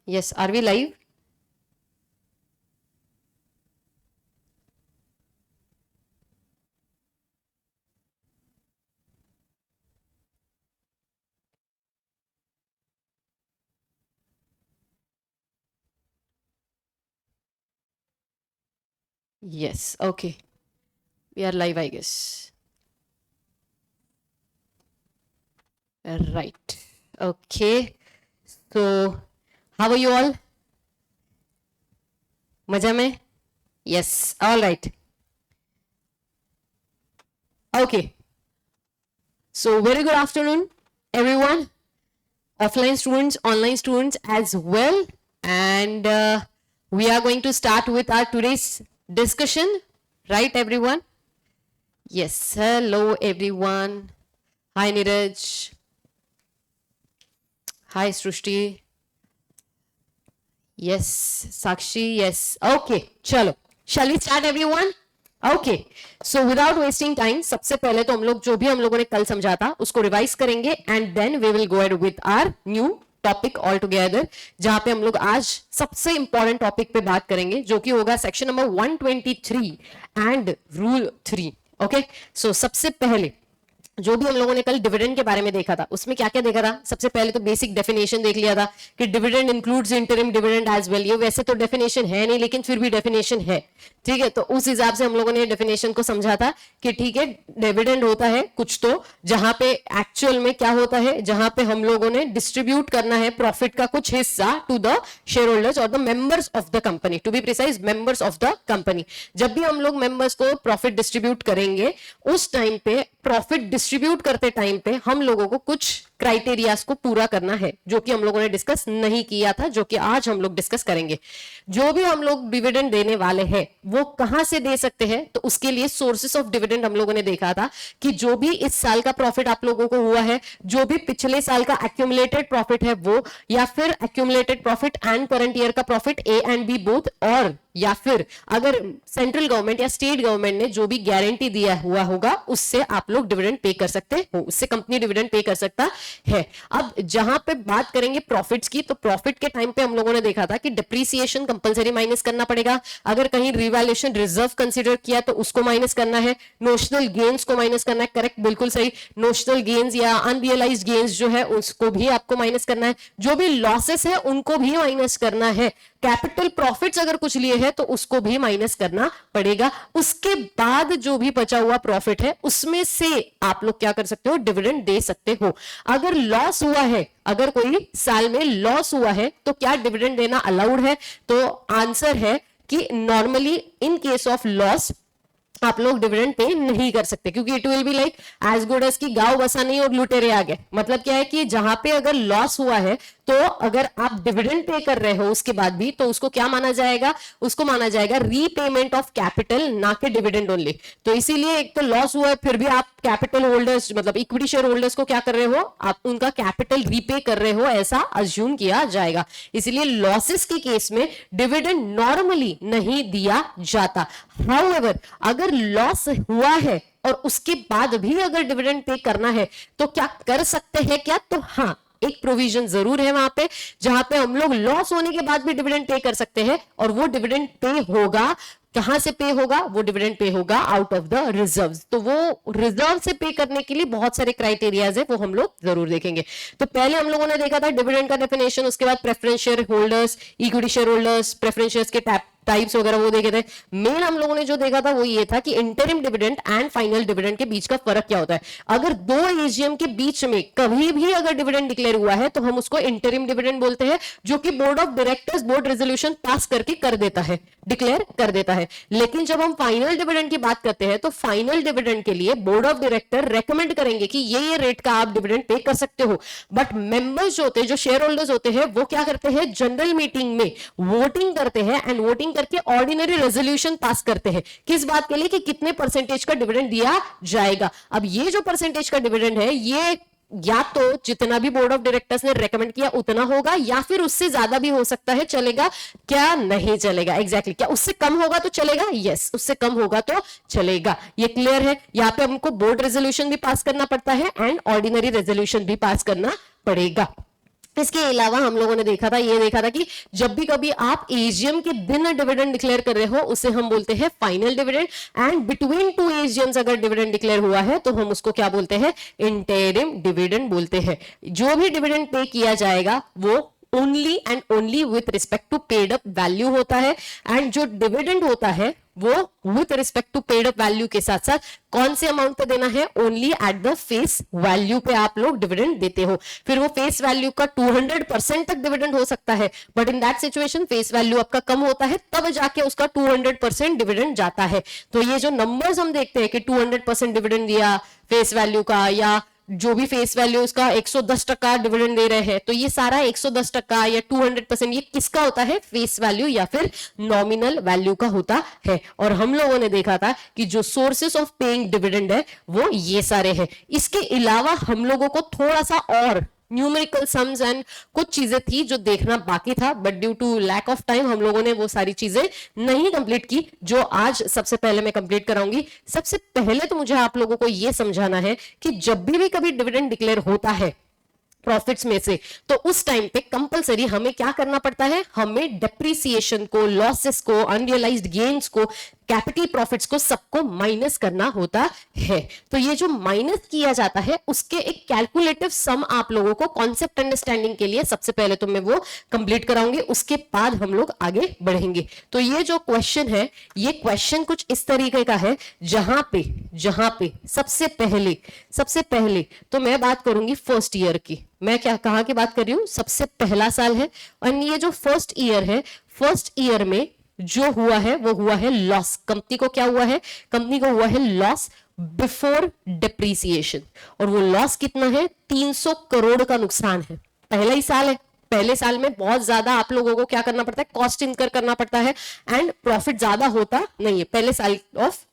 Yes, are we live? Yes, okay. We are live, I guess. Right. Okay. So, how are you all? मजा में? Yes, all right. Okay. So, very good afternoon, everyone. Offline students, online students as well. And we are going to start with our today's discussion. Right, everyone? Yes. Hello, everyone. Hi, Neeraj. Hi, Srushti. Yes, Sakshi. Yes. Okay. चलो. Shall we start, everyone? Okay. So without wasting time, सबसे पहले तो हम लोग जो भी हम लोगों ने कल समझा था उसको रिवाइज करेंगे and then we will go ahead with our new topic all together, जहां पे हम लोग आज सबसे इंपॉर्टेंट टॉपिक पे बात करेंगे जो कि होगा section number 123 and rule 3. Okay, so सबसे पहले जो भी हम लोगों ने कल डिविडेंड के बारे में देखा था उसमें क्या क्या देखा था. सबसे पहले तो बेसिक डेफिनेशन देख लिया था कि dividend includes interim dividend as well. ये वैसे तो डेफिनेशन है नहीं लेकिन फिर भी डेफिनेशन है. ठीक है, तो उस हिसाब से हम लोगों ने डेफिनेशन को समझा था कि ठीक है डिविडेंड होता है कुछ तो जहां पे एक्चुअल में क्या होता है, जहां पे हम लोगों ने डिस्ट्रीब्यूट करना है प्रॉफिट का कुछ हिस्सा टू द शेयर होल्डर्स और the members of the company. To be precise, members of the company. जब भी हम लोग मेंबर्स को प्रॉफिट डिस्ट्रीब्यूट करेंगे उस टाइम पे प्रॉफिट डिस्ट्रीब्यूट करते टाइम पे हम लोगों को कुछ क्राइटेरियाज को पूरा करना है जो कि हम लोगों ने डिस्कस नहीं किया था, जो कि आज हम लोग डिस्कस करेंगे. जो भी हम लोग डिविडेंड देने वाले हैं वो कहां से दे सकते हैं, तो उसके लिए सोर्सेस ऑफ डिविडेंड हम लोगों ने देखा था कि जो भी इस साल का प्रॉफिट आप लोगों को हुआ है, जो भी पिछले साल का एक्यूमुलेटेड प्रॉफिट है वो, या फिर accumulated profit and current year का profit A and B both, और या फिर अगर सेंट्रल गवर्नमेंट या स्टेट गवर्नमेंट ने जो भी गारंटी दिया हुआ होगा उससे आप लोग डिविडेंड पे कर सकते हो, उससे कंपनी डिविडेंड पे कर सकता है. अब जहां पे बात करेंगे प्रॉफिट्स की, तो प्रॉफिट के टाइम पे हम लोगों ने देखा था कि डिप्रीसिएशन कंपलसरी माइनस करना पड़ेगा. अगर कहीं रिवैल्यूएशन रिजर्व कंसीडर किया तो उसको माइनस करना है. नोशनल गेन्स को माइनस करना है. करेक्ट, बिल्कुल सही. नोशनल गेन्स या अनरियलाइज्ड गेन्स जो है उसको भी आपको माइनस करना है. जो भी लॉसेस है उनको भी माइनस करना है. कैपिटल प्रॉफिट्स अगर कुछ लिए हैं तो उसको भी माइनस करना पड़ेगा. उसके बाद जो भी बचा हुआ प्रॉफिट है उसमें से आप लोग क्या कर सकते हो, डिविडेंड दे सकते हो. अगर लॉस हुआ है, अगर कोई साल में लॉस हुआ है तो क्या डिविडेंड देना अलाउड है, तो आंसर है कि normally in case of loss आप लोग डिविडेंड पे नहीं कर सकते, क्योंकि it will be like as good as की गांव बसा नहीं और लुटेरे आ गए. मतलब क्या है कि जहां पे अगर लॉस हुआ है तो अगर आप डिविडेंड पे कर रहे हो उसके बाद भी, तो उसको क्या माना जाएगा, उसको माना जाएगा रीपेमेंट ऑफ कैपिटल, ना कि डिविडेंड ओनली. तो इसीलिए एक तो लॉस हुआ है फिर भी आप कैपिटल होल्डर्स मतलब इक्विटी शेयर होल्डर्स को क्या कर रहे हो, आप उनका कैपिटल रीपे कर रहे हो, ऐसा अज्यूम किया जाएगा. इसीलिए लॉसेस के केस में डिविडेंड नॉर्मली नहीं दिया जाता. हाउएवर अगर लॉस हुआ है और उसके बाद भी अगर डिविडेंड पे करना है तो क्या कर सकते हैं क्या, तो हाँ एक प्रोविजन जरूर है वहां पे जहां पे हम लोग लॉस होने के बाद भी डिविडेंड पे कर सकते हैं. और वो डिविडेंड पे होगा, कहां से पे होगा, वो डिविडेंड पे होगा आउट ऑफ द रिजर्व्स. तो वो रिजर्व से पे करने के लिए बहुत सारे क्राइटेरियाज है, वो हम लोग जरूर देखेंगे. तो पहले हम लोगों ने देखा था डिविडेंड का डेफिनेशन, उसके बाद preference share holders, equity share holders, preference shares के टाइप्स वगैरह वो देखे थे. मेन हम लोगों ने जो देखा था वो ये था कि interim dividend and final dividend के बीच का फर्क क्या होता है. अगर दो एजीएम के बीच में कभी भी अगर डिविडेंड डिक्लेयर हुआ है तो हम उसको इंटरिम डिविडेंड बोलते हैं, जो कि board of directors board resolution pass करके कर देता है, डिक्लेयर कर देता है. लेकिन जब हम फाइनल डिविडेंड की बात करते हैं तो फाइनल डिविडेंड के लिए बोर्ड ऑफ डायरेक्टर रेकमेंड करेंगे कि ये रेट का आप डिविडेंड पे कर सकते हो. बट मेंबर्स जो होते हैं, जो शेयर होल्डर्स होते हैं, वो क्या करते हैं, जनरल मीटिंग में वोटिंग करते हैं एंड वोटिंग करके ऑर्डिनरी रेजोल्यूशन पास करते हैं. किस बात के लिए, कि कितने परसेंटेज का डिविडेंड दिया जाएगा. अब ये जो परसेंटेज का डिविडेंड है ये या तो जितना भी बोर्ड ऑफ डायरेक्टर्स ने रेकमेंड किया उतना होगा, या फिर उससे ज्यादा भी हो सकता है. चलेगा क्या, नहीं चलेगा. एग्जैक्टली क्या उससे कम होगा तो चलेगा, यस उससे कम होगा तो चलेगा. ये क्लियर है. यहाँ पे हमको बोर्ड रेजोल्यूशन भी पास करना पड़ता है एंड ऑर्डिनरी रेजोल्यूशन भी पास करना पड़ेगा. इसके अलावा हम लोगों ने देखा था, ये देखा था कि जब भी कभी आप एजीएम के दिन डिविडेंड डिक्लेयर कर रहे हो उसे हम बोलते हैं final dividend, and between two AGMs अगर डिविडेंड डिक्लेयर हुआ है तो हम उसको क्या बोलते हैं, इंटरिम डिविडेंड बोलते हैं। जो भी डिविडेंड पे किया जाएगा वो only and only with respect to paid up value होता है, एंड जो डिविडेंड होता है वो with respect to paid up value के साथ साथ कौन से अमाउंट पे देना है, only at the face value पे आप लोग डिविडेंड देते हो। फिर वो फेस वैल्यू का 200% तक डिविडेंड हो सकता है, but in that situation face value आपका कम होता है, तब जाके उसका 200% डिविडेंड जाता है। तो ये जो नंबर्स हम देखते हैं कि 200% डिविडेंड दिया फेस वैल्यू का, या जो भी फेस वैल्यू उसका 110% डिविडेंड दे रहे हैं, तो ये सारा 110% या 200% ये किसका होता है, फेस वैल्यू या फिर नॉमिनल वैल्यू का होता है। और हम लोगों ने देखा था कि जो सोर्सेस ऑफ पेइंग डिविडेंड है वो ये सारे हैं। इसके अलावा हम लोगों को थोड़ा सा और न्यूमेरिकल सम्स एंड कुछ चीजें थी जो देखना बाकी था, but due to lack of time हम लोगों ने वो सारी चीजें नहीं कंप्लीट की, जो आज सबसे पहले मैं कंप्लीट कराऊंगी। सबसे पहले तो मुझे आप लोगों को ये समझाना है कि जब भी कभी डिविडेंड डिक्लेयर होता है प्रॉफिट्स में से, तो उस टाइम पे कंपलसरी हमें क्या करना पड़ता है, हमें डेप्रिसिएशन को, लॉसेस को, अनरियलाइज्ड गेन्स को, कैपिटल प्रॉफिट्स को, सबको माइनस करना होता है। तो ये जो माइनस किया जाता है उसके एक कैलकुलेटिव सम आप लोगों को कॉन्सेप्ट अंडरस्टैंडिंग के लिए सबसे पहले तो मैं वो कंप्लीट कराऊंगी, उसके बाद हम लोग आगे बढ़ेंगे। तो ये जो क्वेश्चन है, ये क्वेश्चन कुछ इस तरीके का है, जहां पे सबसे पहले तो मैं बात करूंगी फर्स्ट ईयर की। मैं क्या कहा की बात कर रही हूं, सबसे पहला साल है, और ये जो फर्स्ट ईयर है, फर्स्ट ईयर में जो हुआ है वो हुआ है लॉस। कंपनी को क्या हुआ है, कंपनी को हुआ है लॉस बिफोर डिप्रीसिएशन, और वो लॉस कितना है, 300 करोड़ का नुकसान है। पहला ही साल है, पहले साल में बहुत ज्यादा आप लोगों को क्या करना पड़ता है, कॉस्ट इनकर करना पड़ता है, एंड प्रॉफिट ज्यादा होता नहीं है पहले साल ऑफ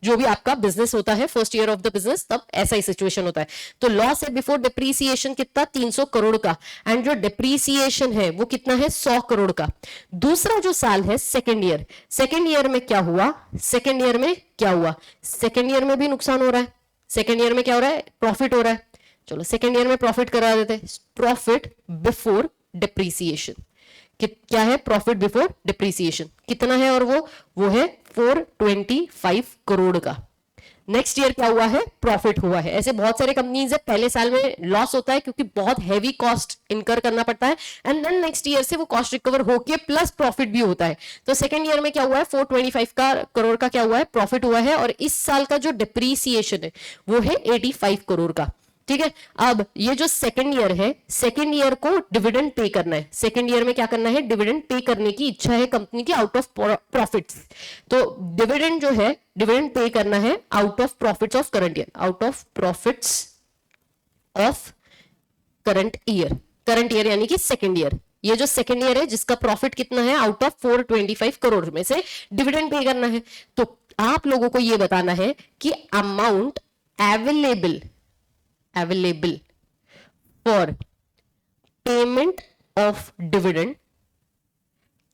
जो भी आपका बिजनेस होता है, first year of the business, तब ऐसा ही सिचुएशन होता है। तो लॉस है बिफोर डिप्रीसिएशन कितना, 300 करोड़ का, एंड जो डिप्रीसिएशन है वो कितना है, 100 करोड़ का। दूसरा जो साल है सेकेंड ईयर, सेकेंड ईयर में क्या हुआ, सेकेंड ईयर में क्या हुआ, सेकेंड ईयर में भी नुकसान हो रहा है, सेकेंड ईयर में क्या हो रहा है, प्रॉफिट हो रहा है। चलो सेकेंड ईयर में प्रॉफिट करा देते हैं, प्रॉफिट बिफोर डिप्रीसिएशन क्या है, प्रॉफिट बिफोर डिप्रीसिएशन कितना है, और वो है 425 करोड़ का। नेक्स्ट ईयर क्या हुआ है, प्रॉफिट हुआ है। ऐसे बहुत सारे कंपनीज है, पहले साल में लॉस होता है क्योंकि बहुत हैवी कॉस्ट इनकर करना पड़ता है, एंड देन नेक्स्ट ईयर से वो कॉस्ट रिकवर होके प्लस प्रॉफिट भी होता है। तो सेकंड ईयर में क्या हुआ है, 425 करोड़ का क्या हुआ है, प्रॉफिट हुआ है, और इस साल का जो डिप्रीसिएशन है वो है 85 करोड़ का। ठीक है, अब ये जो सेकंड ईयर है, सेकंड ईयर को डिविडेंड पे करना है। सेकंड ईयर में क्या करना है, डिविडेंड पे करने की इच्छा है कंपनी की आउट ऑफ प्रॉफिट्स। तो डिविडेंड जो है, डिविडेंड पे करना है out of profits of current year, out of profits of current year यानी कि सेकंड ईयर। ये जो सेकंड ईयर है जिसका प्रॉफिट कितना है, आउट ऑफ 425 करोड़ में से डिविडेंड पे करना है। तो आप लोगों को यह बताना है कि amount available for payment of dividend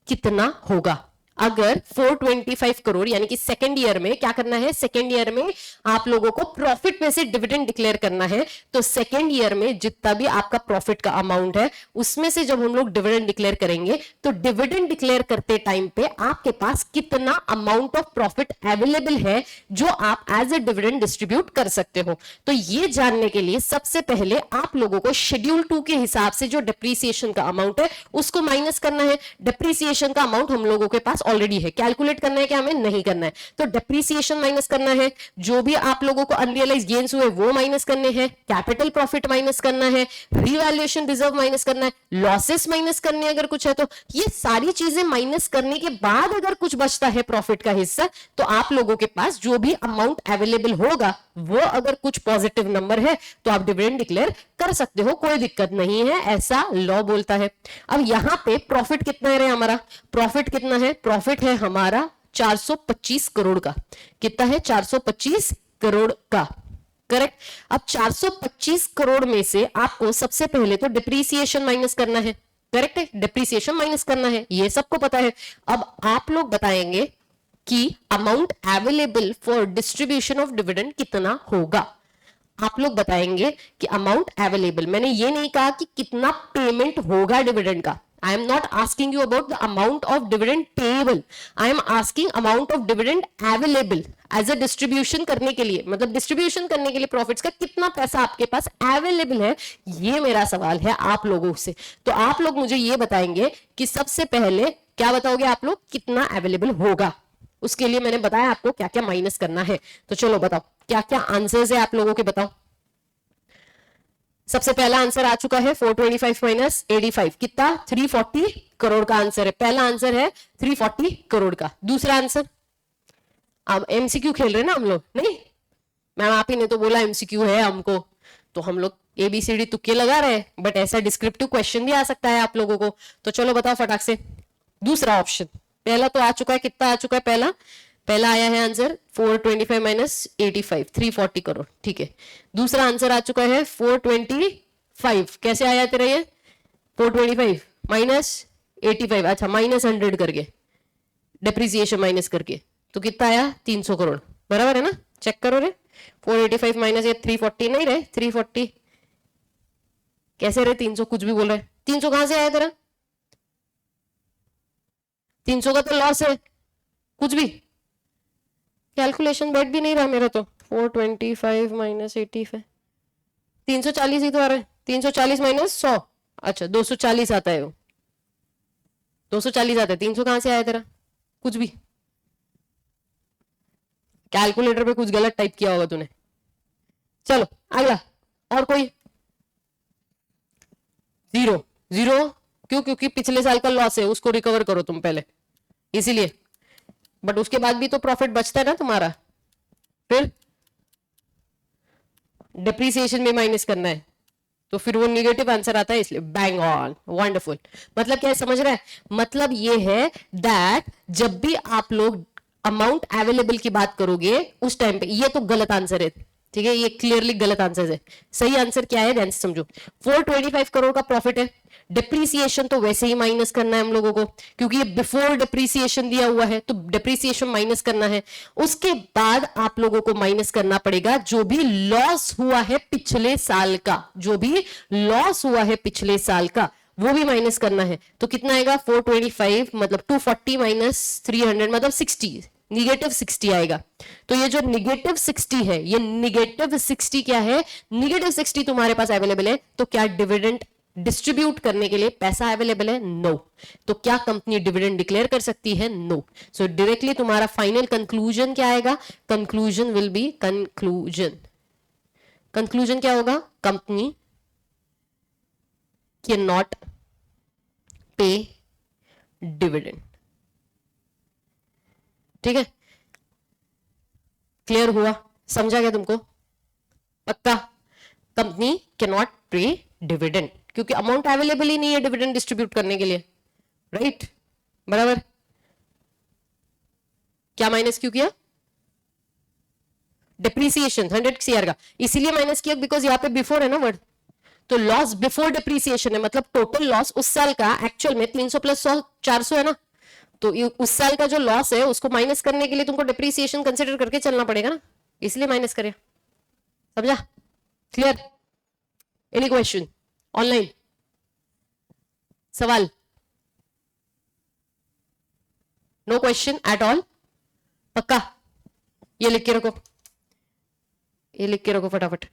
कितना होगा। अगर 425 करोड़ यानी कि सेकेंड ईयर में क्या करना है, सेकेंड ईयर में आप लोगों को प्रॉफिट में से डिविडेंड डिक्लेयर करना है, तो सेकेंड ईयर में जितना भी आपका प्रॉफिट का अमाउंट है उसमें से जब हम लोग डिविडेंड डिक्लेयर करेंगे, तो डिविडेंड डिक्लेयर करते टाइम पे आपके पास कितना अमाउंट ऑफ प्रॉफिट अवेलेबल है जो आप एज ए डिविडेंड डिस्ट्रीब्यूट कर सकते हो। तो ये जानने के लिए सबसे पहले आप लोगों को शेड्यूल 2 के हिसाब से जो डिप्रीसिएशन का अमाउंट है उसको माइनस करना है। डिप्रीसिएशन का अमाउंट हम लोगों के पास ऑलरेडी है, कैलकुलेट करना है कि हमें नहीं करना है। तो डिप्रीसिएशन माइनस करना है, जो भी आप लोगों को अनरियलाइज गेन्स हुए वो माइनस करने हैं, कैपिटल प्रॉफिट माइनस करना है, रीवैल्यूएशन रिजर्व माइनस करना है, लॉसेस माइनस करने हैं अगर कुछ है तो। ये सारी चीजें माइनस करने के बाद अगर कुछ बचता है प्रॉफिट का हिस्सा, तो आप लोगों के पास जो भी अमाउंट अवेलेबल होगा वो अगर कुछ पॉजिटिव नंबर है तो आप डिविडेंड डिक्लेयर कर सकते हो, कोई दिक्कत नहीं है, ऐसा लॉ बोलता है। अब यहां पे प्रॉफिट कितना है हमारा, प्रॉफिट कितना है, प्रॉफिट है हमारा 425 करोड़ का। कितना है, 425 करोड़ का, करेक्ट। अब 425 करोड़ में से आपको सबसे पहले तो डिप्रीसिएशन माइनस करना है, करेक्ट है, डिप्रीसिएशन माइनस करना है, ये सबको पता है। अब आप लोग बताएंगे कि amount available for distribution of dividend कितना होगा। आप लोग बताएंगे कि अमाउंट अवेलेबल, मैंने ये नहीं कहा कि कितना पेमेंट होगा डिविडेंड का, I am not asking you about the amount of dividend payable, I am asking amount of dividend available as a distribution करने के लिए, मतलब डिस्ट्रीब्यूशन करने के लिए प्रॉफिट्स का कितना पैसा आपके पास अवेलेबल है, ये मेरा सवाल है आप लोगों से। तो आप लोग मुझे ये बताएंगे कि सबसे पहले क्या बताओगे आप लोग, कितना अवेलेबल होगा, उसके लिए मैंने बताया आपको क्या क्या माइनस करना है। तो चलो बताओ क्या क्या आंसर्स है आप लोगों के, बताओ। सबसे पहला आंसर आ चुका है 425 माइनस 85 कितना, 340 करोड़ का आंसर है, पहला आंसर है 340 करोड़ का। दूसरा आंसर, अब एमसीक्यू खेल रहे हैं ना हम लोग, नहीं मैम आप ही ने तो बोला एमसीक्यू है हमको, तो हम लोग एबीसीडी तुक्के लगा रहे हैं, बट ऐसा डिस्क्रिप्टिव क्वेश्चन भी आ सकता है आप लोगों को। तो चलो बताओ फटाक से, दूसरा ऑप्शन, पहला तो आ चुका है, कितना आ चुका है, पहला पहला आया है आंसर 425 माइनस 85 340 करोड़, ठीक है। दूसरा आंसर आ चुका है 425, कैसे आया तेरा ये 425 माइनस 85, अच्छा माइनस 100 करके, डिप्रिसिएशन माइनस करके, तो कितना आया 300 करोड़, बराबर है ना, चेक करो रे। 485 माइनस ये 340 नहीं रहे, 340 कैसे रहे, 300 कुछ भी बोल रहे, 300 कहां से आया तेरा, 300 का तो लॉस है, कुछ भी कैलकुलेशन बैठ भी नहीं रहा मेरा तो। 425 माइनस 85 340 ही तो आ रहा है, 340 माइनस 100, अच्छा 240 आता है वो, 240 आता है, 300 कहां से आया तेरा, कुछ भी कैलकुलेटर पे कुछ गलत टाइप किया होगा तूने। चलो अगला, और कोई, जीरो, जीरो क्यों, क्योंकि पिछले साल का लॉस है उसको रिकवर करो तुम पहले, इसीलिए, बट उसके बाद भी तो प्रॉफिट बचता है ना तुम्हारा, फिर डिप्रिसिएशन भी माइनस करना है, तो फिर वो निगेटिव आंसर आता है, इसलिए बैंग ऑन वंडरफुल। मतलब क्या है समझ रहा है, मतलब ये है दैट जब भी आप लोग अमाउंट अवेलेबल की बात करोगे उस टाइम पे, ये तो गलत आंसर है, ठीक है, ये क्लियरली गलत आंसर है। सही आंसर क्या है ध्यान से समझो, 425 करोड़ का प्रॉफिट है, डिप्रीसिएशन तो वैसे ही माइनस करना है हम लोगों को, क्योंकि ये बिफोर डिप्रीसिएशन दिया हुआ है, तो डिप्रीसिएशन माइनस करना है। उसके बाद आप लोगों को माइनस करना पड़ेगा जो भी लॉस हुआ है पिछले साल का, जो भी लॉस हुआ है पिछले साल का वो भी माइनस करना है। तो कितना आएगा 425 मतलब 240 माइनस 300 मतलब 60, निगेटिव 60 आएगा। तो ये जो निगेटिव 60 है, ये निगेटिव 60 क्या है, निगेटिव 60 तुम्हारे पास अवेलेबल है, तो क्या डिविडेंड डिस्ट्रीब्यूट करने के लिए पैसा अवेलेबल है, नो। तो क्या कंपनी डिविडेंड डिक्लेयर कर सकती है, नो। सो डायरेक्टली तुम्हारा फाइनल कंक्लूजन क्या आएगा, conclusion will be, conclusion, conclusion क्या होगा, कंपनी कैन नॉट पे डिविडेंड, ठीक है, क्लियर हुआ, समझा गया तुमको, पक्का, कंपनी कैन नॉट पे डिविडेंड, क्योंकि अमाउंट अवेलेबल ही नहीं है डिविडेंड डिस्ट्रीब्यूट करने के लिए, राइट, बराबर। क्या माइनस क्यों किया, डिप्रीसिएशन 100 सीआर का, इसीलिए माइनस किया बिकॉज यहाँ पे बिफोर है ना वर्ड, तो लॉस बिफोर डिप्रीसिएशन है, मतलब टोटल लॉस उस साल का एक्चुअल में 300 प्लस 100 400 है ना, तो उस साल का जो लॉस है उसको माइनस करने के लिए तुमको डिप्रीसिएशन कंसिडर करके चलना पड़ेगा ना, इसलिए माइनस करें, समझा, क्लियर। एनी क्वेश्चन ऑनलाइन, सवाल, नो क्वेश्चन एट ऑल, पक्का, ये लिख के रखो, ये लिख के रखो फटाफट।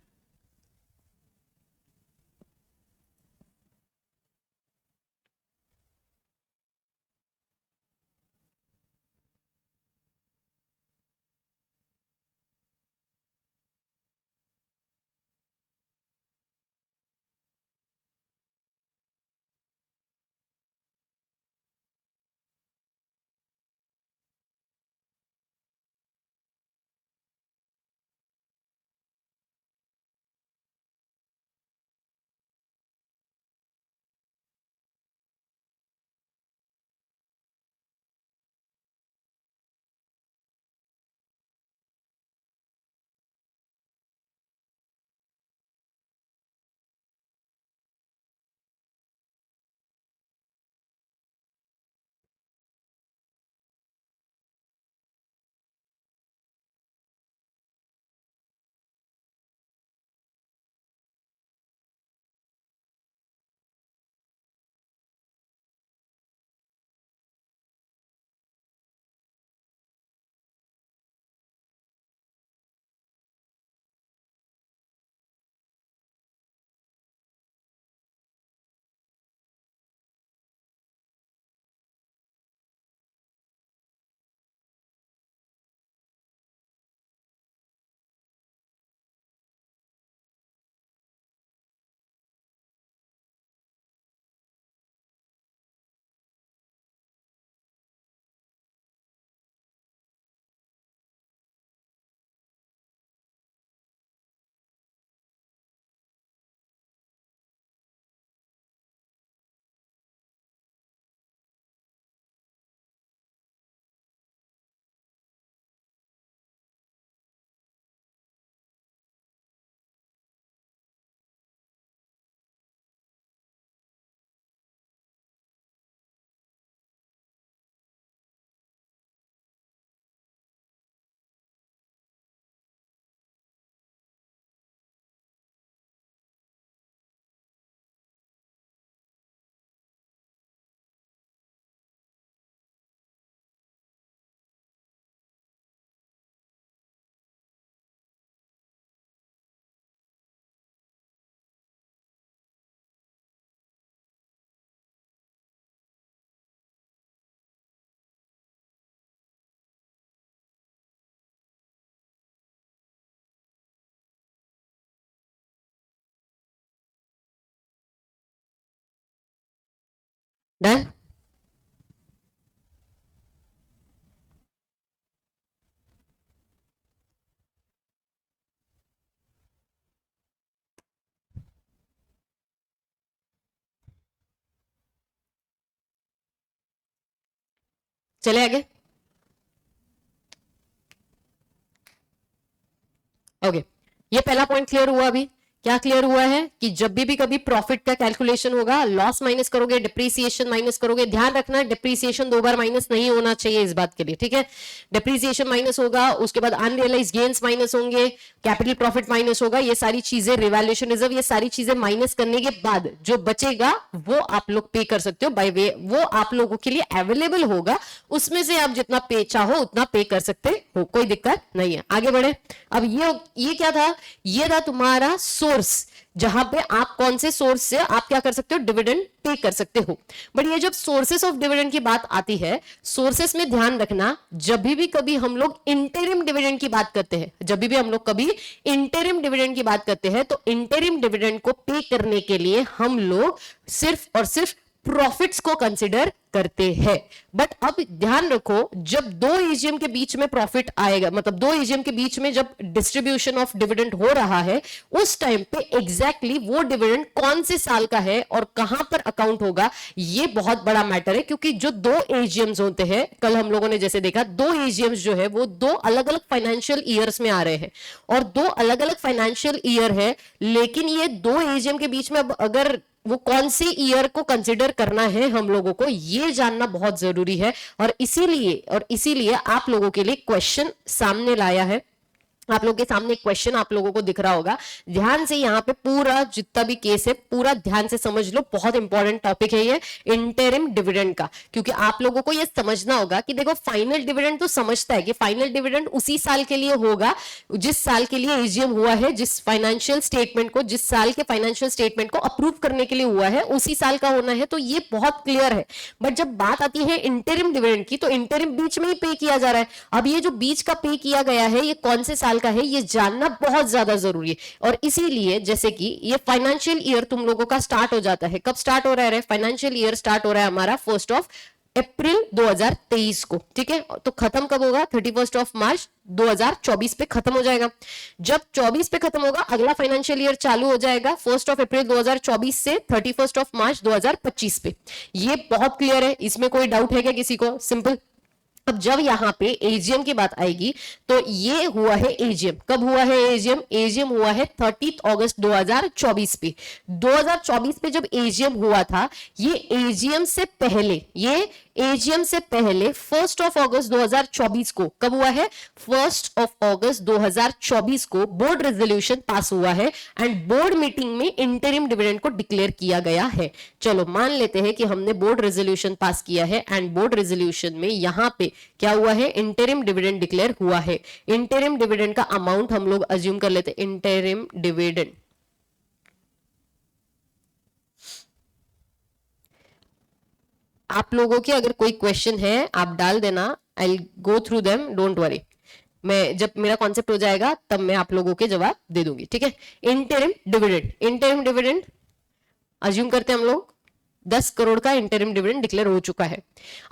डन। चले आगे। ओके, ये पहला पॉइंट क्लियर हुआ। अभी क्या क्लियर हुआ है कि जब भी कभी प्रॉफिट का कैलकुलेशन होगा, लॉस माइनस करोगे, डिप्रीसिएशन माइनस करोगे। ध्यान रखना डिप्रीसिएशन 2 बार माइनस नहीं होना चाहिए इस बात के लिए, ठीक है। डिप्रीसिएशन माइनस होगा, उसके बाद अनरियलाइज गेन्स माइनस होंगे, कैपिटल प्रॉफिट माइनस होगा, ये सारी चीजें, रिवैल्यूएशन रिजर्व, ये सारी चीजें माइनस करने के बाद जो बचेगा वो आप लोग पे कर सकते हो बाय वे, वो आप लोगों के लिए अवेलेबल होगा, उसमें से आप जितना पे चाहो उतना पे कर सकते हो, कोई दिक्कत नहीं है। आगे बढ़े। अब ये क्या था? ये था तुम्हारा सोर्स, जहां पे आप कौन से सोर्स से आप क्या कर सकते हो, डिविडेंड पे कर सकते हो। बट ये जब सोर्सेस ऑफ डिविडेंड की बात आती है, सोर्सेस में ध्यान रखना, जब भी कभी हम लोग इंटरिम डिविडेंड की बात करते हैं, जब भी हम लोग कभी इंटरिम डिविडेंड की बात करते हैं, तो इंटरिम डिविडेंड को पे करने के लिए हम लोग सिर्फ और सिर्फ प्रॉफिट्स को कंसिडर करते हैं। बट अब ध्यान रखो, जब दो एजीएम के बीच में प्रॉफिट आएगा, मतलब दो एजीएम के बीच में जब डिस्ट्रीब्यूशन ऑफ डिविडेंड हो रहा है, उस टाइम पे एग्जैक्टली वो डिविडेंड कौन से साल का है और कहां पर अकाउंट होगा, ये बहुत बड़ा मैटर है। क्योंकि जो दो एजीएम्स होते हैं, कल हम लोगों ने जैसे देखा, दो एजीएम्स जो है वो दो अलग अलग फाइनेंशियल ईयर्स में आ रहे हैं, और दो अलग अलग फाइनेंशियल ईयर है, लेकिन ये दो एजीएम के बीच में अब अगर वो कौन सी ईयर को कंसिडर करना है हम लोगों को, ये जानना बहुत जरूरी है। और इसीलिए आप लोगों के लिए क्वेश्चन सामने लाया है। आप लोगों के सामने क्वेश्चन आप लोगों को दिख रहा होगा, ध्यान से यहाँ पे पूरा जितना भी केस है पूरा ध्यान से समझ लो। बहुत इंपॉर्टेंट टॉपिक है ये इंटरिम डिविडेंड का, क्योंकि आप लोगों को ये समझना होगा कि देखो, फाइनल डिविडेंड तो समझता है कि फाइनल डिविडेंड उसी साल के लिए होगा जिस साल के लिए एजीएम हुआ है, जिस फाइनेंशियल स्टेटमेंट को, जिस साल के फाइनेंशियल स्टेटमेंट को अप्रूव करने के लिए हुआ है, उसी साल का होना है, तो ये बहुत क्लियर है। बट जब बात आती है इंटरिम डिविडेंड की, तो इंटरिम बीच में ही पे किया जा रहा है। अब ये जो बीच का पे किया गया है, ये कौन से साल का है, ये जानना बहुत ज्यादा जरूरी है। और इसीलिए जैसे कि ये फाइनेंशियल ईयर तुम लोगों का स्टार्ट हो जाता है, कब स्टार्ट हो रहा है? फाइनेंशियल ईयर स्टार्ट हो रहा है हमारा 1 अप्रैल 2023 को, ठीक है। तो खत्म कब होगा? 31 मार्च 2024 पे खत्म हो जाएगा। जब 24 पे खत्म होगा, अगला फाइनेंशियल ईयर चालू हो जाएगा 1 अप्रैल 2024 से 31 मार्च 2025 पे। ये बहुत क्लियर है, इसमें कोई डाउट है क्या किसी को? सिंपल। अब जब यहां पे एजीएम की बात आएगी, तो ये हुआ है एजीएम, कब हुआ है एजीएम? एजीएम हुआ है 30 अगस्त 2024 पे। 2024 पे जब एजीएम हुआ था, ये एजीएम से पहले, ये एजीएम से पहले 1 अगस्त 2024 को, कब हुआ है? 1 अगस्त 2024 को बोर्ड रेजोल्यूशन पास हुआ है, एंड बोर्ड मीटिंग में इंटरिम डिविडेंड को डिक्लेयर किया गया है। चलो मान लेते हैं कि हमने बोर्ड रेजोल्यूशन पास किया है, एंड बोर्ड रेजोल्यूशन में यहां पे क्या हुआ है? इंटरिम डिविडेंड डिक्लेयर हुआ है। इंटरिम डिविडेंड का अमाउंट हम लोग अज्यूम कर लेते हैं, इंटरिम डिविडेंड। आप लोगों के अगर कोई क्वेश्चन है आप डाल देना, I go through them, don't worry. मैं जब मेरा कॉन्सेप्ट हो जाएगा तब मैं आप लोगों के जवाब दे दूंगी, ठीक है। Interim dividend, interim dividend assume करते हैं हम लोग 10 करोड़ का इंटरिम डिविडेंड डिक्लेयर हो चुका है।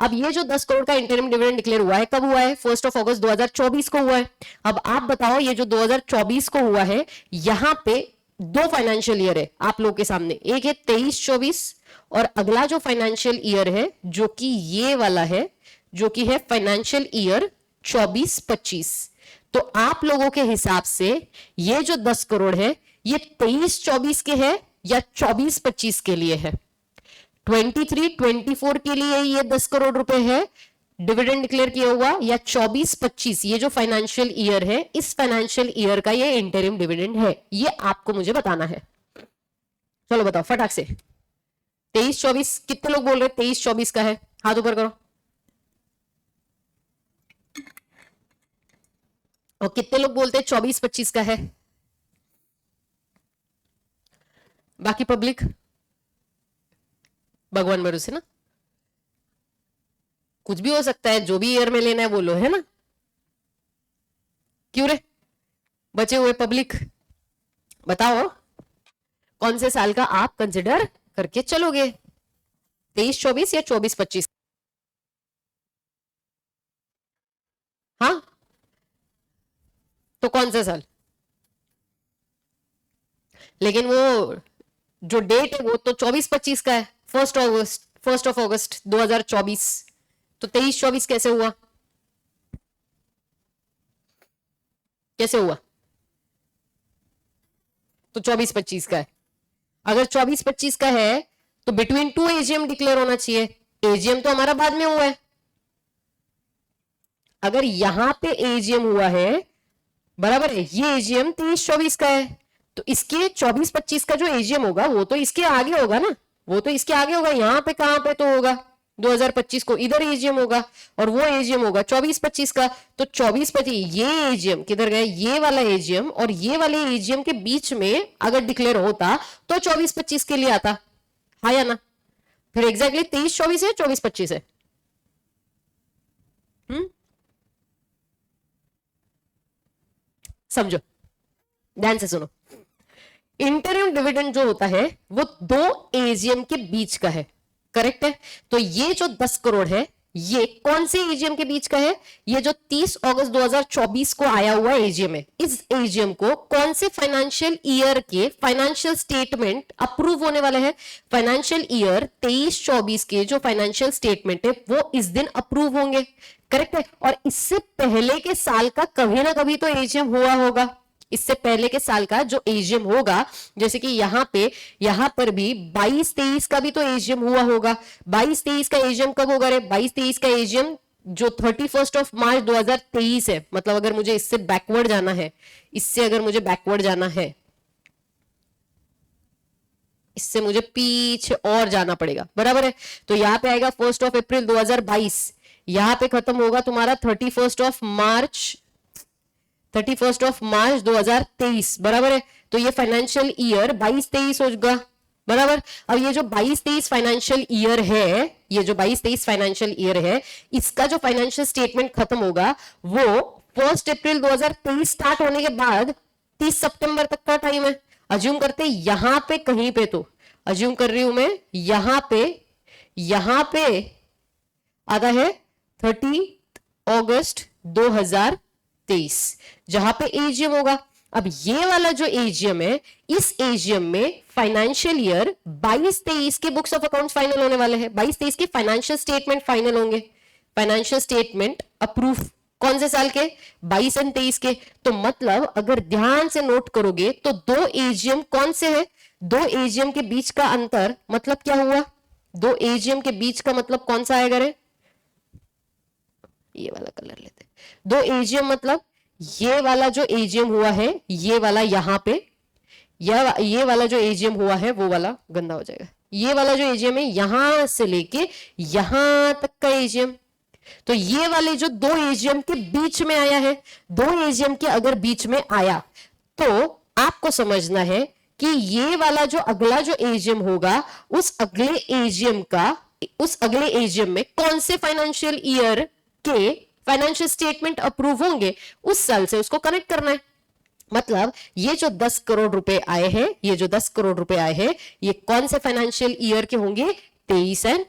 अब ये जो 10 करोड़ का इंटरिम डिविडेंड डिक्लेयर हुआ है, कब हुआ है? 1 अगस्त 2024 को हुआ है। अब आप बताओ, ये जो 2024 को हुआ है, यहां पे दो फाइनेंशियल ईयर है आप लोग के सामने, एक है 23-24 और अगला जो फाइनेंशियल ईयर है जो कि ये वाला है, जो कि है फाइनेंशियल ईयर 24-25। तो आप लोगों के हिसाब से ये जो 10 करोड़ है, ये 23-24 के है या 24-25 के लिए है? 23-24 के लिए ये 10 करोड़ रुपए है डिविडेंड डिक्लेयर किया हुआ, या 24-25 ये जो फाइनेंशियल ईयर है, इस फाइनेंशियल ईयर का ये इंटरिम डिविडेंड है? ये आपको मुझे बताना है। चलो बताओ फटाक से। 23-24 कितने लोग बोल रहे 23-24 का है? हाथ ऊपर करो। और कितने लोग बोलते 24-25 का है? बाकी पब्लिक भगवान भरोसे ना, कुछ भी हो सकता है, जो भी ईयर में लेना है वो लो, है ना। क्यों रे बचे हुए पब्लिक, बताओ कौन से साल का आप कंसिडर करके चलोगे? 23-24 या 24-25? हाँ, तो कौन सा साल? लेकिन वो जो डेट है वो तो 24-25 का है, 1 अगस्त, 1 ऑफ अगस्त 2024। तो 23-24 कैसे हुआ? कैसे हुआ? तो 24-25 का है। अगर 24-25 का है तो बिटवीन टू एजीएम डिक्लेयर होना चाहिए। एजीएम तो हमारा बाद में हुआ है। अगर यहां पे एजीएम हुआ है, बराबर है, ये एजीएम 23-24 का है, तो इसके 24-25 का जो एजीएम होगा वो तो इसके आगे होगा ना, वो तो इसके आगे होगा। यहां पे कहां पे तो होगा 2025 को, इधर एजीएम होगा, और वो एजीएम होगा 24-25 का। तो 24-25 ये एजीएम किधर गया, ये वाला एजीएम और ये वाले एजीएम के बीच में अगर डिक्लेयर होता तो 24-25 के लिए आता, हाँ या ना? फिर एग्जैक्टली 23-24 है, 24-25 है। समझो, ध्यान से सुनो। इंटरिम डिविडेंड जो होता है वो दो एजीएम के बीच का है, करेक्ट है? तो ये जो 10 करोड़ है ये कौन से एजीएम के बीच का है? ये जो 30 अगस्त 2024 को आया हुआ एजीएम है, इस एजीएम को कौन से फाइनेंशियल ईयर के फाइनेंशियल स्टेटमेंट अप्रूव होने वाले हैं? फाइनेंशियल ईयर 23-24 के जो फाइनेंशियल स्टेटमेंट है वो इस दिन अप्रूव होंगे, करेक्ट है? और इससे पहले के साल का कभी ना कभी तो एजीएम हुआ होगा। इससे पहले के साल का जो एजीएम होगा, जैसे कि यहां पर भी 22-23 का भी तो एजीएम हुआ होगा। 22-23 का एजीएम कब होगा रे? 22-23 का एजीएम जो 31 मार्च 2023 है। मतलब अगर मुझे इससे बैकवर्ड जाना है, इससे अगर मुझे बैकवर्ड जाना है, इससे मुझे पीछे और जाना पड़ेगा, बराबर है? तो यहां पे आएगा 1 अप्रैल 2022, यहां पे खत्म होगा तुम्हारा 31 मार्च 2023, बराबर है? तो ये फाइनेंशियल ईयर 22-23 होगा, बराबर? अब ये जो 22-23 फाइनेंशियल ईयर है, ये जो 22-23 फाइनेंशियल ईयर है, इसका जो फाइनेंशियल स्टेटमेंट खत्म होगा वो 1 अप्रैल 2023 स्टार्ट होने के बाद 30 सितंबर तक का टाइम है। अज्यूम करते यहां पे कहीं पे, तो अज्यूम कर रही हूं मैं, यहां पे आता है 30 अगस्त 2023, जहां पे एजीएम होगा। अब ये वाला जो एजीएम है, इस एजीएम में फाइनेंशियल ईयर 22-23 के बुक्स ऑफ अकाउंट फाइनल होने वाले हैं, 22-23 के फाइनेंशियल स्टेटमेंट फाइनल होंगे। फाइनेंशियल स्टेटमेंट अप्रूव कौन से साल के? 22 और 23 के। तो मतलब अगर ध्यान से नोट करोगे तो दो एजीएम कौन से हैं? दो एजीएम के बीच का अंतर मतलब क्या हुआ? दो एजीएम के बीच का मतलब कौन सा आएगा रे? ये वाला कलर लेते। दो एजीएम मतलब ये वाला जो एजीएम हुआ है, ये वाला यहां पे, ये वाला जो एजीएम हुआ है वो वाला गंदा हो जाएगा। ये वाला जो एजीएम है यहां से लेके यहां तक का एजीएम, तो ये वाले जो दो एजीएम के बीच में आया है, दो एजीएम के अगर बीच में आया तो आपको समझना है कि ये वाला जो अगला जो एजीएम होगा, उस अगले एजीएम में कौन से फाइनेंशियल ईयर के फाइनेंशियल स्टेटमेंट अप्रूव होंगे, उस साल से उसको कनेक्ट करना है। मतलब ये जो 10 करोड़ रुपए आए हैं, ये जो 10 करोड़ रुपए आए हैं, ये कौन से फाइनेंशियल ईयर के होंगे? 23 एंड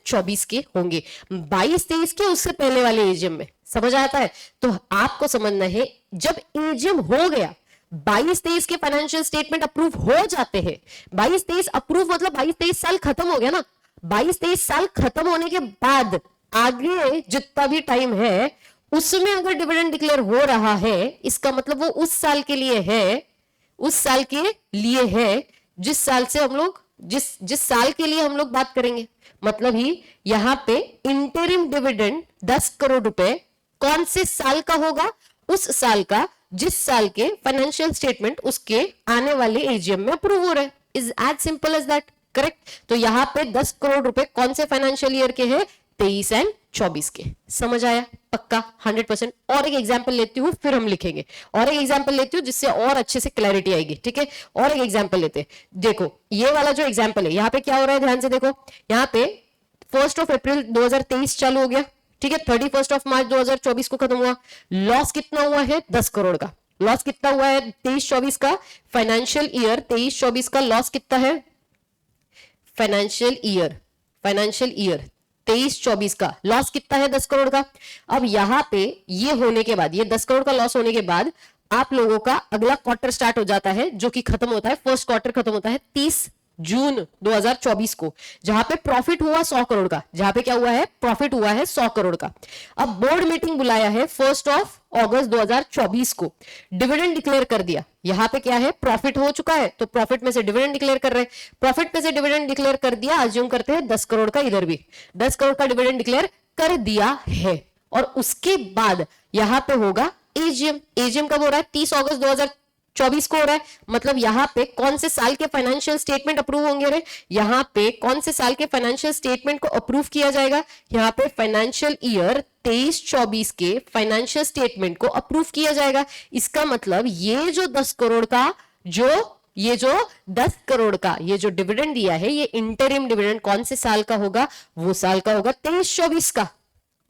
24 के होंगे। 22-23 के उससे पहले वाले एजीएम में, समझ आता है? तो आपको समझना है जब एजीएम हो गया, 22-23 के फाइनेंशियल स्टेटमेंट अप्रूव हो जाते हैं। 22-23 अप्रूव मतलब 22-23 साल खत्म हो गया ना। 22-23 साल खत्म होने के बाद आगे जितना भी टाइम है उसमें अगर डिविडेंड डिक्लेयर हो रहा है, इसका मतलब वो उस साल के लिए है, उस साल के लिए है जिस साल से हम लोग जिस साल के लिए हम लोग बात करेंगे। मतलब ही यहां पे इंटरिम डिविडेंड 10 करोड़ रुपए कौन से साल का होगा? उस साल का जिस साल के फाइनेंशियल स्टेटमेंट उसके आने वाले एजीएम में अप्रूव हो रहे हैं। Is as simple as that, correct? तो यहां पे 10 करोड़ रुपए कौन से फाइनेंशियल ईयर के हैं? 23 एंड 24 के। समझ आया? पक्का 100%। और एक एग्जांपल लेती हूं फिर हम लिखेंगे, और एक एग्जांपल लेती हूं जिससे और अच्छे से क्लैरिटी आएगी, ठीक है? और एक एग्जांपल लेते हैं। देखो ये वाला जो एग्जांपल है, यहां पे क्या हो रहा है, ध्यान से देखो। यहां पे 1 अप्रैल 2023 चालू हो गया, ठीक है? 31 मार्च 2024 को खत्म हुआ। लॉस कितना हुआ है? 10 करोड़ का। लॉस कितना हुआ है 23-24 का? फाइनेंशियल ईयर 23-24 का लॉस कितना है? फाइनेंशियल ईयर 23-24 का लॉस कितना है? 10 करोड़ का। अब यहां पे ये होने के बाद, ये 10 करोड़ का लॉस होने के बाद आप लोगों का अगला क्वार्टर स्टार्ट हो जाता है, जो कि खत्म होता है, फर्स्ट क्वार्टर खत्म होता है 30 जून 2024 को, जहां पे प्रॉफिट हुआ 100 करोड़ का। जहां पे क्या हुआ है? प्रॉफिट हुआ है 100 करोड़ का। अब बोर्ड मीटिंग बुलाया है 1 अगस्त 2024 को, डिविडेंड डिक्लेयर कर दिया। यहां पे क्या है? प्रॉफिट हो चुका है, तो प्रॉफिट में से डिविडेंड डिक्लेयर कर रहे हैं। प्रॉफिट में से डिविडेंड डिक्लेयर कर दिया, अज्यूम करते हैं 10 करोड़ का, इधर भी 10 करोड़ का डिविडेंड डिक्लेयर कर दिया है। और उसके बाद यहां पे होगा एजीएम। एजीएम कब हो रहा है? 30 अगस्त 2024 को हो रहा है। मतलब यहां पे कौन से साल के फाइनेंशियल स्टेटमेंट अप्रूव होंगे रे? यहां पे कौन से साल के फाइनेंशियल स्टेटमेंट को अप्रूव किया जाएगा? यहां पे फाइनेंशियल ईयर 23-24 के फाइनेंशियल स्टेटमेंट को अप्रूव किया जाएगा। इसका मतलब ये जो 10 करोड़ का ये जो 10 करोड़ का ये जो डिविडेंड दिया है, ये इंटरिम डिविडेंड कौन से साल का होगा? वो साल का होगा 23-24 का।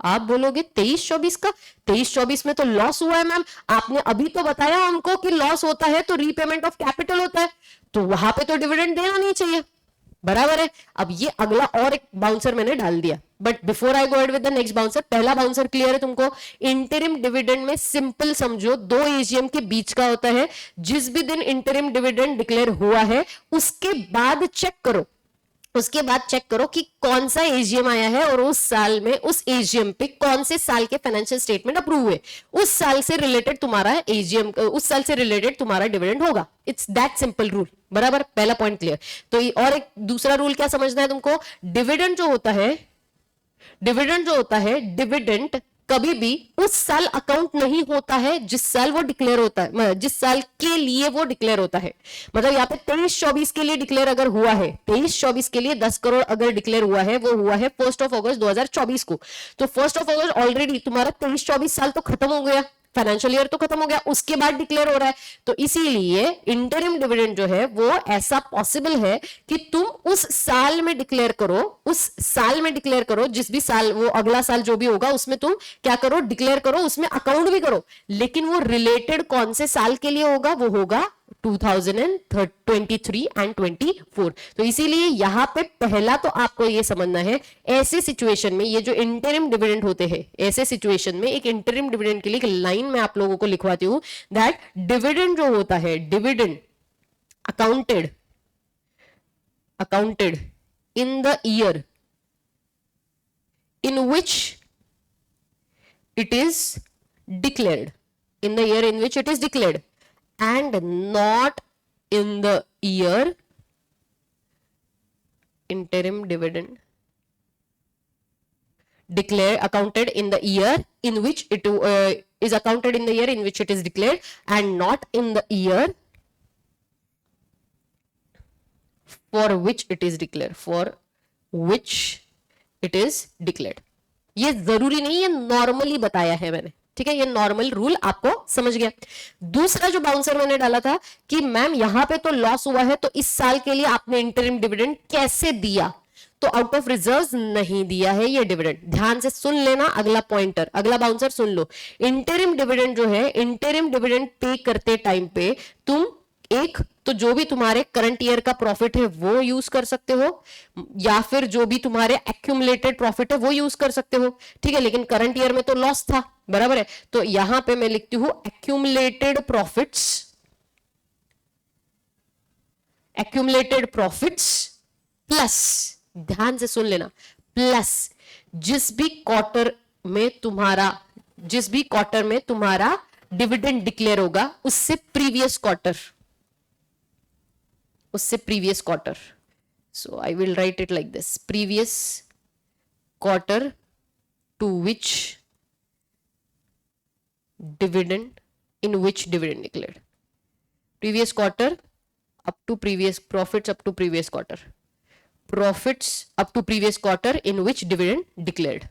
आप बोलोगे 23-24 का? 23-24 में तो लॉस हुआ है मैम। आपने अभी तो बताया हमको कि लॉस होता है तो रीपेमेंट ऑफ कैपिटल होता है, तो वहां पे तो डिविडेंड देना नहीं चाहिए, बराबर है। अब ये अगला और एक बाउंसर मैंने डाल दिया, but before I go ahead with the next bouncer, पहला बाउंसर क्लियर है तुमको? इंटरिम डिविडेंड में सिंपल समझो, 2 एजीएम के बीच का होता है। जिस भी दिन इंटरिम डिविडेंड डिक्लेयर हुआ है उसके बाद चेक करो कि कौन सा एजीएम आया है और उस साल में उस एजीएम पे कौन से साल के फाइनेंशियल स्टेटमेंट अप्रूव हुए। उस साल से रिलेटेड तुम्हारा एजीएम, उस साल से रिलेटेड तुम्हारा डिविडेंड होगा। इट्स दैट सिंपल रूल, बराबर। पहला पॉइंट क्लियर। तो और एक दूसरा रूल क्या समझना है तुमको? डिविडेंड जो होता है, डिविडेंड कभी भी उस साल अकाउंट नहीं होता है जिस साल वो डिक्लेयर होता है, जिस साल के लिए वो डिक्लेयर होता है। मतलब यहाँ पे 23-24 के लिए डिक्लेयर अगर हुआ है, 23-24 के लिए 10 करोड़ अगर डिक्लेयर हुआ है, वो हुआ है 1 अगस्त 2024 को, तो 1 अगस्त ऑलरेडी तुम्हारा 23-24 साल तो खत्म हो गया, फाइनेंशियल ईयर तो खत्म हो गया, उसके बाद डिक्लेयर हो रहा है। तो इसीलिए इंटरिम डिविडेंड जो है वो ऐसा पॉसिबल है कि तुम उस साल में डिक्लेयर करो, जिस भी साल, वो अगला साल जो भी होगा उसमें तुम क्या करो? डिक्लेयर करो, उसमें अकाउंट भी करो, लेकिन वो रिलेटेड कौन से साल के लिए होगा? वो होगा 2023 एंड 24। तो इसीलिए यहां पे पहला तो आपको ये समझना है, ऐसे सिचुएशन में ये जो इंटरिम डिविडेंड होते हैं, ऐसे सिचुएशन में एक इंटरिम डिविडेंड के लिए एक लाइन में आप लोगों को लिखवाती हूं, दैट डिविडेंड जो होता है, dividend accounted in the year in which it is declared, and not in the year interim dividend accounted in the year in which it is accounted in the year in which it is declared, and not in the year for which it is declared, ये जरूरी नहीं है, normally बताया है मैंने, ठीक है? ये नॉर्मल रूल आपको समझ गया। दूसरा जो बाउंसर मैंने डाला था कि मैम यहां पे तो लॉस हुआ है, तो इस साल के लिए आपने इंटरिम डिविडेंड कैसे दिया? तो आउट ऑफ रिजर्व्स नहीं दिया है ये डिविडेंड। ध्यान से सुन लेना, अगला पॉइंटर, अगला बाउंसर सुन लो। इंटरिम डिविडेंड जो है, इंटरिम डिविडेंड पे करते टाइम पे तुम एक तो जो भी तुम्हारे करंट ईयर का प्रॉफिट है वो यूज कर सकते हो, या फिर जो भी तुम्हारे एक्यूमुलेटेड प्रॉफिट है वो यूज कर सकते हो, ठीक है? लेकिन करंट ईयर में तो लॉस था, बराबर है। तो यहां पे मैं लिखती हूं एक्यूमुलेटेड प्रॉफिट्स प्लस, ध्यान से सुन लेना, प्लस जिस भी क्वार्टर में तुम्हारा डिविडेंड डिक्लेयर होगा उससे previous quarter, so I will write it like this: previous quarter to which dividend declared, previous quarter up to previous profits up to previous quarter in which dividend declared।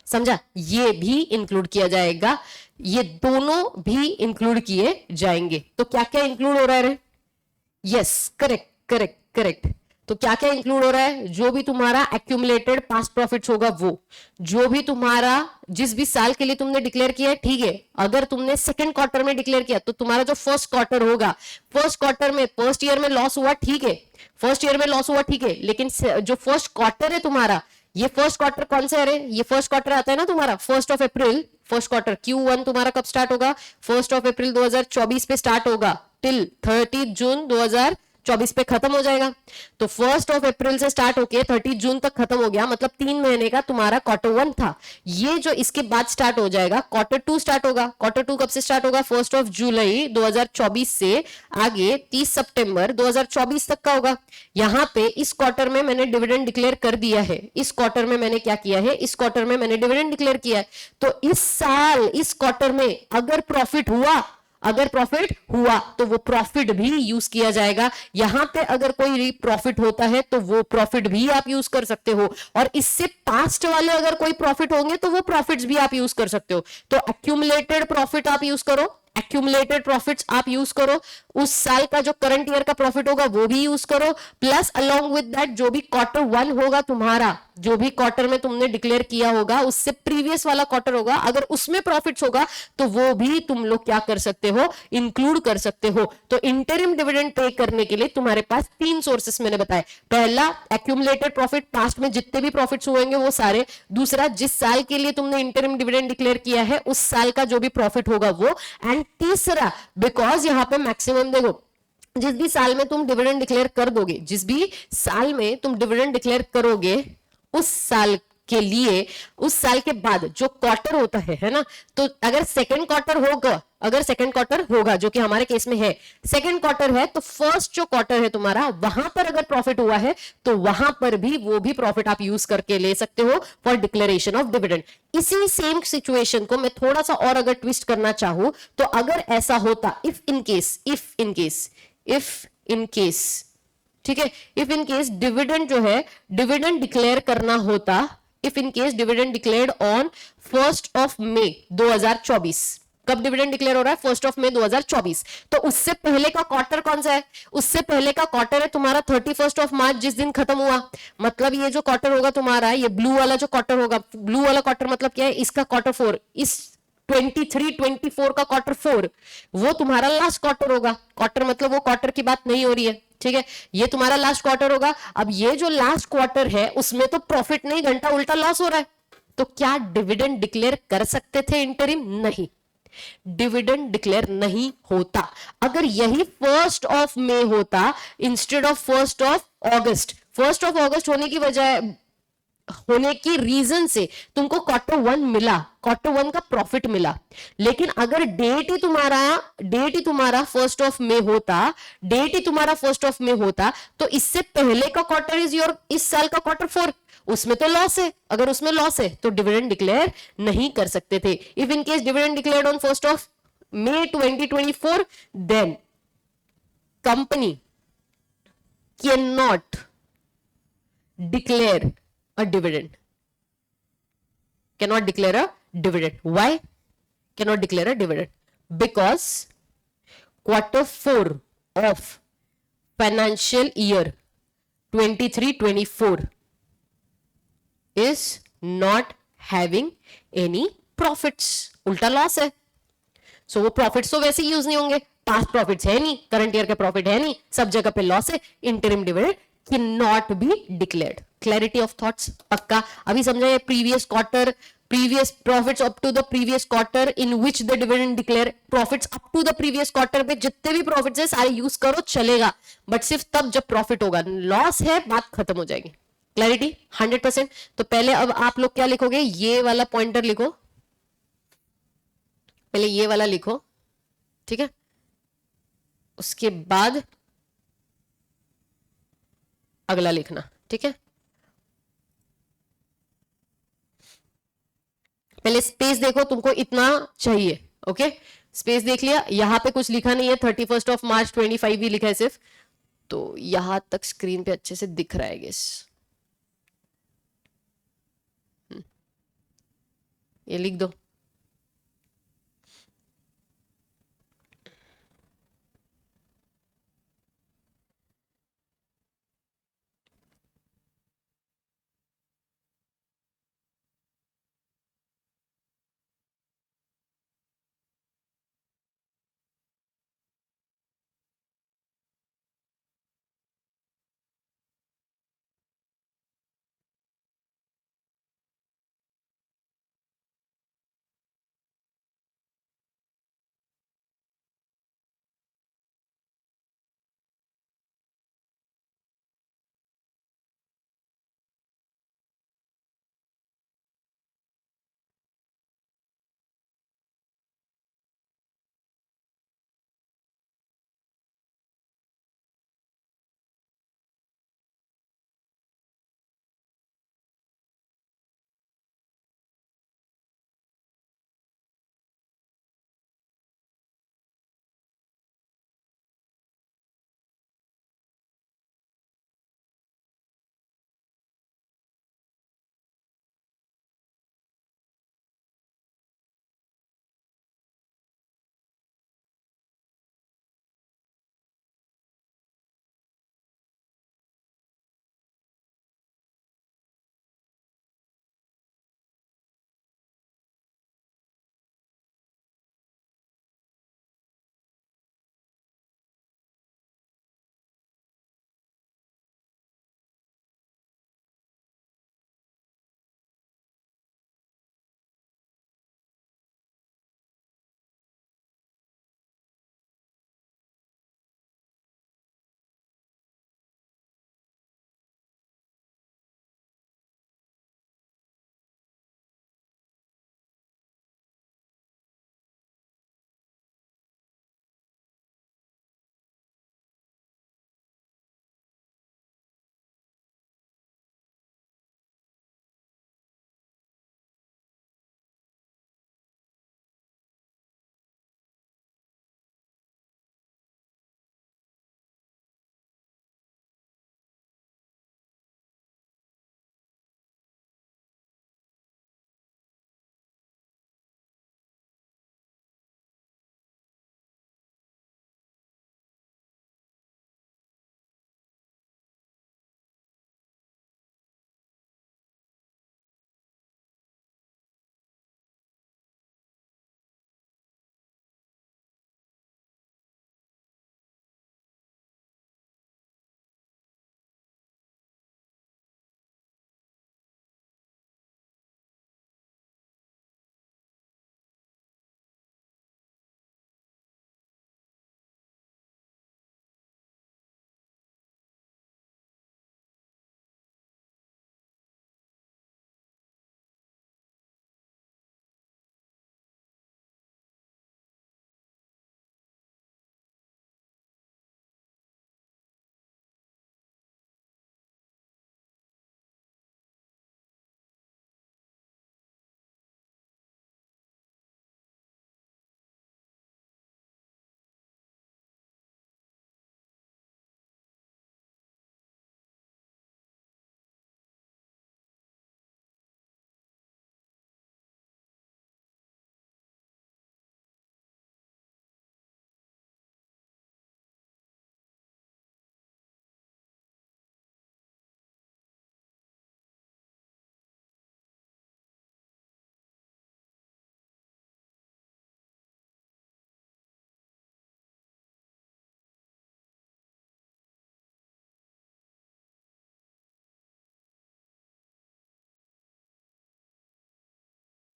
समझा? ये भी include किया जाएगा, ये दोनों भी इंक्लूड किए जाएंगे। तो क्या क्या इंक्लूड हो रहा है? Yes, correct. तो क्या क्या इंक्लूड हो रहा है, जो भी तुम्हारा एक्यूमुलेटेड पास्ट प्रॉफिट्स होगा वो, जो भी तुम्हारा जिस भी साल के लिए तुमने डिक्लेयर किया है, ठीक है, अगर तुमने सेकंड क्वार्टर में डिक्लेयर किया तो तुम्हारा जो फर्स्ट क्वार्टर होगा, फर्स्ट क्वार्टर में फर्स्ट ईयर में लॉस हुआ, ठीक है, फर्स्ट ईयर में लॉस हुआ, ठीक है, लेकिन जो फर्स्ट क्वार्टर है तुम्हारा, ये फर्स्ट क्वार्टर कौन सा है, ये फर्स्ट क्वार्टर आता है ना तुम्हारा 1 अप्रैल, फर्स्ट क्वार्टर Q1 तुम्हारा कब स्टार्ट होगा, 1 अप्रैल 2024 पे स्टार्ट होगा, टिल 30 जून 2024 पे खत्म हो जाएगा। तो 1 अप्रैल से स्टार्ट होके 30 जून तक खत्म हो गया, मतलब 3 महीने का तुम्हारा Q1 था। ये जो इसके बाद स्टार्ट हो जाएगा, Q2 स्टार्ट होगा। Q2 कब से स्टार्ट होगा, 1 जुलाई 2024 से आगे 30 सितंबर 2024 तक का होगा। यहां पे इस क्वार्टर में मैंने डिविडेंड डिक्लेयर कर दिया है, इस क्वार्टर में मैंने क्या किया है, इस क्वार्टर में मैंने डिविडेंड डिक्लेयर किया है। तो इस साल इस क्वार्टर में अगर प्रॉफिट हुआ, अगर प्रॉफिट हुआ तो वो प्रॉफिट भी यूज किया जाएगा। यहां पे अगर कोई प्रॉफिट होता है तो वो प्रॉफिट भी आप यूज कर सकते हो, और इससे पास्ट वाले अगर कोई प्रॉफिट होंगे तो वो प्रॉफिट्स भी आप यूज कर सकते हो। तो एक्यूमुलेटेड प्रॉफिट आप यूज करो, एक्यूमुलेटेड प्रॉफिट्स आप यूज करो, उस साल का जो करंट ईयर का प्रॉफिट होगा वो भी यूज करो, प्लस अलोंग विद दैट जो भी Q1 होगा तुम्हारा, जो भी क्वार्टर में तुमने डिक्लेयर किया होगा उससे प्रीवियस वाला क्वार्टर होगा, अगर उसमें प्रॉफिट्स होगा तो वो भी तुम लोग क्या कर सकते हो, इंक्लूड कर सकते हो। तो इंटरिम डिविडेंड पे करने के लिए तुम्हारे पास 3 सोर्सेस मैंने बताए, पहला एक्यूमुलेटेड प्रॉफिट, पास्ट में जितने भी प्रॉफिट्स हुएंगे वो सारे, दूसरा जिस साल के लिए तुमने इंटरिम डिविडेंड डिक्लेयर किया है उस साल का जो भी प्रॉफिट होगा वो, एंड तीसरा बिकॉज यहां पे मैक्सिमम देखो, जिस भी साल में तुम डिविडेंड डिक्लेयर कर दोगे, जिस भी साल में तुम डिविडेंड डिक्लेयर करोगे उस साल के लिए, उस साल के बाद जो क्वार्टर होता है ना, तो अगर सेकंड क्वार्टर होगा, अगर सेकंड क्वार्टर होगा जो कि हमारे केस में है, सेकंड क्वार्टर है तो फर्स्ट जो क्वार्टर है तुम्हारा वहां पर अगर प्रॉफिट हुआ है तो वहां पर भी वो भी प्रॉफिट आप यूज करके ले सकते हो फॉर डिक्लेरेशन ऑफ डिविडेंड। इसी सेम सिचुएशन को मैं थोड़ा सा और अगर ट्विस्ट करना चाहूं तो अगर ऐसा होता, इफ इन केस, ठीक है, इफ इन केस डिविडेंड जो है, डिविडेंड डिक्लेयर करना होता, if in case dividend declared on 1 May 2024, कब डिविडेंड डिक्लेयर हो रहा है, 1 मई 2024, तो उससे पहले का क्वार्टर कौन सा है, उससे पहले का क्वार्टर है तुम्हारा 31 मार्च, जिस दिन खत्म हुआ। मतलब ये जो क्वार्टर होगा तुम्हारा, ये ब्लू वाला जो क्वार्टर होगा, ब्लू वाला क्वार्टर मतलब क्या है, इसका Q4, इस 23-24 का Q4 वो तुम्हारा लास्ट क्वार्टर होगा। क्वार्टर मतलब वो क्वार्टर की बात नहीं हो रही है, ठीक है, ये तुम्हारा लास्ट क्वार्टर होगा। अब ये जो लास्ट क्वार्टर है उसमें तो प्रॉफिट नहीं, घंटा उल्टा लॉस हो रहा है, तो क्या डिविडेंड डिक्लेयर कर सकते थे इंटरिम? नहीं, डिविडेंड डिक्लेयर नहीं होता। अगर यही 1 होता इंस्टेड ऑफ 1 अगस्त होने की वजह, होने की रीजन से तुमको Q1 मिला, Q1 का प्रॉफिट मिला, लेकिन अगर डेट ही तुम्हारा 1 होता, डेट ही तुम्हारा 1 होता तो इससे पहले का क्वार्टर इज योर, इस साल का Q4, उसमें तो लॉस है, अगर उसमें लॉस है तो डिविडेंड डिक्लेयर नहीं कर सकते थे। If in case dividend declared on 1 May 2024, then company can not declare a dividend, cannot declare a dividend. Why cannot declare a dividend? Because Q4 of financial year 23-24 is not having any profits, उल्टा loss है। सो वो profits तो वैसे use नहीं होंगे, past profits है नहीं, current year के प्रॉफिट है नहीं, सब जगह पे लॉस है, interim dividend can not be declared. Clarity of thoughts पक्का? अभी समझा ये previous quarter, previous profits up to the previous quarter in which the dividend declare, profits up to the previous quarter पे जितने भी profits है सारे यूज करो चलेगा, बट सिर्फ तब जब प्रॉफिट होगा, लॉस है बात खत्म हो जाएगी। क्लैरिटी 100%। तो पहले अब आप लोग क्या लिखोगे, ये वाला पॉइंटर लिखो, पहले ये वाला लिखो, ठीक है, उसके बाद अगला लिखना, ठीक है। पहले स्पेस देखो, तुमको इतना चाहिए, ओके, स्पेस देख लिया, यहां पे कुछ लिखा नहीं है, 31 मार्च 25 भी लिखा है सिर्फ, तो यहां तक स्क्रीन पे अच्छे से दिख रहा है गेस, ये लिख दो।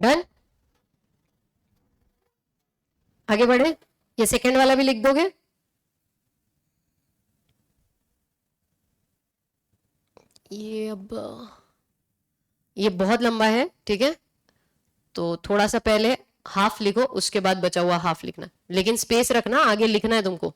डन, आगे बढ़े। ये सेकंड वाला भी लिख दोगे? ये अब ये बहुत लंबा है, ठीक है, तो थोड़ा सा पहले हाफ लिखो, उसके बाद बचा हुआ हाफ लिखना, लेकिन स्पेस रखना, आगे लिखना है तुमको।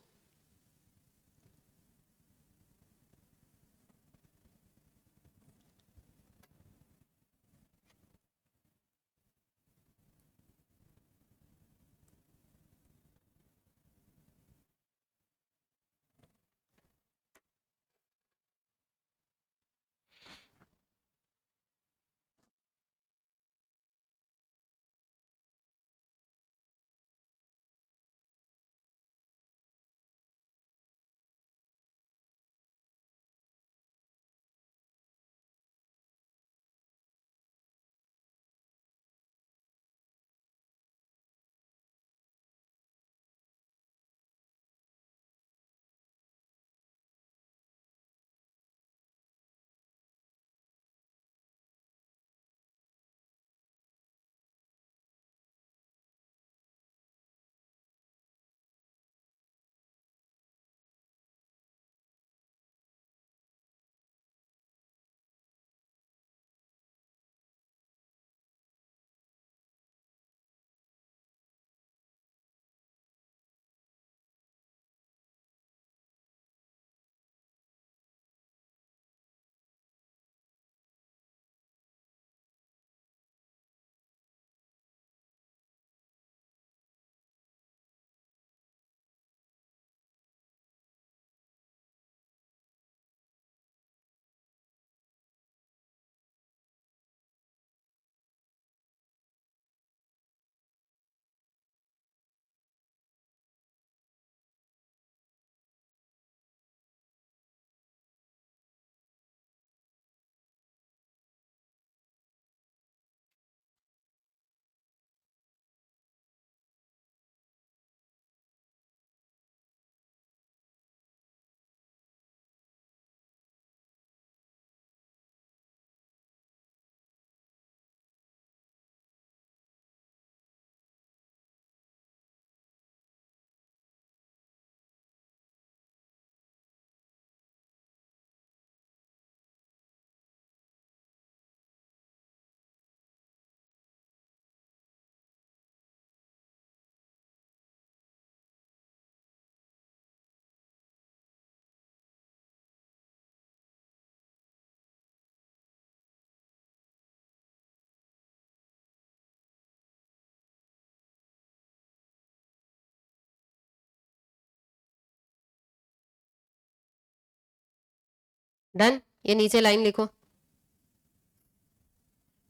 डन, ये नीचे लाइन लिखो।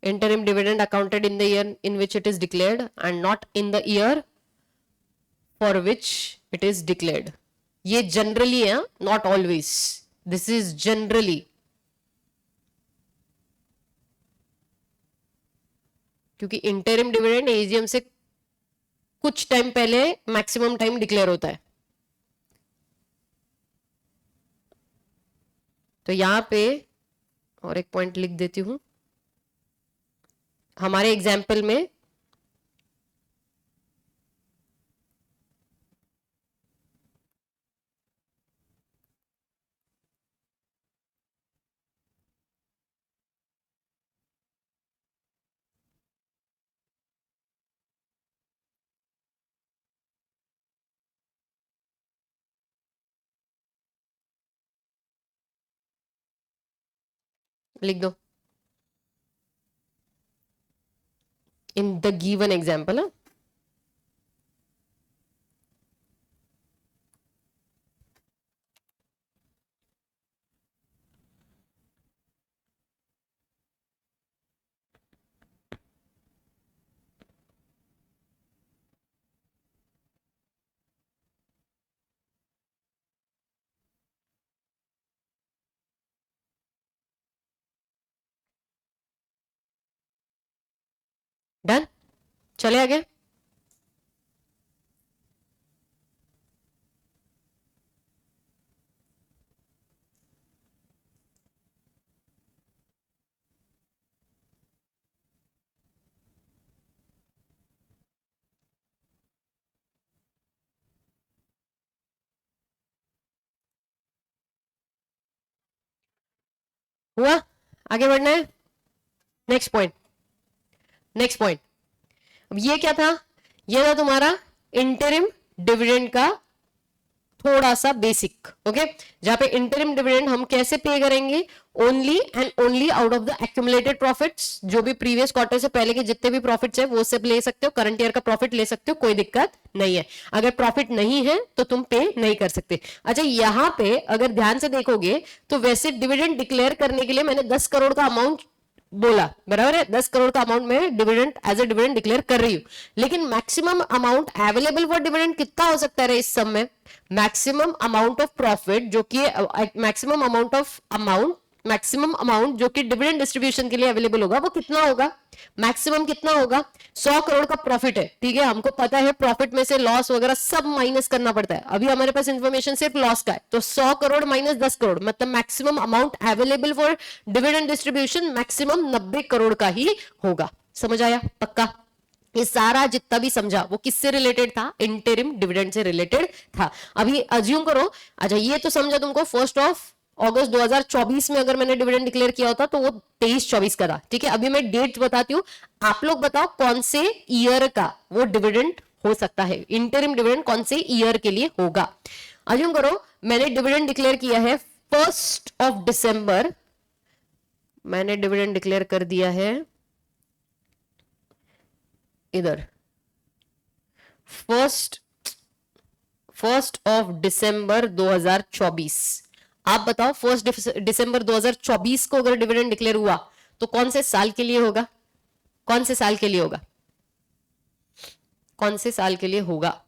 Interim dividend accounted in the year in which it is declared and not in the year for which it is declared. ये generally है, not always. This is generally. क्योंकि interim dividend AGM से कुछ time पहले maximum time declare होता है। तो यहां पे और एक पॉइंट लिख देती हूं, हमारे एग्जाम्पल में लिख दो, in the given example. Done, चले आगे। हुआ? आगे बढ़ना है, नेक्स्ट पॉइंट, नेक्स्ट पॉइंट। अब ये क्या था? ये था तुम्हारा इंटरिम डिविडेंड का थोड़ा सा बेसिक, ओके, जहां पे इंटरिम डिविडेंड हम कैसे पे करेंगे? Only and only out of the accumulated profits, जो भी प्रीवियस क्वार्टर से पहले के जितने भी प्रॉफिट्स है वो सब ले सकते हो, करंट ईयर का प्रॉफिट ले सकते हो, कोई दिक्कत नहीं है। अगर प्रॉफिट नहीं है तो तुम पे नहीं कर सकते। अच्छा, यहां पे अगर ध्यान से देखोगे तो वैसे डिविडेंड डिक्लेयर करने के लिए मैंने 10 करोड़ का अमाउंट बोला, बराबर है, 10 करोड़ का अमाउंट में dividend as a dividend declare कर रही हूं, लेकिन maximum amount available for dividend कितना हो सकता है इस सब में? मैक्सिमम अमाउंट ऑफ प्रॉफिट जो कि मैक्सिमम अमाउंट जो कि डिविडेंड डिस्ट्रीब्यूशन के लिए अवेलेबल होगा वो कितना होगा? मैक्सिमम कितना होगा? 100 करोड़ का प्रॉफिट है, ठीक है, हमको पता है प्रॉफिट में से लॉस वगैरह सब माइनस करना पड़ता है, अभी हमारे पास इंफॉर्मेशन सिर्फ लॉस का है, तो 100 करोड़ माइनस 10 करोड़ मतलब maximum amount available for dividend distribution maximum 90 crore का ही होगा। समझ आया? पक्का? ये सारा जितना भी समझा वो किससे रिलेटेड था? इंटरिम डिविडेंड से रिलेटेड था। अभी अज्यूम करो, अच्छा ये तो समझा तुमको 1 अगस्त 2024 में अगर मैंने डिविडेंड डिक्लेयर किया होता तो वो 23-24 का था, ठीक है। अभी मैं डेट बताती हूँ, आप लोग बताओ कौन से ईयर का वो डिविडेंड हो सकता है, इंटरिम डिविडेंड कौन से ईयर के लिए होगा। अज्यूम करो मैंने डिविडेंड डिक्लेयर किया है 1 दिसंबर, मैंने डिविडेंड डिक्लेयर कर दिया है इधर 1 दिसंबर 2024। आप बताओ 1 दिसंबर 2024 को अगर डिविडेंड डिक्लेयर हुआ तो कौन से साल के लिए होगा? कौन से साल के लिए होगा? कौन से साल के लिए होगा?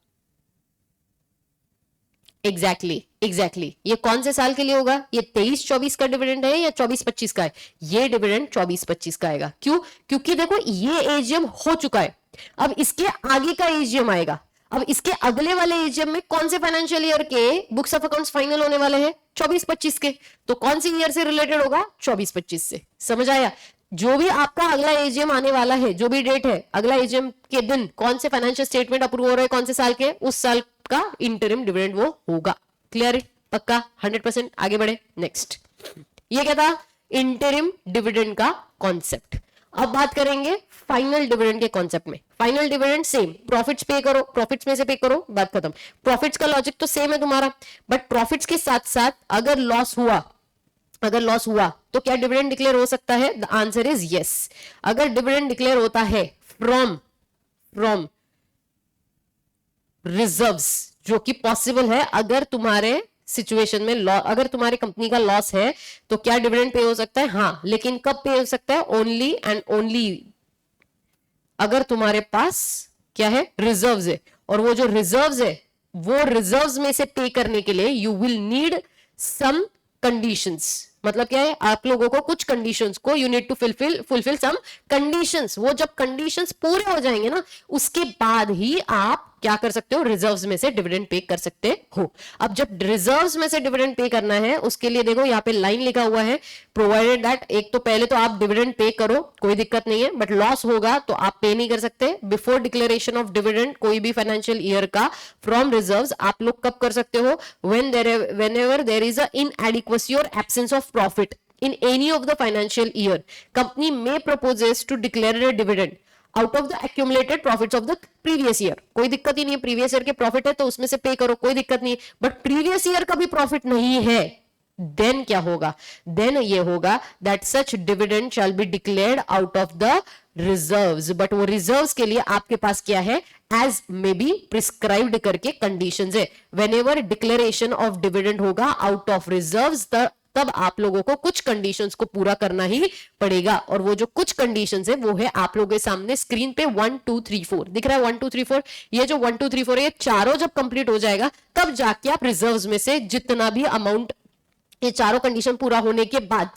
एग्जैक्टली ये कौन से साल के लिए होगा? ये 23-24 का डिविडेंड है या 24-25 का है? ये डिविडेंड 24-25 का आएगा। क्यों? क्योंकि देखो ये एजीएम हो चुका है, अब इसके आगे का एजीएम आएगा, अब इसके अगले वाले एजीएम में कौन से फाइनेंशियल ईयर के बुक्स ऑफ अकाउंट्स फाइनल होने वाले हैं? 24-25 के, तो कौन सी ईयर से रिलेटेड होगा? 24-25 से। समझ आया? जो भी आपका अगला एजीएम आने वाला है, जो भी डेट है, अगला एजीएम के दिन कौन से फाइनेंशियल स्टेटमेंट अप्रूव हो रहे हैं, कौन से साल के, उस साल का इंटरिम डिविडेंड वो होगा। क्लियर है? पक्का? 100%। आगे बढ़े, नेक्स्ट। ये क्या था? इंटरिम डिविडेंड का कॉन्सेप्ट। अब बात करेंगे फाइनल डिविडेंड के कॉन्सेप्ट में। फाइनल डिविडेंड सेम, प्रॉफिट्स पे करो, प्रॉफिट्स में से पे करो, बात खत्म। प्रॉफिट्स का लॉजिक तो सेम है तुम्हारा, बट प्रॉफिट्स के साथ साथ अगर लॉस हुआ तो क्या डिविडेंड डिक्लेयर हो सकता है? The answer is yes. अगर डिविडेंड डिक्लेयर होता है फ्रॉम रिजर्व्स, जो कि पॉसिबल है अगर तुम्हारे सिचुएशन में अगर तुम्हारी कंपनी का लॉस है तो क्या डिविडेंड पे हो सकता है? हाँ, लेकिन कब पे हो सकता है? ओनली एंड ओनली अगर तुम्हारे पास क्या है? रिजर्व्स है, और वो जो रिजर्व्स है वो रिजर्व्स में से पे करने के लिए you will need some conditions. मतलब क्या है? आप लोगों को कुछ कंडीशंस को you need to fulfil some conditions. वो जब कंडीशंस पूरे हो जाएंगे ना, उसके बाद ही आप क्या कर सकते हो? रिजर्व्स में से डिविडेंड पे कर सकते हो। अब जब रिजर्व्स में से डिविडेंड पे करना है, उसके लिए देखो यहाँ पे लाइन लिखा हुआ है, प्रोवाइडेड दैट, एक तो पहले तो आप डिविडेंड पे करो, कोई दिक्कत नहीं है, बट लॉस होगा तो आप पे नहीं कर सकते। बिफोर डिक्लेरेशन ऑफ डिविडेंड कोई भी फाइनेंशियल ईयर का फ्रॉम रिजर्व्स आप लोग कब कर सकते हो? whenever there is a inadequacy or absence of profit in any of the financial year, company may proposes to declare a dividend out of the accumulated profits of the previous year. कोई दिक्कत ही नहीं है, previous year के profit है तो उसमें से पे करो, कोई दिक्कत नहीं, बट प्रीवियस ईयर का भी प्रॉफिट नहीं है, देन क्या होगा? देन ये होगा that such dividend shall be declared out of the reserves. But वो रिजर्व्स के लिए आपके पास क्या है? एज मे बी प्रिस्क्राइब्ड करके कंडीशंस है। व्हेनेवर डिक्लेरेशन ऑफ डिविडेंड होगा आउट ऑफ रिजर्व्स, तब आप लोगों को कुछ कंडीशंस को पूरा करना ही पड़ेगा, और वो जो कुछ कंडीशंस है वो है आप लोगों के सामने स्क्रीन पे 1 2 3 4 दिख रहा है। 1 2 3 4, ये जो 1 2 3 4 है, ये चारों जब कंप्लीट हो जाएगा तब जाके आप रिजर्व्स में से जितना भी अमाउंट, ये चारों कंडीशन पूरा होने के बाद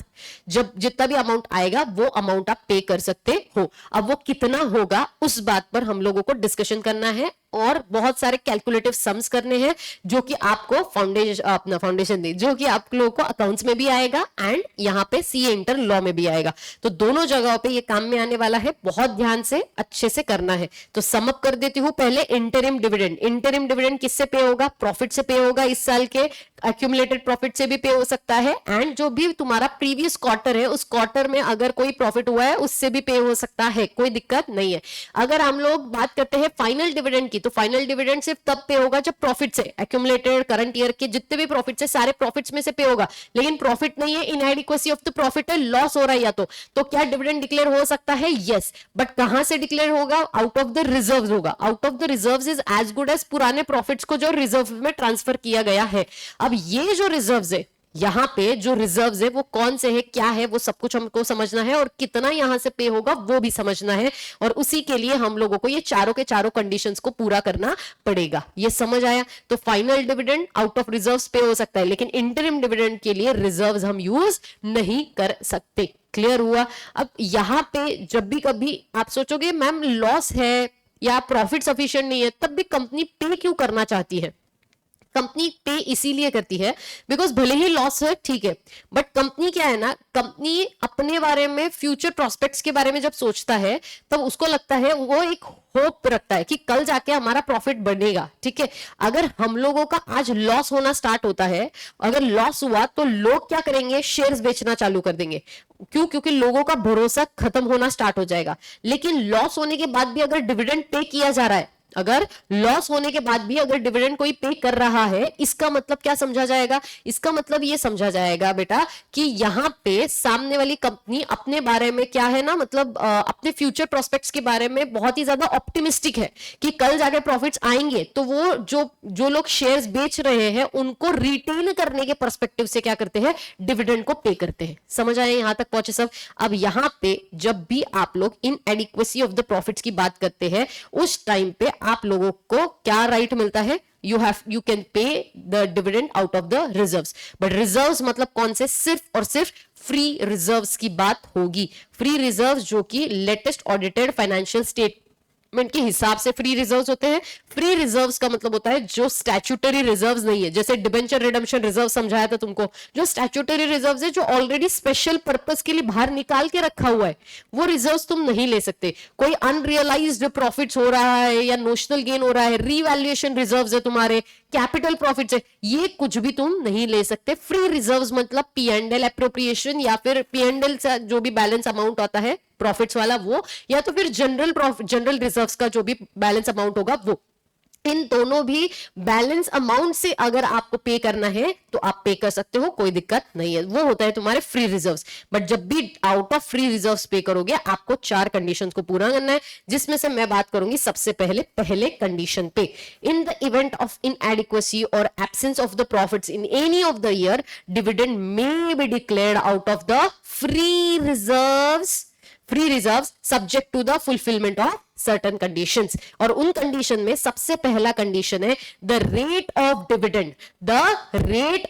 जब जितना भी अमाउंट आएगा वो अमाउंट आप पे कर सकते हो। अब वो कितना होगा उस बात पर हम लोगों को डिस्कशन करना है और बहुत सारे कैलकुलेटिव सम्स करने हैं जो कि आपको फाउंडेशन दे, जो कि आप लोगों को अकाउंट्स में भी आएगा एंड यहाँ पे सीए इंटर लॉ में भी आएगा। तो दोनों जगहों पे ये काम में आने वाला है, बहुत ध्यान से अच्छे से करना है। तो सम अप कर देती हूँ पहले। इंटरिम डिविडेंड, इंटरिम डिविडेंड किससे पे होगा? प्रॉफिट से पे होगा, इस साल के एक्यूमुलेटेड प्रॉफिट से भी पे हो सकता है, एंड जो भी तुम्हारा प्रीवियस क्वार्टर है उस क्वार्टर में अगर कोई प्रॉफिट हुआ है उससे भी पे हो सकता है, कोई दिक्कत नहीं है। अगर हम लोग बात करते हैं फाइनल डिविडेंड की, तो फाइनल डिविडेंड सिर्फ तब पे होगा जब प्रॉफिट से, एक्यूमुलेटेड करंट ईयर के जितने भी प्रॉफिट से, सारे प्रॉफिट्स में से पे होगा। लेकिन प्रॉफिट नहीं है, इनएडिक्वेसी ऑफ द प्रॉफिट है, लॉस हो रहा है या तो क्या डिविडेंड डिक्लेयर हो सकता है? यस, बट कहां से डिक्लेयर होगा? आउट ऑफ द रिजर्व्स होगा। Out of the reserves is as good as पुराने प्रॉफिट्स को जो रिजर्व में ट्रांसफर किया गया है। अब ये जो रिजर्व्स है, यहां पे जो रिजर्व्स है वो कौन से है, क्या है, वो सब कुछ हमको समझना है, और कितना यहां से पे होगा वो भी समझना है, और उसी के लिए हम लोगों को ये चारों के चारों कंडीशंस को पूरा करना पड़ेगा। ये समझ आया? तो final dividend out of reserves पे हो सकता है, लेकिन इंटरिम डिविडेंड के लिए रिजर्व्स हम यूज नहीं कर सकते। क्लियर हुआ? अब यहां पे जब भी कभी आप सोचोगे मैम लॉस है या प्रॉफिट सफिशिएंट नहीं है, तब भी कंपनी पे क्यों करना चाहती है? कंपनी पे इसीलिए करती है बिकॉज भले ही लॉस है, ठीक है, बट कंपनी क्या है ना, कंपनी अपने बारे में, फ्यूचर प्रोस्पेक्ट्स के बारे में जब सोचता है तब उसको लगता है, वो एक होप रखता है कि कल जाके हमारा प्रॉफिट बढ़ेगा। ठीक है, अगर हम लोगों का आज लॉस होना स्टार्ट होता है, अगर लॉस हुआ तो लोग क्या करेंगे? शेयर्स बेचना चालू कर देंगे। क्यों? क्योंकि लोगों का भरोसा खत्म होना स्टार्ट हो जाएगा। लेकिन लॉस होने के बाद भी अगर डिविडेंड पे किया जा रहा है, अगर लॉस होने के बाद भी अगर डिविडेंड कोई पे कर रहा है, इसका मतलब क्या समझा जाएगा? इसका मतलब ये समझा जाएगा बेटा कि यहां पे सामने वाली कंपनी अपने बारे में क्या है ना, मतलब अपने फ्यूचर प्रोस्पेक्ट्स के बारे में बहुत ही ज्यादा ऑप्टिमिस्टिक है कि कल जाके प्रॉफिट्स आएंगे, तो वो जो लोग शेयर्स बेच रहे हैं उनको रिटेन करने के पर्सपेक्टिव से क्या करते हैं? डिविडेंड को पे करते हैं। समझ आए? यहां तक पहुंचे सब? अब यहां पे जब भी आप लोग इनएडिक्वेसी ऑफ द प्रॉफिट्स की बात करते हैं, उस टाइम पे आप लोगों को क्या राइट मिलता है? you can pay the dividend out of the reserves, but reserves मतलब कौन से? सिर्फ और सिर्फ फ्री रिजर्व्स की बात होगी। फ्री रिजर्व्स जो कि लेटेस्ट ऑडिटेड फाइनेंशियल स्टेटमेंट के हिसाब से फ्री रिजर्व्स होते हैं। फ्री रिजर्व्स का मतलब होता है जो स्टैट्यूटरी रिजर्व्स नहीं है, जैसे डिबेंचर रिडम्पशन रिजर्व समझाया था तुमको, जो स्टैट्यूटरी रिजर्व्स है जो ऑलरेडी स्पेशल पर्पस के लिए बाहर निकाल के रखा हुआ है, वो रिजर्व्स तुम नहीं ले सकते। कोई अनरियलाइज्ड प्रॉफिट्स हो रहा है या नोशनल गेन हो रहा है, रीवैल्यूएशन रिजर्व्स है तुम्हारे, कैपिटल प्रॉफिट्स है, ये कुछ भी तुम नहीं ले सकते। फ्री रिजर्व्स मतलब P&L एप्रोप्रिएशन या फिर P&L से जो भी बैलेंस अमाउंट आता है प्रॉफिट्स वाला वो, या तो फिर जनरल रिजर्व्स का जो भी बैलेंस अमाउंट होगा वो। इन दोनों भी बैलेंस अमाउंट से अगर आपको पे करना है तो आप पे कर सकते हो, कोई दिक्कत नहीं है, वो होता है तुम्हारे फ्री रिजर्व्स। बट जब भी आउट ऑफ फ्री रिजर्व्स पे करोगे, आपको 4 कंडीशंस को पूरा करना है, जिसमें से मैं बात करूंगी सबसे पहले कंडीशन पे। In the event of inadequacy or absence of the profits in any of the year, dividend may be declared out of the free reserves subject to the fulfilment of certain conditions. और उन condition में सबसे पहला condition है the rate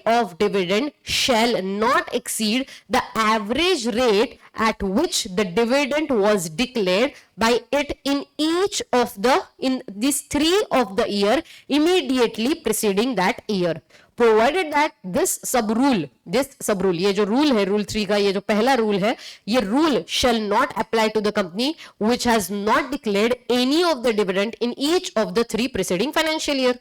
of dividend shall not exceed the average rate at which the dividend was declared by it in these 3 of the year immediately preceding that year, provided that this sub rule, ये जो rule है, rule 3 का ये जो पहला rule है, ये rule shall not apply to the company which has not declared any of the dividend in each of the 3 preceding financial year।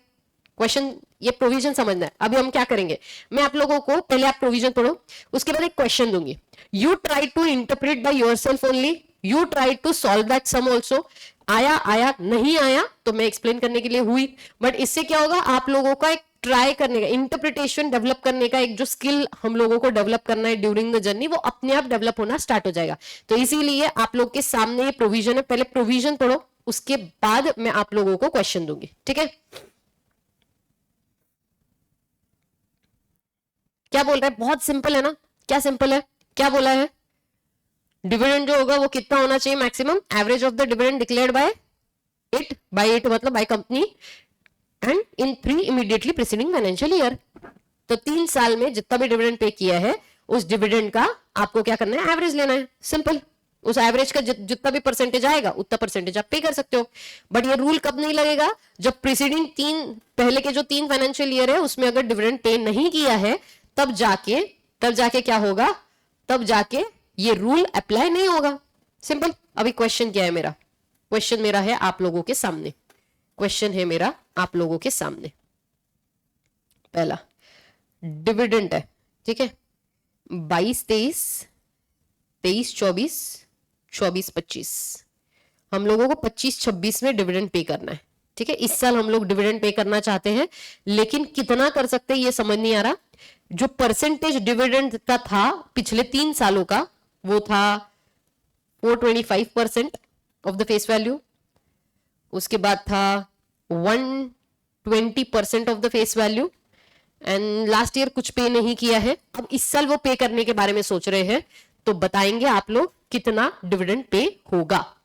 Question, ये प्रोविजन समझना है। अभी हम क्या करेंगे, मैं आप लोगों को पहले आप प्रोविजन पढ़ो, उसके बाद एक क्वेश्चन दूंगी। You try to interpret by yourself only, you try to solve that sum also. आया नहीं आया तो मैं एक्सप्लेन करने के लिए हुई, बट इससे क्या होगा, आप लोगों का एक ट्राई करने का, इंटरप्रिटेशन डेवलप करने का एक जो स्किल हम लोगों को डेवलप करना है ड्यूरिंग द जर्नी, वो अपने आप डेवलप होना स्टार्ट हो जाएगा। तो इसीलिए आप लोग के सामने ये प्रोविजन है, पहले प्रोविजन पढ़ो, उसके बाद मैं आप लोगों को क्वेश्चन दूंगी। ठीक है, क्या बोल रहा है? बहुत सिंपल है ना? क्या सिंपल है? क्या बोला है? डिविडेंड जो होगा वो कितना होना चाहिए? Maximum average of the dividend declared by it मतलब by company and in 3 immediately preceding financial year. तो 3 साल में जितना भी डिविडेंड पे किया है उस डिविडेंड का आपको क्या करना है? एवरेज लेना है, सिंपल। उस एवरेज का जितना भी परसेंटेज आएगा उतना परसेंटेज आप पे कर सकते हो। बट ये रूल कब नहीं लगेगा, जब प्रीसीडिंग पहले के जो 3 फाइनेंशियल ईयर है उसमें अगर डिविडेंड पे नहीं किया है तब जाके क्या होगा, तब जाके ये रूल अप्लाई नहीं होगा। सिंपल। अभी क्वेश्चन क्या है मेरा, क्वेश्चन मेरा है आप लोगों के सामने, क्वेश्चन है मेरा आप लोगों के सामने। पहला डिविडेंड है, ठीक है, 22 23 23 24 24 25, हम लोगों को 25 26 में डिविडेंड पे करना है, ठीक है। इस साल हम लोग डिविडेंड पे करना चाहते हैं, लेकिन कितना कर सकते हैं ये समझ नहीं आ रहा। जो परसेंटेज डिविडेंड का था पिछले 3 सालों का वो था 425% ऑफ द फेस वैल्यू, उसके बाद था 120% of the face value, and last year कुछ पे नहीं किया है। अब इस साल वो पे करने के बारे में सोच रहे हैं, तो बताएंगे आप लोग कितना डिविडेंड पे होगा।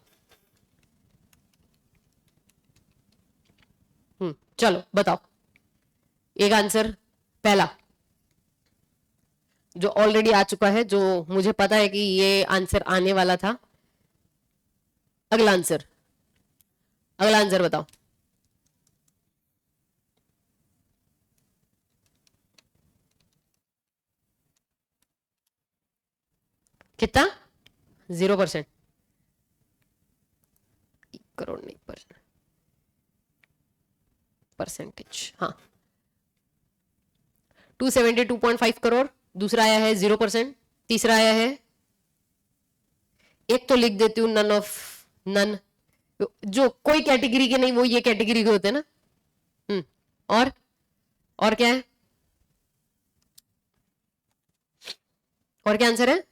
चलो बताओ एक आंसर, पहला जो ऑलरेडी आ चुका है, जो मुझे पता है कि ये आंसर आने वाला था। अगला आंसर, अगला आंसर बताओ। कितना? 0%, 1 करोड़ नहीं, परसेंटेज, हाँ 272.5 करोड़। दूसरा आया है 0%, तीसरा आया है, एक तो लिख देती हूं नन ऑफ नन, जो कोई कैटेगरी के नहीं वो ये कैटेगरी के होते हैं ना। और क्या है, और क्या आंसर है,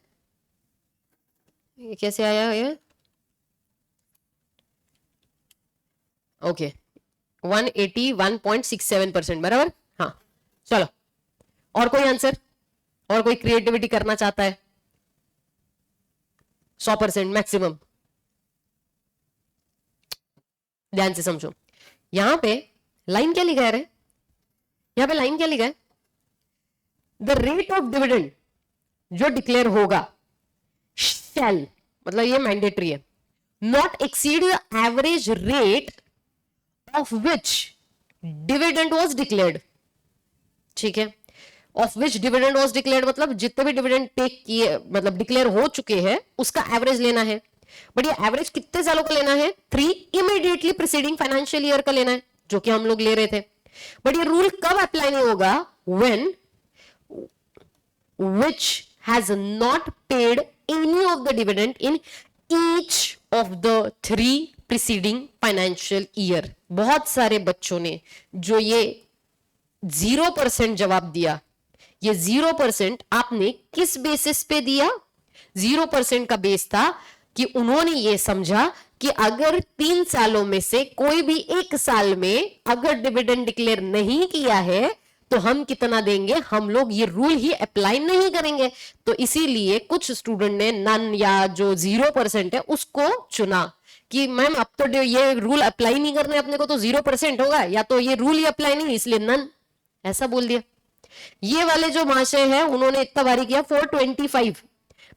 ये कैसे आया ये? ओके 181.67% बराबर। हाँ चलो, और कोई आंसर, और कोई क्रिएटिविटी करना चाहता है? 100% मैक्सिमम। ध्यान से समझो, यहां पे लाइन क्या लिखा है, यहां पे लाइन क्या लिखा है, द रेट ऑफ डिविडेंड जो डिक्लेयर होगा शैल, मतलब ये मैंडेटरी है, not exceed the average rate of which dividend was declared, ठीक है। Of which dividend was declared मतलब जितने भी डिविडेंड पे किए, मतलब डिक्लेयर हो चुके हैं उसका एवरेज लेना है। बट ये एवरेज कितने सालों का लेना है? 3 इमीडिएटली प्रीसीडिंग फाइनेंशियल ईयर का लेना है, जो कि हम लोग ले रहे थे। बट ये रूल कब अप्लाई नहीं होगा? When which has not paid any of the dividend in each of the 3 preceding financial year। बहुत सारे बच्चों ने जो ये 0% जवाब दिया, ये 0% आपने किस बेसिस पे दिया? 0% का बेस था कि उन्होंने ये समझा कि अगर 3 सालों में से कोई भी एक साल में अगर डिविडेंड डिक्लेयर नहीं किया है तो हम कितना देंगे, हम लोग ये रूल ही अप्लाई नहीं करेंगे। तो इसीलिए कुछ स्टूडेंट ने नन या जो 0% है उसको चुना कि मैम अब तो ये रूल अप्लाई नहीं करने अपने को, तो 0% होगा, या तो ये रूल ही अप्लाई नहीं इसलिए नन, ऐसा बोल दिया। ये वाले जो महाशय है उन्होंने इतना भारी किया, 425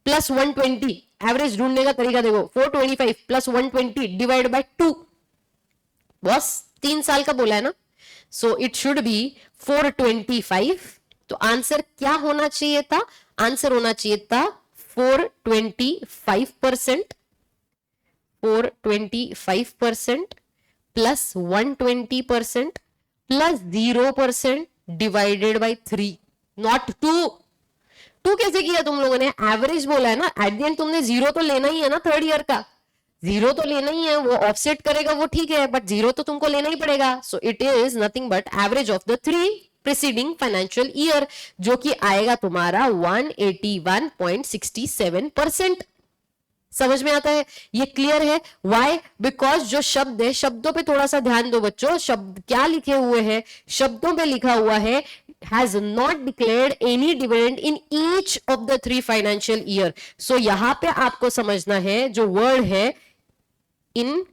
प्लस 120, एवरेज ढूंढने का तरीका देखो, 425 प्लस 120 डिवाइड बाय 2, बॉस 3 साल का बोला है ना, सो इट शुड बी 425। तो आंसर क्या होना चाहिए था? आंसर होना चाहिए था 425%, 425% plus 120% plus 0% divided by 3, not 2 कैसे किया तुम लोगों ने? एवरेज बोला है ना, एट द एंड तुमने 0 तो लेना ही है ना, थर्ड ईयर का 0 तो लेना ही है, वो ऑफसेट करेगा वो ठीक है, बट 0 तो तुमको लेना ही पड़ेगा। So it is nothing but average of the 3 preceding financial year, जो कि आएगा तुम्हारा 181.67%। समझ में आता है? ये क्लियर है? व्हाई? बिकॉज जो शब्द है, शब्दों पे थोड़ा सा ध्यान दो बच्चों, शब्द क्या लिखे हुए हैं, शब्दों पे लिखा हुआ है has not declared any dividend in each of the 3 financial year। so यहां पे आपको समझना है, जो वर्ड है in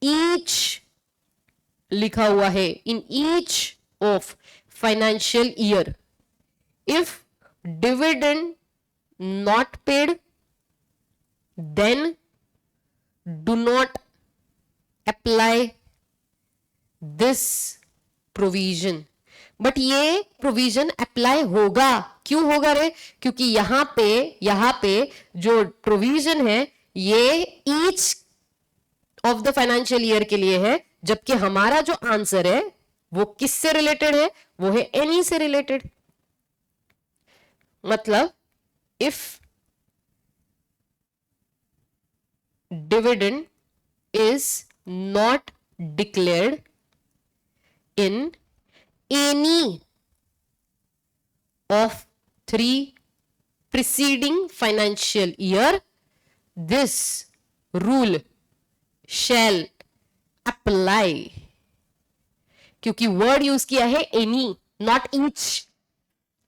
each लिखा हुआ है, in each of financial year, if dividend not paid then do not apply this provision, but ये प्रोविजन अप्लाई होगा। क्यों होगा रे? क्योंकि यहां पे जो प्रोविजन है ये each of the financial year के लिए है, जबकि हमारा जो आंसर है वो किससे रिलेटेड है? वो है एनी से रिलेटेड। मतलब if dividend is not declared in any of three preceding financial year, this rule shall apply। क्योंकि वर्ड यूज किया है एनी, नॉट ईच।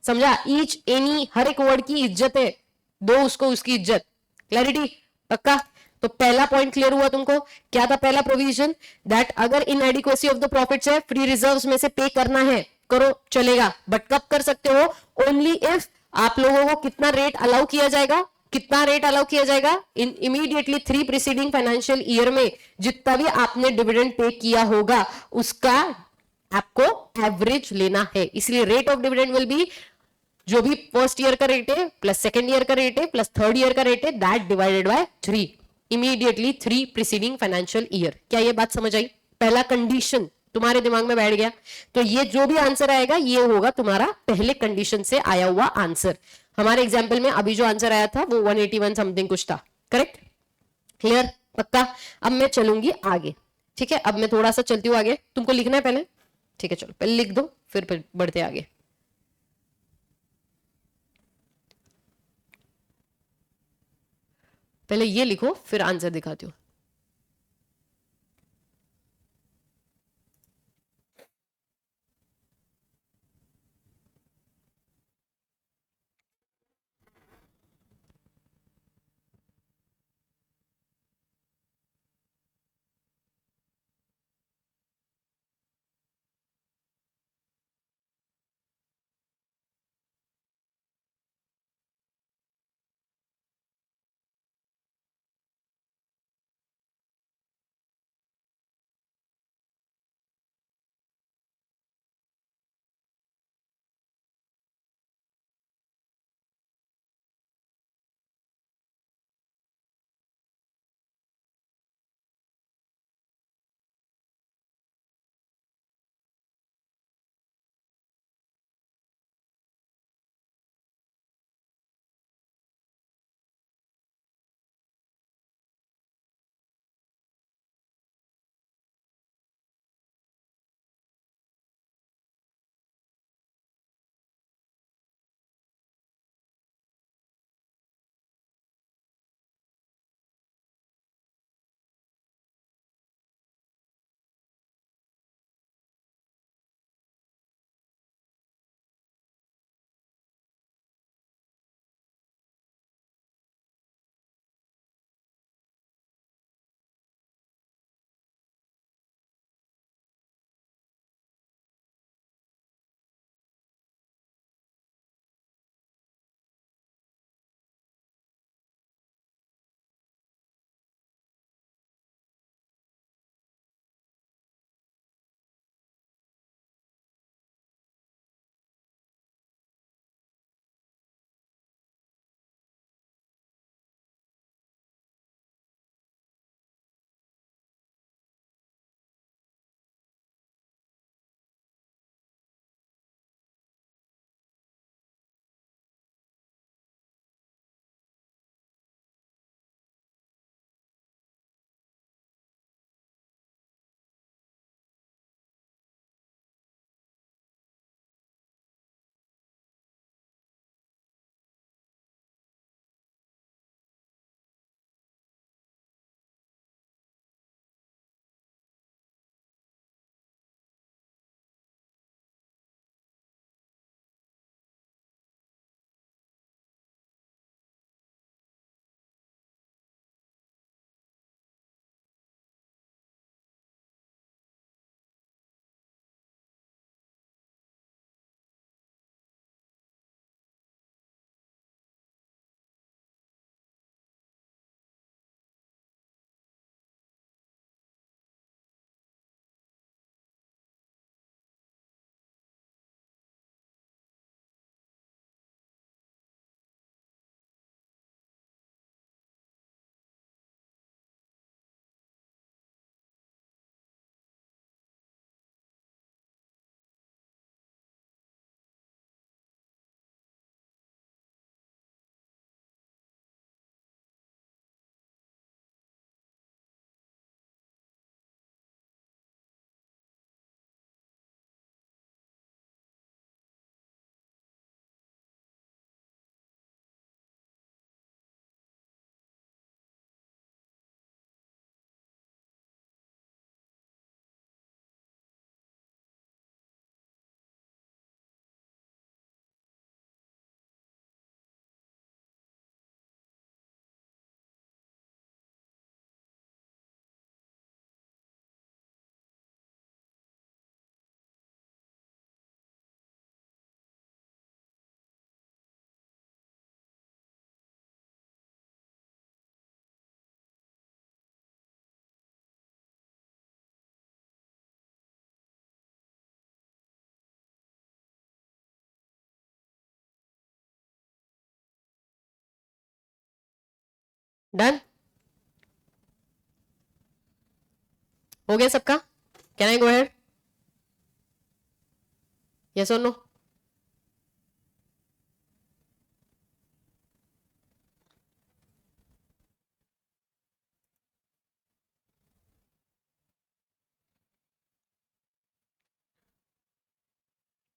समझा? ईच एनी हर एक वर्ड की इज्जत है, दो उसको उसकी इज्जत। क्लैरिटी? पक्का? तो पहला पॉइंट क्लियर हुआ तुमको? क्या था पहला प्रोविजन? दैट अगर इनएडिक्वेसी ऑफ द प्रॉफिट्स है, फ्री रिजर्व्स में से पे करना है, करो, चलेगा। बट कब कर सकते हो? ओनली इफ आप लोगों को कितना रेट अलाउ किया जाएगा? कितना रेट अलाउ किया जाएगा? इन इमीडिएटली 3 प्रीसीडिंग फाइनेंशियल ईयर में जितना भी आपने डिविडेंड पे किया होगा उसका आपको एवरेज लेना है। इसलिए rate of dividend will be जो भी फर्स्ट ईयर का रेट है प्लस सेकेंड ईयर का रेट है प्लस थर्ड ईयर का रेट है, that divided by 3, immediately 3 preceding financial year. क्या ये बात समझ आई? पहला कंडीशन तुम्हारे दिमाग में बैठ गया? तो ये जो भी आंसर आएगा ये होगा तुम्हारा पहले कंडीशन से आया हुआ आंसर। हमारे एग्जाम्पल में अभी जो आंसर आया था वो 181 समथिंग कुछ था। करेक्ट? क्लियर? पक्का? अब मैं चलूंगी आगे। ठीक है, अब मैं थोड़ा सा चलती हूँ आगे। तुमको लिखना है पहले? ठीक है, चलो पहले लिख दो फिर बढ़ते आगे। पहले ये लिखो फिर आंसर दिखाती हूँ। डन हो गया सबका? Can I go ahead? Yes और नो?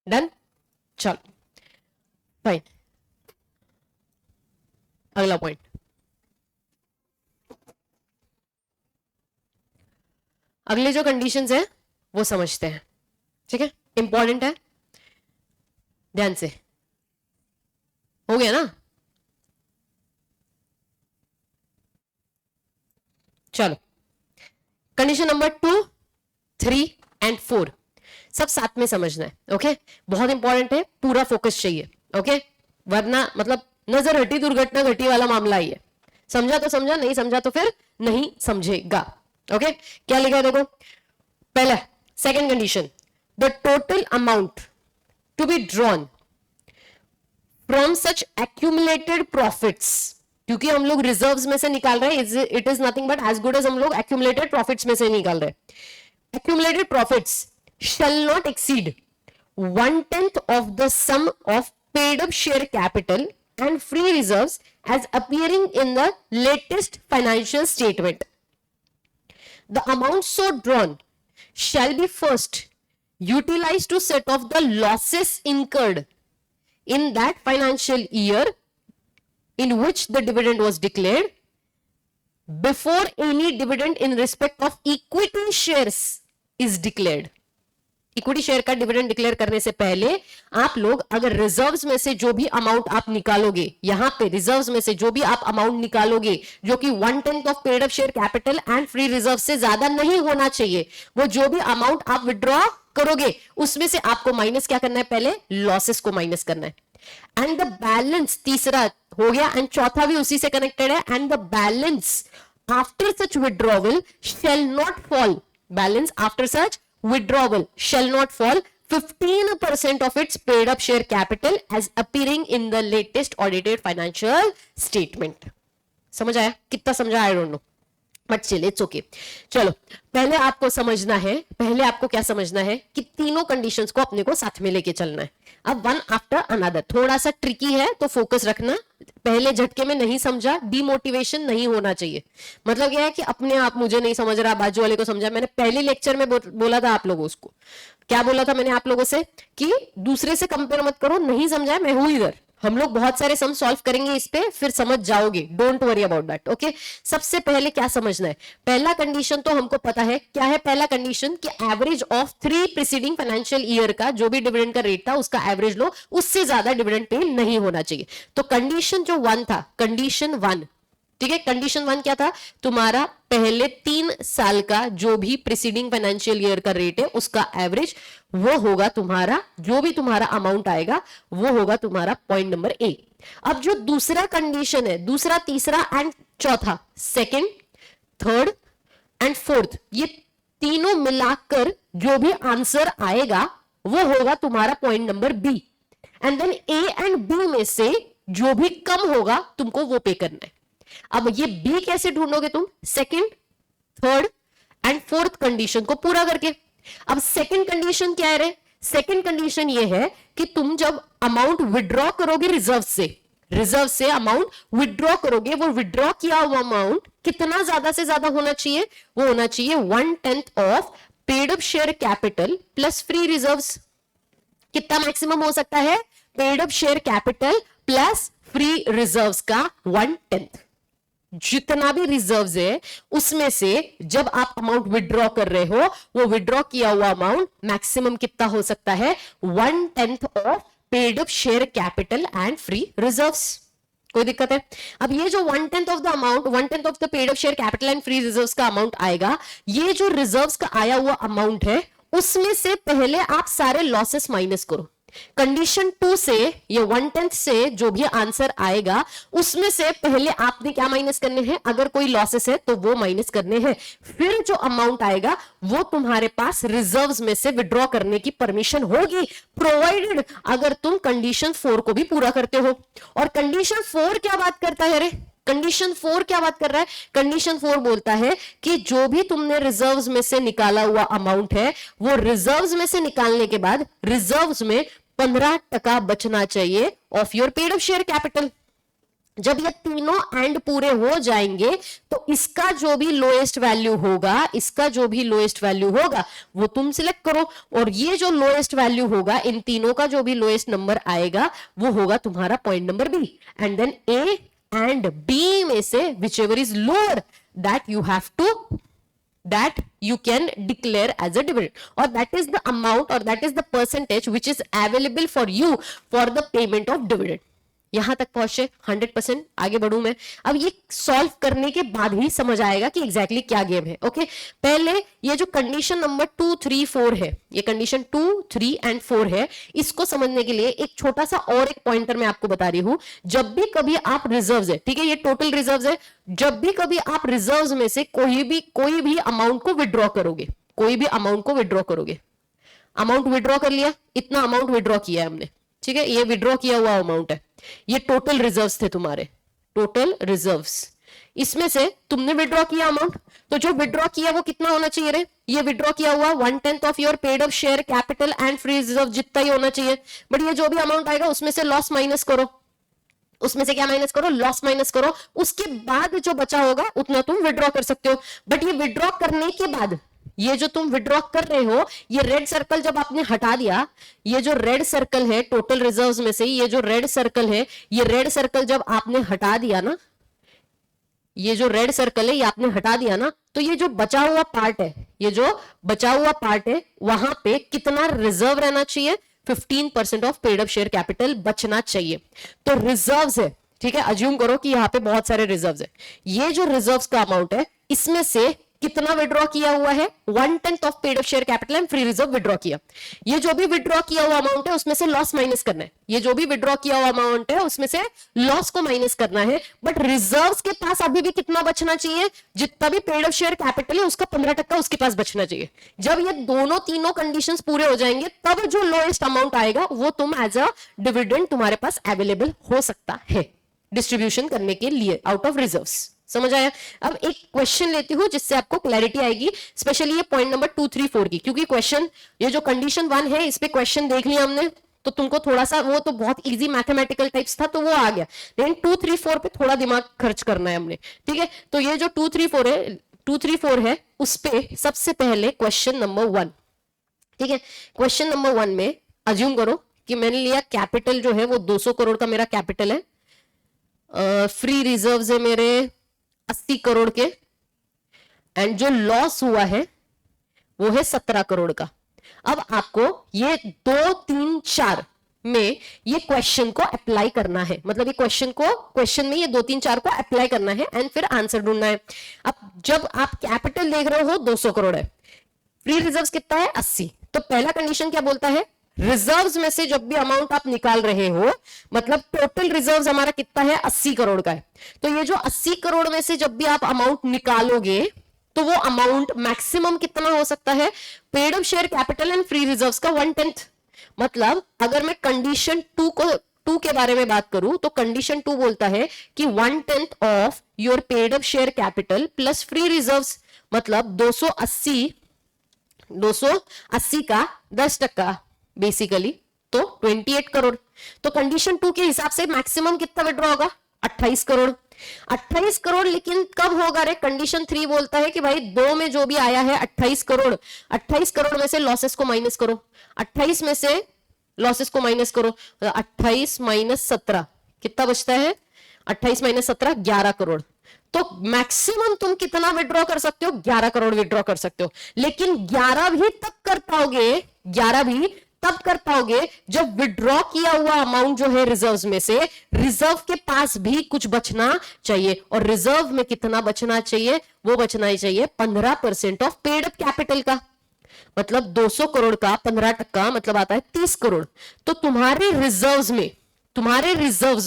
डन, चलो फाइन। अगला पॉइंट, अगले जो कंडीशंस है वो समझते हैं, ठीक है? इंपॉर्टेंट है, ध्यान से। हो गया ना? चलो, कंडीशन नंबर 2, 3 एंड 4 सब साथ में समझना है, ओके? बहुत इंपॉर्टेंट है, पूरा फोकस चाहिए, ओके? वरना मतलब नजर हटी दुर्घटना घटी वाला मामला ही है। समझा तो समझा, नहीं समझा तो फिर नहीं समझेगा, ओके? क्या लिखा है देखो, पहला second condition, the total amount to be drawn from such accumulated profits, क्योंकि हम लोग रिजर्व्स में से निकाल रहे हैं, it is nothing but as good as हम लोग एक्यूमुलेटेड प्रॉफिट्स में से निकाल रहे हैं। Accumulated profits shall not exceed 1/10 of the sum of paid up share capital and free reserves as appearing in the latest financial statement. The amount so drawn shall be first utilized to set off the losses incurred in that financial year in which the dividend was declared before any dividend in respect of equity shares is declared. Equity share का dividend declare करने से पहले आप लोग अगर reserves में से जो भी अमाउंट आप निकालोगे, यहां पे रिजर्व्स में से जो भी आप अमाउंट निकालोगे जो कि 1/10 of paid up share capital and free reserve से ज्यादा नहीं होना चाहिए, वो जो भी अमाउंट आप विड्रॉ करोगे उसमें से आपको माइनस क्या करना है? पहले लॉसेस को माइनस करना है। एंड द बैलेंस, तीसरा हो गया, एंड चौथा भी उसी से कनेक्टेड है, and the balance after such withdrawal shall not fall, balance after such withdrawal shall not fall 15% of its paid up share capital as appearing in the latest audited financial statement. समझ आया? कितना समझा? I don't know, but चलिए it's okay. चलो, पहले आपको समझना है, पहले आपको क्या समझना है कि तीनों कंडीशंस को अपने को साथ में लेके चलना है। अब वन आफ्टर अनदर, थोड़ा सा ट्रिकी है तो फोकस रखना, पहले झटके में नहीं समझा, डिमोटिवेशन नहीं होना चाहिए। मतलब क्या है कि अपने आप मुझे नहीं समझ रहा, बाजू वाले को समझा। मैंने पहले लेक्चर में बोला था आप लोगों को, क्या बोला था मैंने आप लोगों से कि दूसरे से कंपेयर मत करो, नहीं समझा मैं हूं इधर, हम लोग बहुत सारे सम सॉल्व करेंगे इस पे, फिर समझ जाओगे, don't worry about that, okay? सबसे पहले क्या समझना है, पहला कंडीशन तो हमको पता है क्या है। पहला कंडीशन कि average of 3 preceding financial year का जो भी डिविडेंड का रेट था उसका एवरेज लो, उससे ज्यादा डिविडेंड पे नहीं होना चाहिए। तो कंडीशन जो 1 था, कंडीशन 1, ठीक है, कंडीशन 1 क्या था? तुम्हारा पहले 3 साल का जो भी प्रीसीडिंग फाइनेंशियल ईयर का रेट है उसका एवरेज वो होगा तुम्हारा, जो भी तुम्हारा अमाउंट आएगा वो होगा तुम्हारा पॉइंट नंबर ए। अब जो दूसरा कंडीशन है, दूसरा, तीसरा एंड चौथा, सेकंड, थर्ड एंड फोर्थ, ये तीनों मिलाकर जो भी आंसर आएगा वो होगा तुम्हारा point number B. And then A and B में से जो भी कम होगा तुमको वो पे करना है। अब ये बी कैसे ढूंढोगे तुम? Second, third and fourth condition को पूरा करके। अब सेकंड कंडीशन क्या है रे? सेकंड कंडीशन ये है कि तुम जब अमाउंट विड्रॉ करोगे रिजर्व से अमाउंट विड्रॉ करोगे, वो विड्रॉ किया हुआ अमाउंट कितना ज्यादा से ज्यादा होना चाहिए? वो होना चाहिए 1/10 of paid up share capital plus free reserves. कितना मैक्सिमम हो सकता है? Paid up share capital plus free reserves का 1/10। जितना भी रिजर्व्स है उसमें से जब आप अमाउंट विड्रॉ कर रहे हो, वो विड्रॉ किया हुआ अमाउंट मैक्सिमम कितना हो सकता है? 1/10 of paid up share capital and free reserves. कोई दिक्कत है? अब ये जो 1/10 of the amount, 1/10 of the paid up share capital and free reserves का अमाउंट आएगा, ये जो रिजर्व्स का आया हुआ अमाउंट है उसमें से पहले आप सारे लॉसेस माइनस करो। कंडीशन 2 से ये 1/10 से जो भी आंसर आएगा उसमें से पहले आपने क्या माइनस करने हैं? अगर कोई लॉसेस है तो वो माइनस करने हैं। फिर जो अमाउंट आएगा वो तुम्हारे पास रिजर्व्स में से विड्रॉ करने की परमिशन होगी, प्रोवाइडेड अगर तुम कंडीशन 4 को भी पूरा करते हो। और कंडीशन 4 क्या बात करता है रे? कंडीशन 4 क्या बात कर रहा है? कंडीशन 4 बोलता है कि जो भी तुमने रिजर्व्स में से निकाला हुआ अमाउंट है वो रिजर्व्स में से निकालने के बाद रिजर्व्स में 15% बचना चाहिए of your paid up share capital. जब ये तीनों एंड पूरे हो जाएंगे तो इसका जो भी लोएस्ट वैल्यू होगा, इसका जो भी लोएस्ट वैल्यू होगा वो तुम सिलेक्ट करो, और ये जो लोएस्ट वैल्यू होगा, इन तीनों का जो भी लोएस्ट नंबर आएगा वो होगा तुम्हारा point number B, and then A and B में से whichever is lower that you can declare as a dividend, or that is the amount or that is the percentage which is available for you for the payment of dividend। यहां तक पहुंचे 100%। आगे बढ़ूं मैं, अब ये solve करने के बाद ही समझ आएगा कि एग्जैक्टली क्या गेम है। ओके, पहले ये जो कंडीशन नंबर 2, 3, 4 है, ये कंडीशन 2, 3 एंड 4 है, इसको समझने के लिए एक छोटा सा और एक पॉइंटर मैं आपको बता रही हूं। जब भी कभी आप रिजर्व्स है, ठीक है, ये टोटल रिजर्व्स है, जब भी कभी आप रिजर्व्स में से कोई भी अमाउंट को विड्रॉ करोगे, कोई भी अमाउंट को विड्रॉ करोगे, अमाउंट विड्रॉ कर लिया, इतना अमाउंट विड्रॉ किया है हमने, ठीक है, ये विड्रॉ किया हुआ अमाउंट है, ये टोटल रिजर्व्स थे तुम्हारे, टोटल रिजर्व्स, इसमें से तुमने विड्रॉ किया अमाउंट, तो जो विड्रॉ किया वो कितना होना चाहिए रे? ये विड्रॉ किया हुआ 1/10 of your paid up share capital and free reserve, जितना ही होना चाहिए। बट ये जो भी अमाउंट आएगा उसमें से लॉस माइनस करो, उसमें से क्या माइनस करो? लॉस माइनस करो, उसके बाद जो बचा होगा उतना तुम विड्रॉ कर सकते हो। बट ये विड्रॉ करने के बाद, ये जो तुम विड्रॉ कर रहे हो, ये रेड सर्कल जब आपने हटा दिया, ये जो रेड सर्कल है टोटल रिजर्व्स में से, ये जो रेड सर्कल है, ये रेड सर्कल जब आपने हटा दिया ना, ये जो रेड सर्कल है ये आपने हटा दिया ना, तो ये जो बचा हुआ पार्ट है, ये जो बचा हुआ पार्ट है, वहां पे कितना रिजर्व रहना चाहिए? 15% of paid up share capital बचना चाहिए। तो रिजर्व्स है, ठीक है, अज्यूम करो कि यहां पे बहुत सारे रिजर्व्स है, ये जो रिजर्व्स का अमाउंट है इसमें से कितना विड्रॉ किया हुआ है? 1/10 of paid up share capital and free reserve withdraw किया। ये जो भी विड्रॉ किया हुआ अमाउंट है उसमें से लॉस माइनस करना है, ये जो भी विड्रॉ किया हुआ अमाउंट है उसमें से लॉस को माइनस करना है। बट रिजर्व्स के पास अभी भी कितना बचना चाहिए? जितना भी पेड अप शेयर कैपिटल है उसका 15% उसके पास बचना चाहिए। जब ये दोनों तीनों कंडीशंस पूरे हो जाएंगे तब जो लोएस्ट अमाउंट आएगा वो तुम एज अ डिविडेंड तुम्हारे पास अवेलेबल हो सकता है डिस्ट्रीब्यूशन करने के लिए आउट ऑफ रिजर्व्स। समझ आया? अब एक क्वेश्चन लेती हूं जिससे आपको क्लैरिटी आएगी, स्पेशली ये पॉइंट नंबर 2, 3, 4 की, क्योंकि क्वेश्चन ये जो कंडीशन 1 है इस पे क्वेश्चन देख लिया हमने, तो तुमको थोड़ा सा वो तो बहुत इजी मैथमेटिकल टाइप्स था तो वो आ गया, लेकिन 2, 3, 4 पे थोड़ा दिमाग खर्च करना है हमने, ठीक है। तो ये जो 2, 3, 4 है उस पे सबसे पहले क्वेश्चन नंबर 1, ठीक है, क्वेश्चन नंबर 1 में अज्यूम करो कि मैंने लिया कैपिटल जो है वो 200 करोड़ का मेरा कैपिटल है, फ्री रिजर्व्स है मेरे 80 करोड़ के, एंड जो लॉस हुआ है वो है 17 करोड़ का। अब आपको ये 2, 3, 4 में ये क्वेश्चन को अप्लाई करना है, मतलब ये क्वेश्चन में ये 2, 3, 4 को अप्लाई करना है एंड फिर आंसर ढूंढना है। अब जब आप कैपिटल देख रहे हो 200 करोड़ है, फ्री रिजर्व्स कितना है? 80। तो पहला कंडीशन क्या बोलता है? रिजर्व्स में से जब भी अमाउंट आप निकाल रहे हो, मतलब टोटल रिजर्व्स हमारा कितना है? 80 करोड़ का है। तो ये जो 80 करोड़ में से जब भी आप अमाउंट निकालोगे तो वो अमाउंट मैक्सिमम कितना हो सकता है? Paid up share capital and free reserves का 1/10। मतलब अगर मैं कंडीशन 2 के बारे में बात करूं तो कंडीशन 2 बोलता है कि 1/10 of your paid up share capital plus free reserves, मतलब 280 का 10% बेसिकली, तो 28 करोड़। तो कंडीशन 2 के हिसाब से मैक्सिमम कितना विड्रॉ होगा? 28 करोड़। 28 करोड़ लेकिन कब होगा रे? कंडीशन 3 बोलता है कि भाई 2 में जो भी आया है 28 करोड़, 28 करोड़ में से लॉसेस को माइनस करो, 28 में से लॉसेस को माइनस करो, 28 माइनस 17 कितना बचता है? 28 माइनस 17 11 करोड़। तो मैक्सिमम तुम कितना विड्रॉ कर सकते हो? 11 करोड़ विड्रॉ कर सकते हो। लेकिन 11 भी तब कर पाओगे, 11 भी तब कर पाओगे जब विड्रॉ किया हुआ अमाउंट जो है रिजर्व्स में से, रिजर्व के पास भी कुछ बचना चाहिए। और रिजर्व में कितना बचना चाहिए? वो बचना ही चाहिए 15% ऑफ पेड अप कैपिटल का, मतलब 200 करोड़ का 15% मतलब आता है 30 करोड़। तो तुम्हारे रिजर्व्स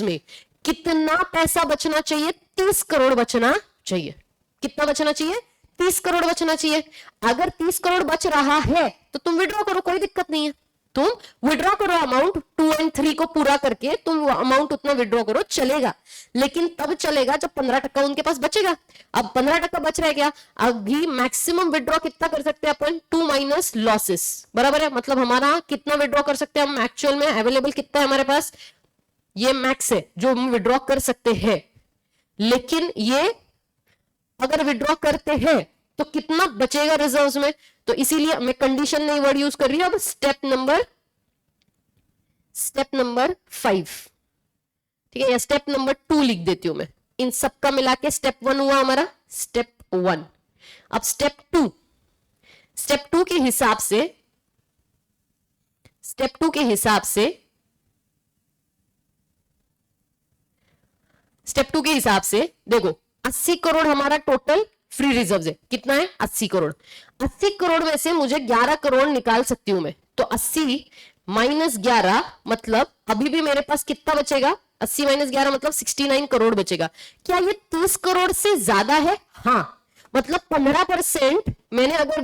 में कितना पैसा बचना चाहिए? 30 करोड़ बचना चाहिए। कितना बचना चाहिए? 30 करोड़ बचना चाहिए। अगर 30 करोड़ बच रहा है तो तुम विड्रॉ करो, कोई दिक्कत नहीं है, तुम विड्रॉ करो अमाउंट 2 और 3 को पूरा करके तुम अमाउंट उतना विड्रॉ करो, चलेगा, लेकिन तब चलेगा जब 15% उनके पास बचेगा। अब 15% बच रहा है क्या, अभी मैक्सिमम विड्रॉ कितना कर सकते हैं अपन, 2 माइनस लॉसेस, बराबर है, मतलब हमारा कितना विड्रॉ कर सकते हैं हम, एक्चुअल में अवेलेबल कितना है हमारे पास, ये मैक्स है जो हम विड्रॉ कर सकते हैं, लेकिन ये अगर विड्रॉ करते हैं तो कितना बचेगा रिजर्व्स में, तो इसीलिए मैं कंडीशन नहीं वर्ड यूज कर रही हूं। अब स्टेप नंबर 5, ठीक है, या स्टेप नंबर 2 लिख देती हूं मैं, इन सबका मिला के स्टेप 1 हुआ हमारा, स्टेप 1। अब स्टेप 2 के हिसाब से, देखो 80 करोड़ हमारा टोटल फ्री रिजर्व है, कितना है 80 करोड़। 80 करोड़ में से मुझे 11 करोड़ निकाल सकती हूं मैं, तो 80 माइनस 11 मतलब अभी भी मेरे पास कितना बचेगा, 80 माइनस 11 मतलब 69 करोड़ बचेगा। क्या ये 30 करोड़ से ज्यादा है, हाँ, मतलब 15% मैंने अगर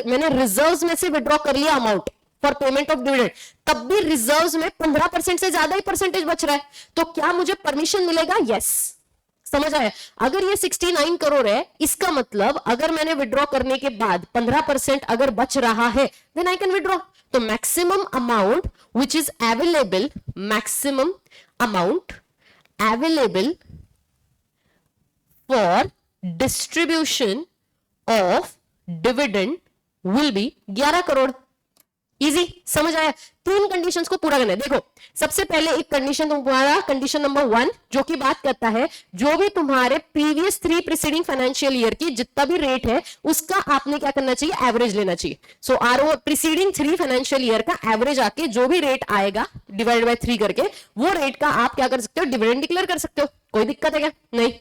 मैंने रिजर्व्स में से विड्रॉ कर लिया amount for payment of dividend, तब भी रिजर्व्स में 15% से ज्यादा ही परसेंटेज बच रहा है, तो क्या मुझे परमिशन मिलेगा, यस। समझ आया, अगर ये 69 करोड़ है, इसका मतलब अगर मैंने विड्रॉ करने के बाद 15% अगर बच रहा है, देन आई कैन विड्रॉ। तो maximum amount which is available, maximum amount available for distribution of dividend will be 11 crore. Easy, समझ आया। 3 कंडीशंस को पूरा करना है। देखो सबसे पहले एक कंडीशन तुम्हारा, कंडीशन नंबर 1 जो कि बात करता है जो भी तुम्हारे प्रीवियस 3 प्रीसीडिंग फाइनेंशियल ईयर की जितना भी रेट है उसका आपने क्या करना चाहिए, एवरेज लेना चाहिए। सो आरओ प्रीसीडिंग 3 फाइनेंशियल ईयर का एवरेज आके जो भी रेट आएगा डिवाइड बाय 3 करके, वो रेट का आप क्या कर सकते हो, डिविडेंड डिक्लेयर कर सकते हो। कोई दिक्कत है क्या, नहीं।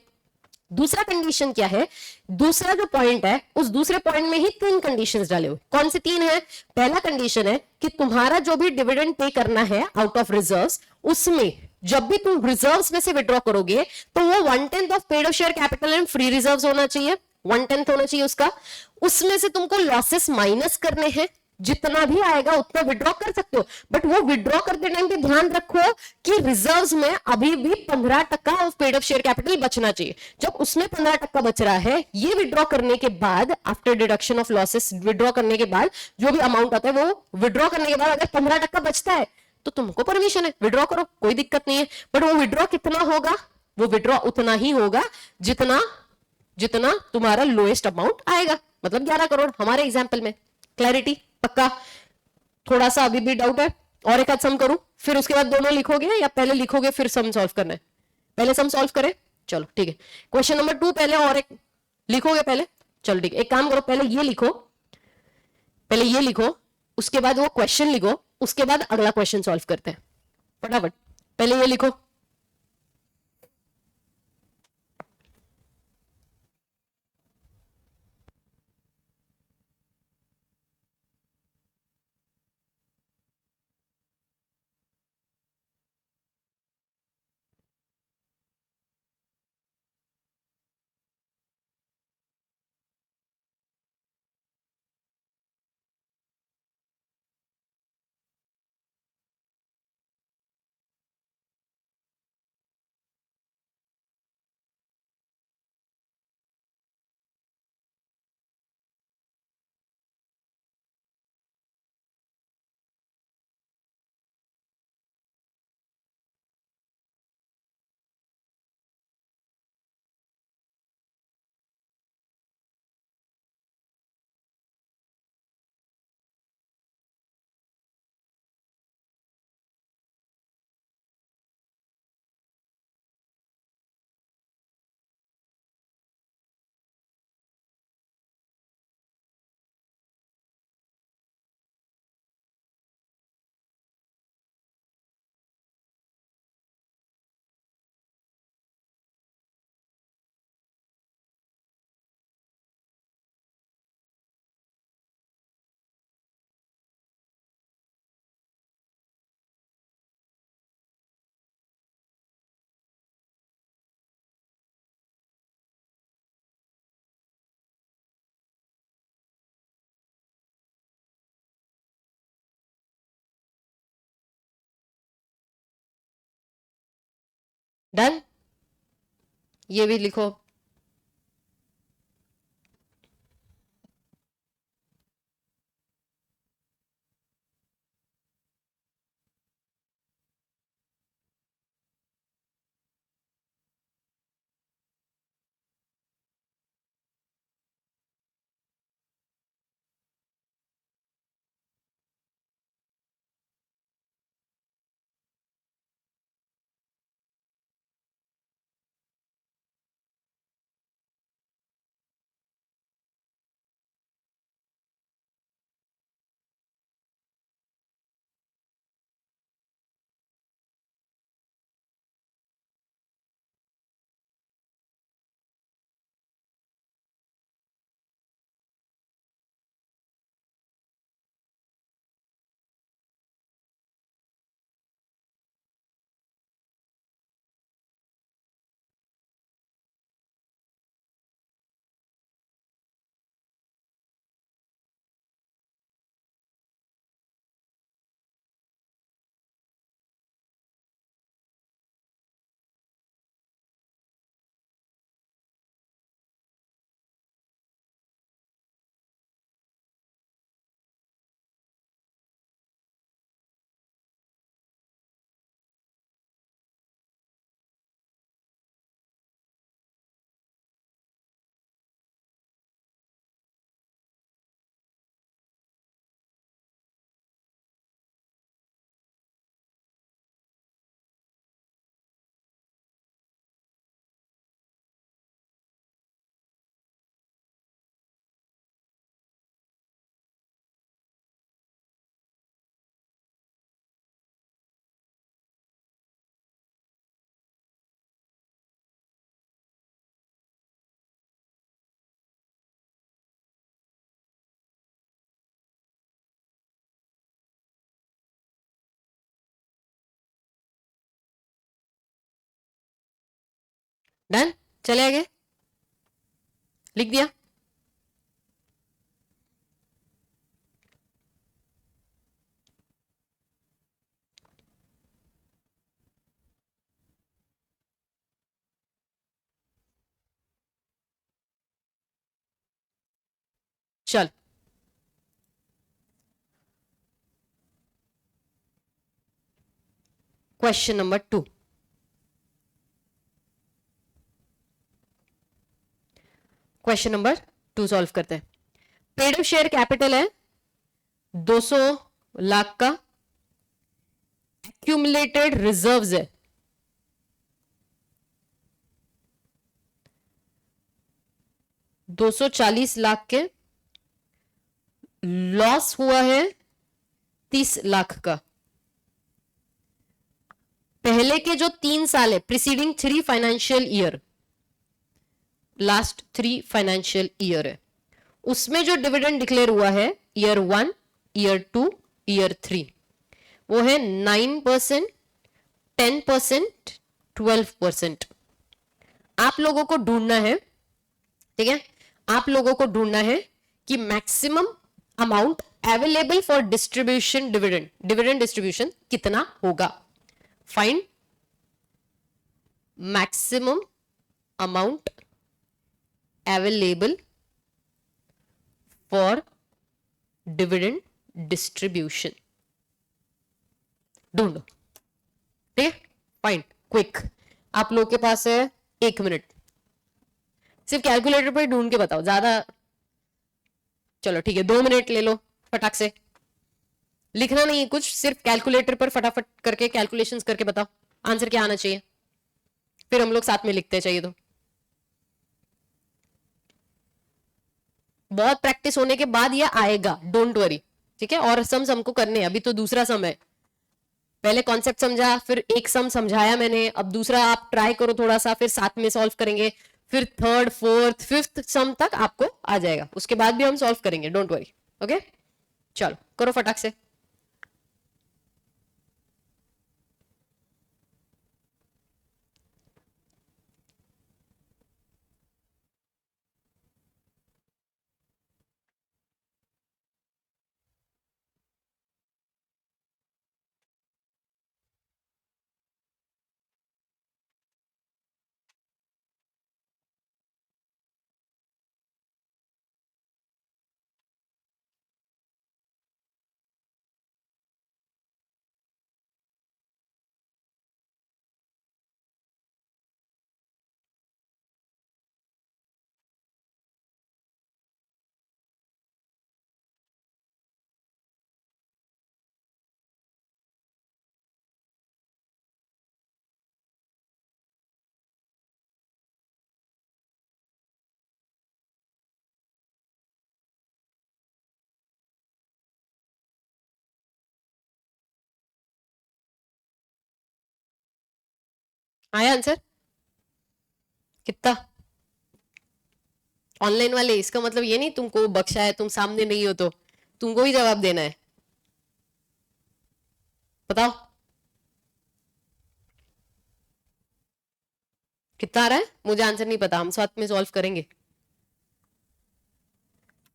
दूसरा कंडीशन क्या है, दूसरा जो पॉइंट है उस दूसरे पॉइंट में ही 3 कंडीशंस डाले हुए। कौन से 3 है, पहला कंडीशन है कि तुम्हारा जो भी डिविडेंड पे करना है आउट ऑफ रिजर्व्स, उसमें जब भी तुम रिजर्व्स में से विड्रॉ करोगे तो वो 1/10 of paid of share capital and free reserves होना चाहिए, 1/10 होना चाहिए उसका। उसमें से तुमको लॉसेस माइनस करने हैं, जितना भी आएगा उतना विड्रॉ कर सकते हो, बट वो विड्रॉ करते टाइम पे ध्यान रखो कि रिजर्व्स में अभी भी 15% of paid of share capital बचना चाहिए। जब उसमें 15% बच रहा है, ये विड्रॉ करने के बाद after deduction of losses, withdraw करने के बाद जो भी अमाउंट आता है वो विड्रॉ करने के बाद अगर 15% बचता है तो तुमको परमिशन है, विड्रॉ करो, कोई दिक्कत नहीं है। बट वो विड्रॉ कितना होगा, वो विड्रॉ उतना ही होगा जितना जितना तुम्हारा लोएस्ट अमाउंट आएगा, मतलब 11 करोड़ हमारे एग्जाम्पल में। क्लैरिटी, पक्का। थोड़ा सा अभी भी डाउट है, और एक आध सम करूं, फिर उसके बाद दोनों लिखोगे या पहले लिखोगे फिर सम सॉल्व करना है, पहले सम सॉल्व करें, चलो ठीक है। क्वेश्चन नंबर 2 पहले और एक लिखोगे पहले, चलो ठीक है, एक काम करो, पहले ये लिखो, उसके बाद वो क्वेश्चन लिखो, उसके बाद अगला क्वेश्चन सॉल्व करते हैं फटाफट। पहले ये लिखो। डन, ये भी लिखो। डन, चले आगे, लिख दिया। चल, question number 2। Question number 2 solve करते हैं। पेड अप शेयर कैपिटल है 200 लाख का, एक्यूमुलेटेड रिजर्व्स है 240 लाख के, लॉस हुआ है 30 लाख का। पहले के जो 3 साल है, preceding 3 financial year, last 3 financial year है, उसमें जो डिविडेंड डिक्लेयर हुआ है ईयर 1, ईयर 2, ईयर 3, वो है 9%, 10%, 12%। आप लोगों को ढूंढना है, ठीक है, आप लोगों को ढूंढना है कि maximum amount available for distribution dividend, dividend distribution कितना होगा। Find maximum amount available for dividend distribution, ढूंढो, ठीक है, फाइंड क्विक। आप लोग के पास है 1 मिनट, सिर्फ कैलकुलेटर पर ढूंढ के बताओ, ज्यादा, चलो ठीक है 2 मिनट ले लो, फटाक से, लिखना नहीं है कुछ, सिर्फ कैलकुलेटर पर फटाफट करके कैलकुलेशंस करके बताओ आंसर क्या आना चाहिए, फिर हम लोग साथ में लिखते चाहिए तो। बहुत प्रैक्टिस होने के बाद ये आएगा, डोंट वरी, ठीक है। और सम्स हमको करने हैं, अभी तो दूसरा सम है, पहले कॉन्सेप्ट समझा, फिर एक सम समझाया मैंने, अब दूसरा आप ट्राई करो थोड़ा सा, फिर साथ में सॉल्व करेंगे, फिर थर्ड, फोर्थ, फिफ्थ सम तक आपको आ जाएगा, उसके बाद भी हम सॉल्व करेंगे, डोंट वरी। ओके, चलो करो फटाक से। आया आंसर कितना? ऑनलाइन वाले, इसका मतलब ये नहीं तुमको बख्शा है, तुम सामने नहीं हो तो तुमको ही जवाब देना है। बताओ कितना आ रहा है? मुझे आंसर नहीं पता, हम साथ में सॉल्व करेंगे।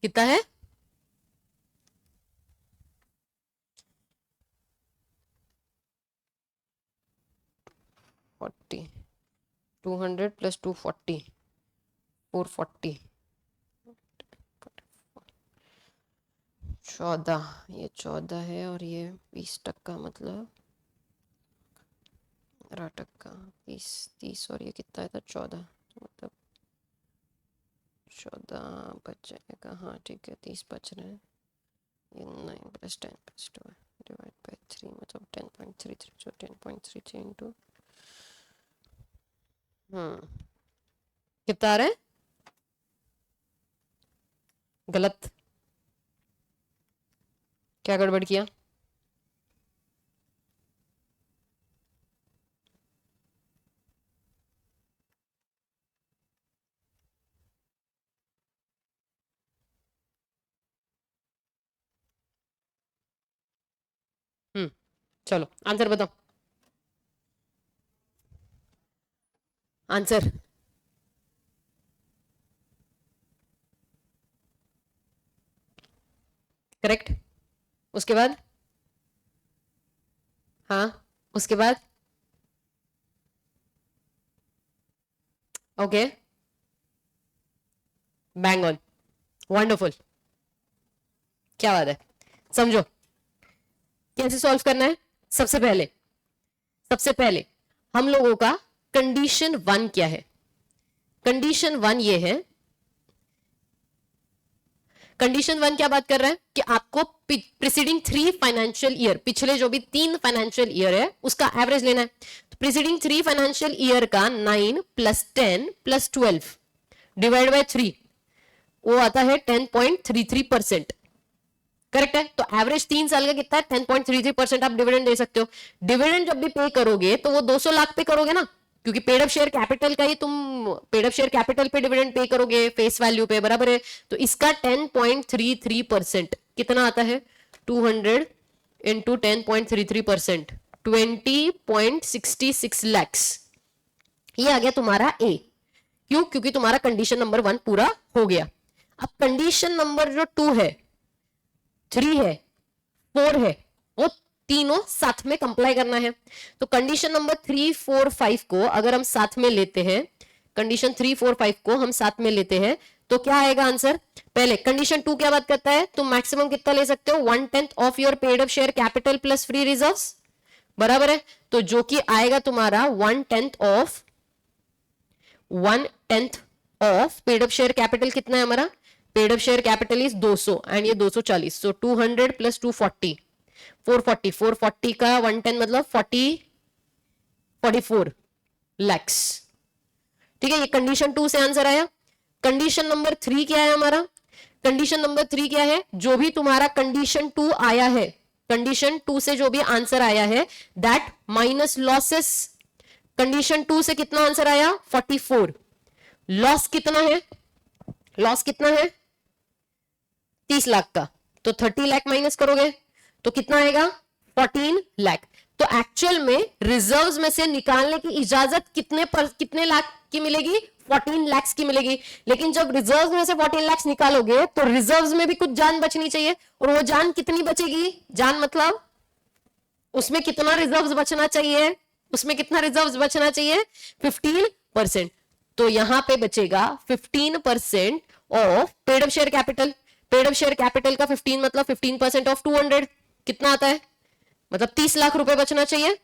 कितना है? 40, 200 प्लस 240, 440, 14, ये 14 है और ये 20% मतलब 12%, 30 और ये कितना था 14, मतलब 14 बच जाएगा। हाँ ठीक है, 30 बच रहे हैं। ये 9 प्लस 10 प्लस 2 डिवाइड बाई 3 मतलब 10.33, जो 10.33 इंटू कितना आ रहा है? गलत, क्या गड़बड़ किया? चलो आंसर बताओ, आंसर। करेक्ट। उसके बाद? हाँ, उसके बाद? ओके, बैंग ऑन, वंडरफुल, क्या बात है। समझो कैसे सॉल्व करना है। सबसे पहले, सबसे पहले हम लोगों का कंडीशन 1 क्या है? कंडीशन 1 ये है, कंडीशन 1 क्या बात कर रहा है कि आपको प्रीसीडिंग 3 फाइनेंशियल ईयर, पिछले जो भी 3 फाइनेंशियल ईयर है उसका एवरेज लेना है। तो प्रीसीडिंग 3 फाइनेंशियल ईयर का 9 प्लस 10 प्लस 12 डिवाइड बाय 3, वो आता है 10.33%। करेक्ट है। तो एवरेज 3 साल का कितना है? 10.33% आप डिविडेंड दे सकते हो। डिविडेंड जब भी पे करोगे तो वो 200 लाख पे करोगे ना, क्योंकि पेड अप शेयर कैपिटल का ही तुम पेड अप शेयर कैपिटल पे डिविडेंड पे करोगे, फेस वैल्यू पे, बराबर है। तो इसका 10.33% कितना आता है? 200 इंटू 10.33%, 20.66 लैक्स। ये आ गया तुम्हारा ए। क्यों? क्योंकि तुम्हारा कंडीशन नंबर 1 पूरा हो गया। अब कंडीशन नंबर जो 2 है, 3 है, 4 है, वो तीनों साथ में कंप्लाई करना है। तो कंडीशन नंबर 3, 4, 5 को अगर हम साथ में लेते हैं, कंडीशन 3, 4, 5 को हम साथ में लेते हैं तो क्या आएगा आंसर? पहले कंडीशन 2 क्या बात करता है? तुम मैक्सिमम कितना ले सकते हो? 1/10 of your paid up share capital plus free reserves, बराबर है। तो जो कि आएगा तुम्हारा 1/10 of paid up share capital. कितना है हमारा? Paid up share capital is 200 and ये 240, सो 200 प्लस 240, 440, 440 का 1/10 मतलब 44 लैक्स। ठीक है, ये कंडीशन 2 से आंसर आया। कंडीशन नंबर 3 क्या है हमारा? कंडीशन नंबर 3 क्या है? जो भी तुम्हारा कंडीशन 2 आया है, कंडीशन 2 से जो भी आंसर आया है दैट माइनस लॉसेस। कंडीशन 2 से कितना आंसर आया? 44। लॉस कितना है? लॉस कितना है? 30 लाख का। तो 30 लाख माइनस करोगे तो कितना आएगा? 14 लाख। तो एक्चुअल में रिजर्व्स में से निकालने की इजाजत कितने लाख की मिलेगी? 14 लाख की मिलेगी। लेकिन जब रिजर्व्स में से 14 लाख निकालोगे तो रिजर्व्स में भी कुछ जान बचनी चाहिए, और वो जान कितनी बचेगी? जान मतलब उसमें कितना रिजर्व्स बचना चाहिए? उसमें कितना रिजर्व्स बचना चाहिए? 15%। तो यहां पे बचेगा 15% of paid up share capital. Paid up share capital का 15 मतलब 15% ऑफ 200 कितना आता है? मतलब 30 लाख रुपए बचना चाहिए।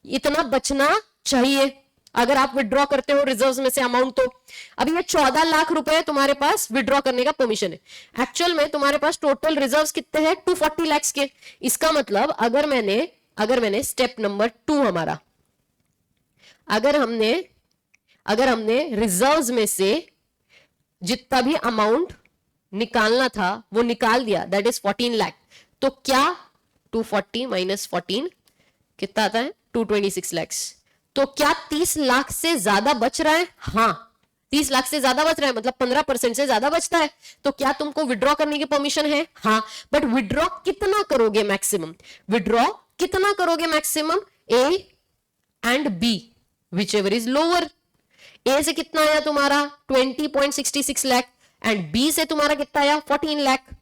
इतना बचना चाहिए अगर आप विड्रॉ करते हो रिजर्व्स में से अमाउंट। तो अभी ये 14 लाख रुपए तुम्हारे पास विड्रॉ करने का परमिशन है। एक्चुअल में तुम्हारे पास टोटल रिजर्व्स कितने हैं? 240 लाख के। इसका मतलब अगर मैंने स्टेप नंबर 2 हमारा, अगर हमने रिजर्व्स में से जितना भी अमाउंट निकालना था वो निकाल दिया, दैट इज 14 लाख, तो क्या 240 माइनस 14 कितना आता है? 226 लैक्स। तो क्या 30 लाख से ज्यादा बच रहा है? हाँ, 30 लाख से ज्यादा बच रहा है, मतलब 15% से ज्यादा बचता है। तो क्या तुमको विड्रॉ करने की परमिशन है? हाँ, बट विड्रॉ कितना करोगे मैक्सिमम? विड्रॉ कितना करोगे maximum? A and B, whichever is lower. A से कितना आया तुम्हारा 20.66 लाख, एंड बी से तुम्हारा कितना आया 14 लाख।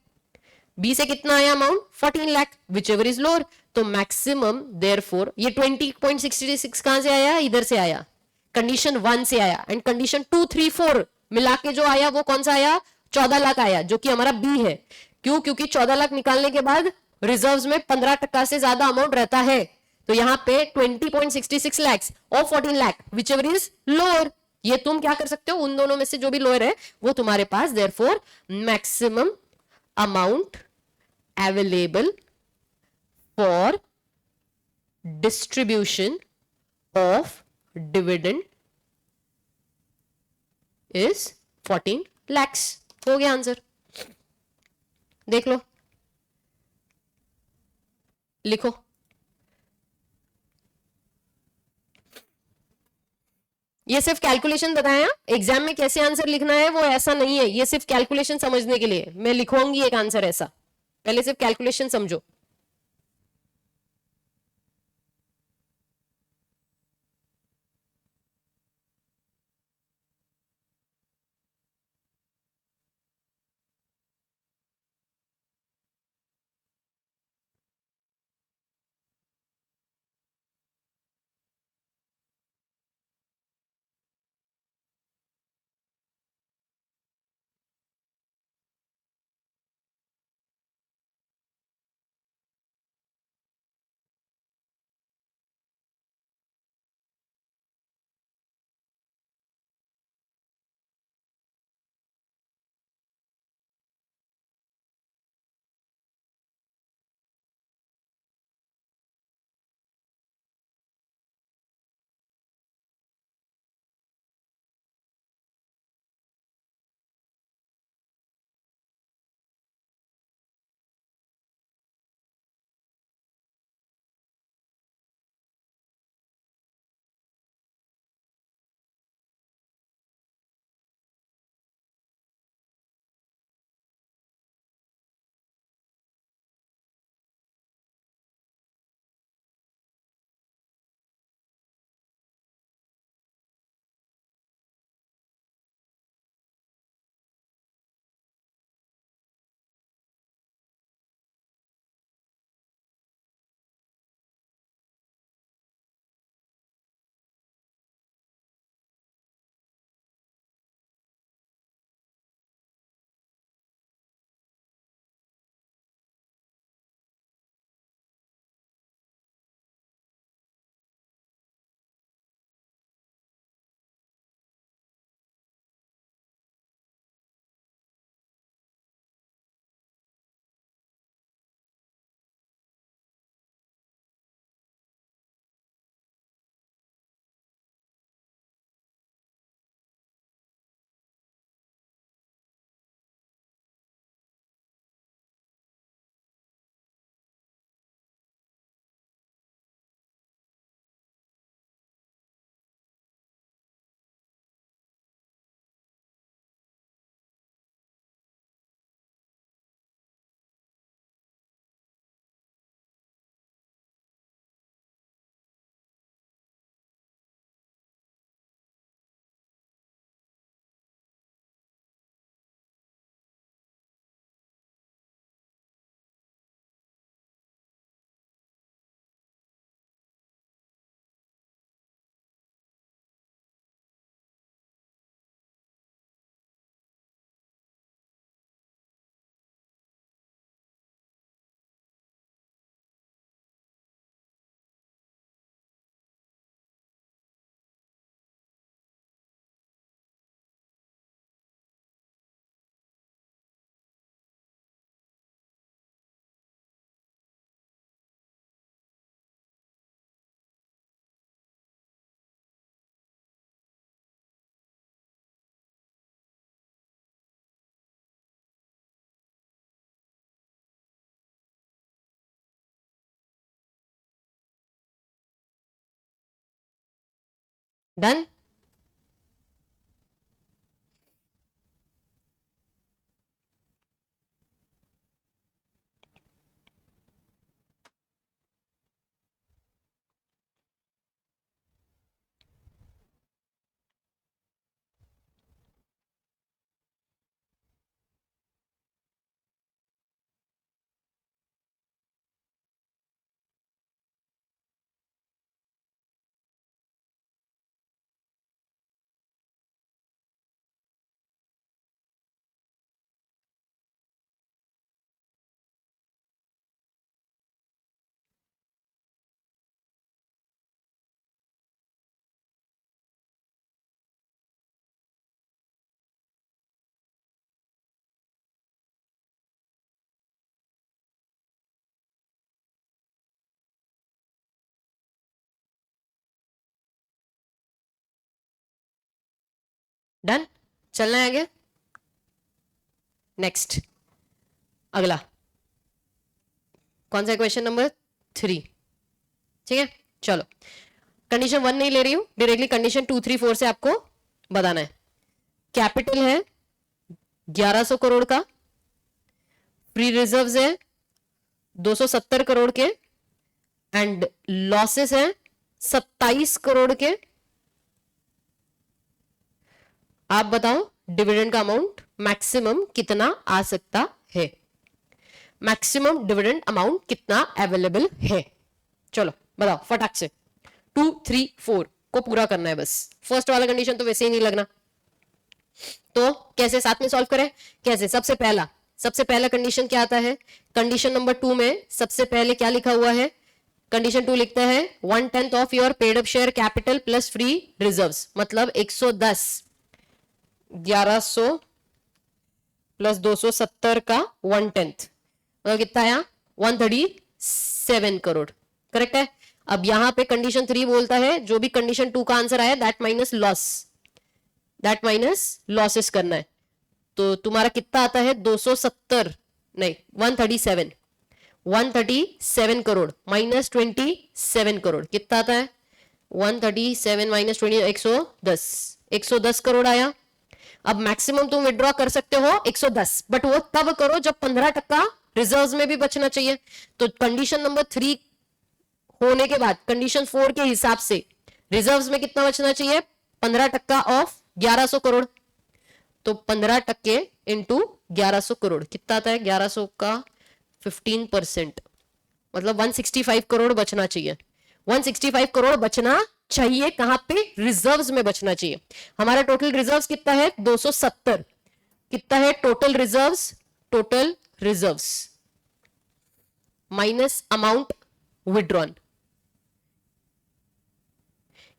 बी से कितना आया amount 14 lakh, which ever is lower. तो मैक्सिमम देयरफॉर ये 20.66 कहां से आया? इधर से आया, कंडीशन 1 से आया, एंड कंडीशन 2, 3, 4 मिला के जो आया वो कौन सा आया? 14 लाख आया, जो कि हमारा बी है। क्यों? क्योंकि 14 लाख निकालने के बाद रिजर्व्स में 15% से ज्यादा अमाउंट रहता है। तो यहां पे 20.66 लाख और 14 lakh, which ever is lower. ये तुम क्या कर सकते हो? उन दोनों में से जो भी लोअर है वो तुम्हारे पास therefore maximum amount available for distribution of dividend is 14 lakhs। हो गया आंसर, देख लो, लिखो। ये सिर्फ कैलकुलेशन बताया, एग्जाम में कैसे आंसर लिखना है वो ऐसा नहीं है, ये सिर्फ कैलकुलेशन समझने के लिए मैं लिखवाऊंगी एक आंसर ऐसा, पहले सिर्फ कैलकुलेशन समझो। डन। डन, चलना है आगे। नेक्स्ट, अगला कौन सा क्वेश्चन नंबर 3, ठीक है। चलो, कंडीशन 1 नहीं ले रही हूं, डायरेक्टली कंडीशन 2, 3, 4 से आपको बताना है। कैपिटल है 1100 करोड़ का, फ्री रिजर्व्स है 270 करोड़ के, एंड लॉसेस है 27 करोड़ के। आप बताओ डिविडेंड का अमाउंट मैक्सिमम कितना आ सकता है, मैक्सिमम डिविडेंड अमाउंट कितना अवेलेबल है। चलो बताओ फटाक से, 2, 3, 4 को पूरा करना है बस। फर्स्ट वाला कंडीशन तो वैसे ही नहीं लगना, तो कैसे साथ में सॉल्व करें, कैसे। सबसे पहला कंडीशन क्या आता है, कंडीशन नंबर 2 में सबसे पहले क्या लिखा हुआ है, कंडीशन 2 लिखता है 1/10 of your paid up share capital plus free reserves, मतलब 110, 1100 प्लस 270 का 1/10, मतलब कितना आया 137 करोड़, करेक्ट है। अब यहां पे कंडीशन 3 बोलता है जो भी कंडीशन 2 का आंसर आया दैट माइनस लॉसेस करना है। तो तुम्हारा कितना आता है 270 नहीं 137 करोड़ माइनस 27 करोड़, कितना आता है 137 माइनस 20, 110 करोड़ आया। अब मैक्सिमम तुम विड्रॉ कर सकते हो 110, बट वो तब करो जब 15% रिजर्व्स में भी बचना चाहिए। तो कंडीशन नंबर 3 होने के बाद कंडीशन 4 के हिसाब से रिजर्व्स में कितना बचना चाहिए, 15% ऑफ 1100 करोड़, तो 15% इंटू 1100 करोड़ कितना आता है, 1100 का 15%, मतलब 165 करोड़ बचना चाहिए। 165 करोड़ बचना चाहिए, कहां पे, रिजर्व्स में बचना चाहिए। हमारा टोटल रिजर्व्स कितना है 270, कितना है total reserves minus amount withdrawn,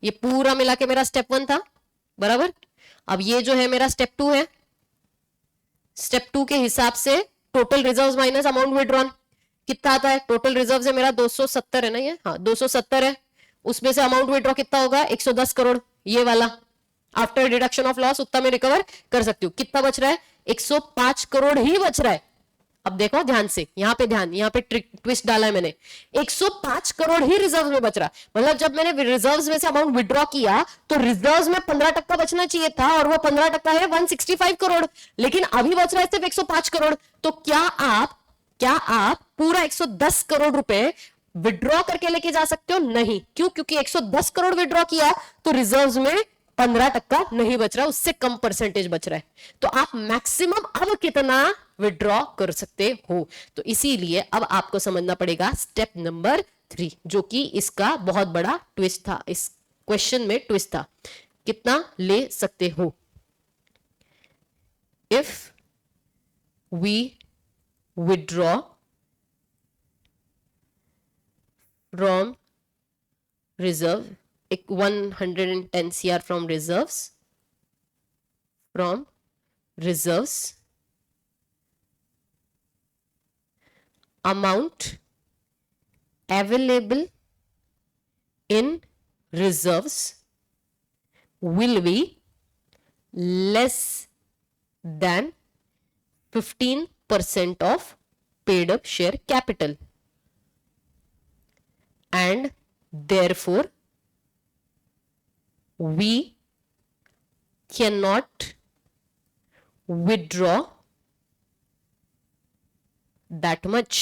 ये पूरा मिला के मेरा स्टेप 1 था, बराबर। अब ये जो है मेरा स्टेप 2 है, स्टेप 2 के हिसाब से total reserves minus amount withdrawn कितना आता है, टोटल रिजर्व्स है मेरा 270 है ना, ये हाँ 270 है, उसमें से अमाउंट विड्रॉ कितना होगा 110 करोड़, ये वाला आफ्टर डिडक्शन ऑफ लॉस उतना में रिकवर कर सकती हूँ। कितना बच रहा है 105 करोड़ ही बच रहा है। अब देखो ध्यान से, यहाँ पे ध्यान, यहाँ पे ट्विस्ट डाला है मैंने, 105 करोड़ ही रिजर्व में बच रहा, मतलब जब मैंने रिजर्व्स में से अमाउंट विड्रॉ किया तो रिजर्व्स में 15% बचना चाहिए था, और वो 15% है 165 करोड़, लेकिन अभी बच रहा है सिर्फ 105 करोड़। तो क्या आप पूरा 110 करोड़ रुपए विड्रॉ करके लेके जा सकते हो, नहीं। क्यों, क्योंकि 110 करोड़ विड्रॉ किया तो रिजर्व्स में 15% नहीं बच रहा, उससे कम परसेंटेज बच रहा है। तो आप मैक्सिमम अब कितना विड्रॉ कर सकते हो, तो इसीलिए अब आपको समझना पड़ेगा स्टेप नंबर 3, जो कि इसका बहुत बड़ा ट्विस्ट था, इस क्वेश्चन में ट्विस्ट था। कितना ले सकते हो, if we withdraw from reserve, 110 CR from reserves, amount available in reserves will be less than 15% of paid up share capital, and therefore we cannot withdraw that much.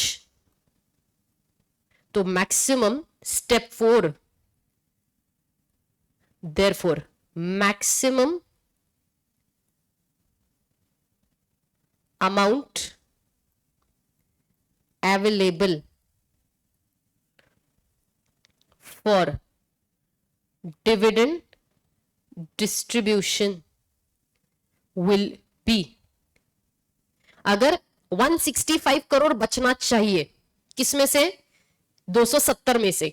तो maximum step 4, therefore maximum amount available for dividend distribution will be. अगर 165 करोड़ बचना चाहिए, किसमें से? 270 में से,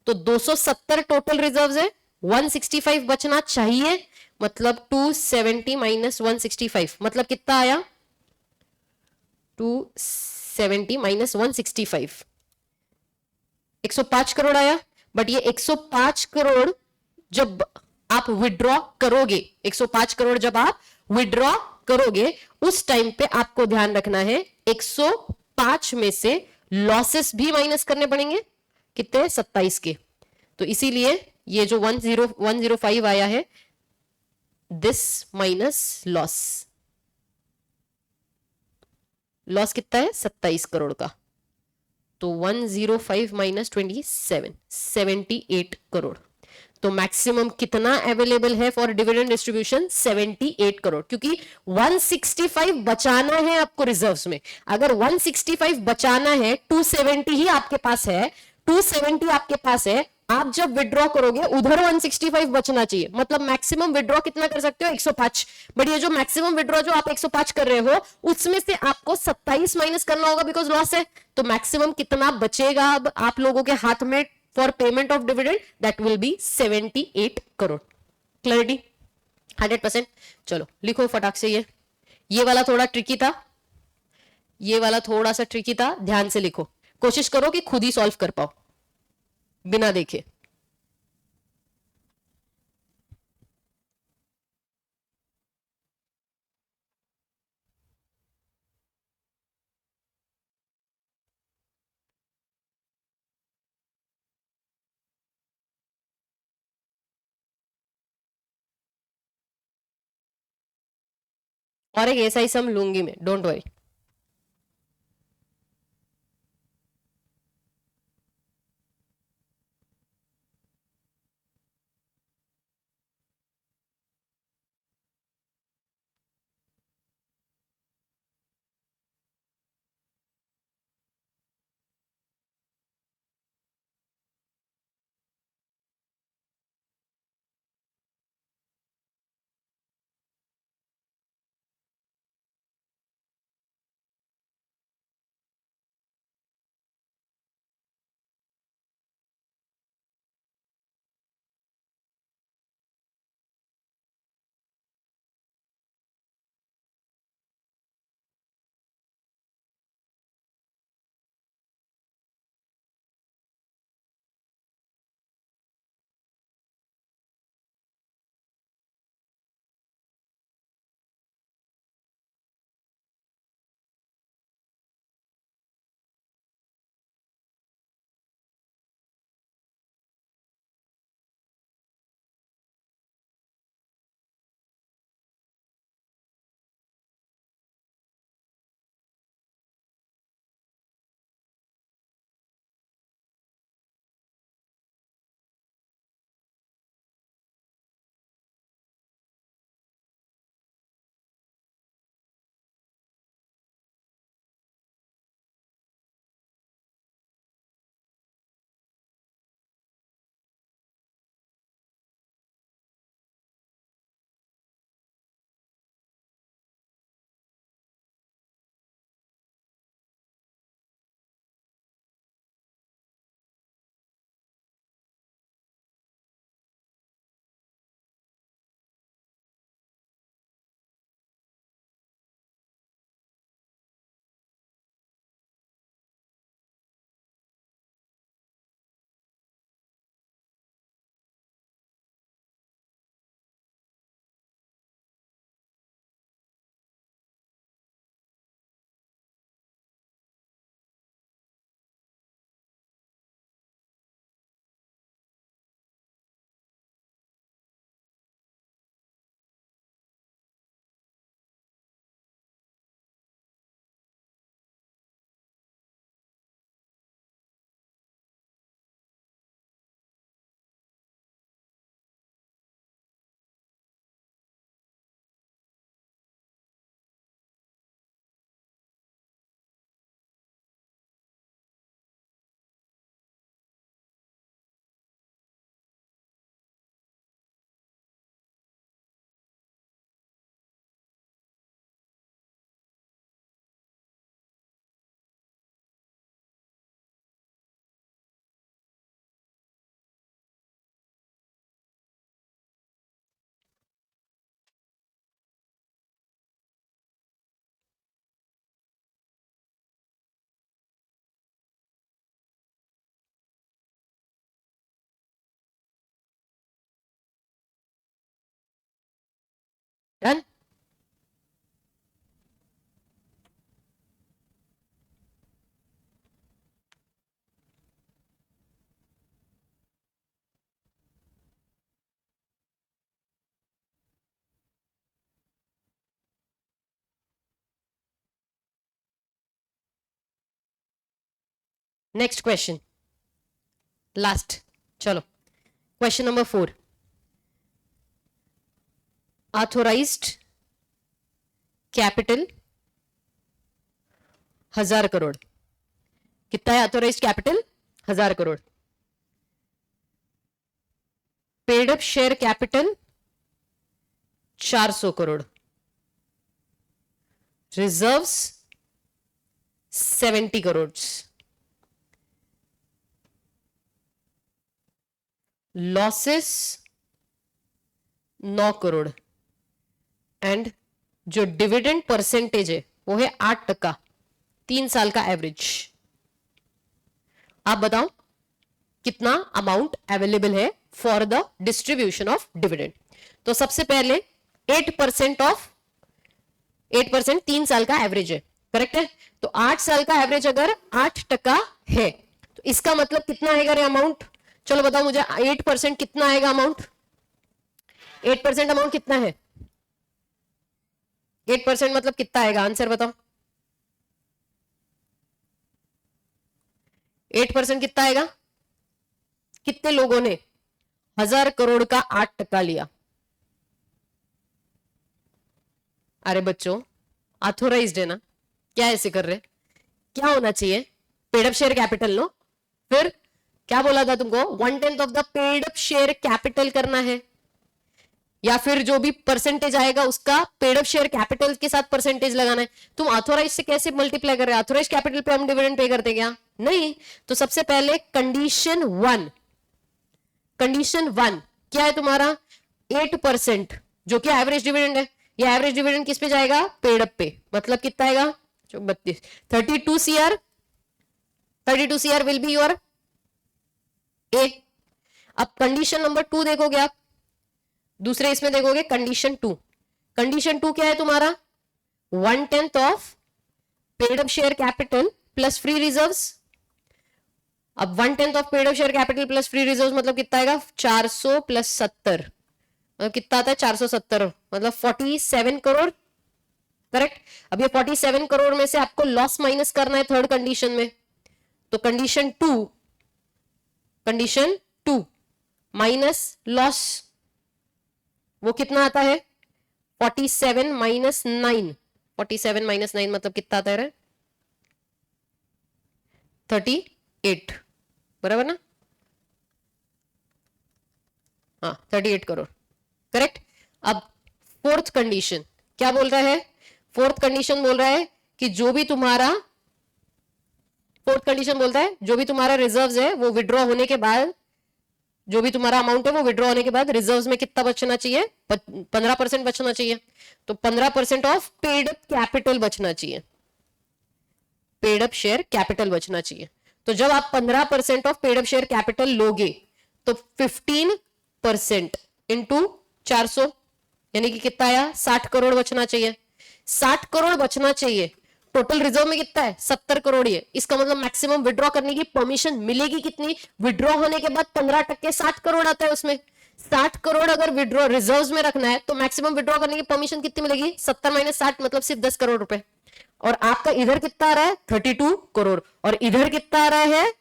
तो 270 total reserves है, 165 बचना चाहिए, मतलब 270 माइनस 165, मतलब कितना आया? 270 माइनस 165, 105 करोड़ आया। बट ये 105 करोड़ जब आप विड्रॉ करोगे, 105 करोड़ जब आप विड्रॉ करोगे, उस टाइम पे आपको ध्यान रखना है 105 में से लॉसेस भी माइनस करने पड़ेंगे, कितने? 27 के। तो इसीलिए ये जो 105 आया है, दिस माइनस लॉस, लॉस कितना है? 27 करोड़ का। तो 105 माइनस 27, 78 करोड़। तो मैक्सिमम कितना अवेलेबल है फॉर डिविडेंड डिस्ट्रीब्यूशन? 78 करोड़, क्योंकि 165 बचाना है आपको रिजर्व्स में। अगर 165 बचाना है, 270 ही आपके पास है, 270 आपके पास है, आप जब विड्रॉ करोगे उधर 165 बचना चाहिए, मतलब मैक्सिमम विड्रॉ कितना कर सकते हो? 105। बट ये जो मैक्सिमम विड्रॉ जो आप 105 कर रहे हो, उसमें से आपको 27 माइनस करना होगा, बिकॉज लॉस है। तो मैक्सिमम कितना बचेगा अब आप लोगों के हाथ में for payment of dividend? That will be 78 crore. Clarity? 100%। चलो लिखो फटाक से। ये वाला थोड़ा ट्रिकी था, ये वाला थोड़ा सा ट्रिकी था, ध्यान से लिखो, कोशिश करो कि खुद ही सॉल्व कर पाओ बिना देखे। और एक ऐसा ही सम लूंगी मैं, don't worry. Done. Next question, last, चलो question number 4। Authorised capital 1000 crore. कितना है authorised capital? 1000 crore. Paid up share capital 400 crore. Reserves 70 crore. Losses 9 crore. And जो डिविडेंड परसेंटेज है वो है 8%, 3 साल का एवरेज। आप बताओ कितना अमाउंट अवेलेबल है for the distribution of dividend. तो सबसे पहले 8% ऑफ 8% 3 साल का एवरेज है, करेक्ट है। तो 8 साल का एवरेज अगर 8% है तो इसका मतलब कितना आएगा रे अमाउंट? चलो बताओ मुझे 8% कितना आएगा अमाउंट? 8% अमाउंट कितना है? 8% मतलब कितना आएगा? आंसर बताओ। 8% कितना आएगा? कितने लोगों ने 1000 करोड़ का 8% लिया? अरे बच्चों ऑथोराइज्ड है ना, क्या ऐसे कर रहे? क्या होना चाहिए? पेड अप शेयर कैपिटल लो। फिर क्या बोला था तुमको? 1/10 of the paid up share capital करना है, या फिर जो भी परसेंटेज आएगा उसका पेड अप शेयर कैपिटल के साथ परसेंटेज लगाना है। तुम ऑथोराइज से कैसे मल्टीप्लाई कर रहे हो? ऑथोराइज कैपिटल पे हम डिविडेंड पे करते क्या? नहीं। तो सबसे पहले कंडीशन 1 क्या है तुम्हारा? 8% जो कि एवरेज डिविडेंड है। ये एवरेज डिविडेंड किस पे जाएगा? पेड अप पे। मतलब कितना आएगा? 32 32 CR. 32 CR will be your A. अब कंडीशन नंबर 2 देखोगे आप, दूसरे इसमें देखोगे कंडीशन 2। कंडीशन 2 क्या है तुम्हारा? 1/10 of paid up share capital plus free reserves. अब 1/10 of paid up share capital plus free reserves मतलब कितना आएगा? 400 प्लस 70 मतलब कितना आता है? 470 मतलब 47 करोड़, करेक्ट। अब ये 47 करोड़ में से आपको लॉस माइनस करना है थर्ड कंडीशन में। तो कंडीशन 2 माइनस लॉस वो कितना आता है? 47 माइनस 9। 47 माइनस 9 मतलब कितना आता है? 38, बराबर ना? हाँ 38 करोड़, करेक्ट। अब फोर्थ कंडीशन क्या बोल रहा है? फोर्थ कंडीशन बोल रहा है कि जो भी तुम्हारा रिजर्व्स है वो विड्रॉ होने के बाद, जो भी तुम्हारा अमाउंट है वो विड्रॉ होने के बाद रिजर्व्स में कितना बचना चाहिए? 15% बचना चाहिए। तो 15% ऑफ पेड अप कैपिटल बचना चाहिए, पेड अप शेयर कैपिटल बचना चाहिए। तो जब आप 15% of paid up share capital लोगे तो 15% इंटू 400 यानी कि कितना आया? 60 करोड़ बचना चाहिए। 60 करोड़ बचना चाहिए। टोटल रिजर्व में कितना है? 70 करोड़ ही है। इसका मतलब मैक्सिमम विड्रॉ करने की परमिशन मिलेगी कितनी? विड्रॉ होने के बाद 15% 60 करोड़ आता है उसमें। 60 करोड़ अगर विड्रॉ रिजर्व्स में रखना है तो मैक्सिमम विड्रॉ करने की परमिशन कितनी मिलेगी? 70 माइनस 60 मतलब सिर्फ 10 करोड़ रुपए। और आपका इधर कितना आ रहा है? 32 करोड़ और इधर कितना आ रहा है?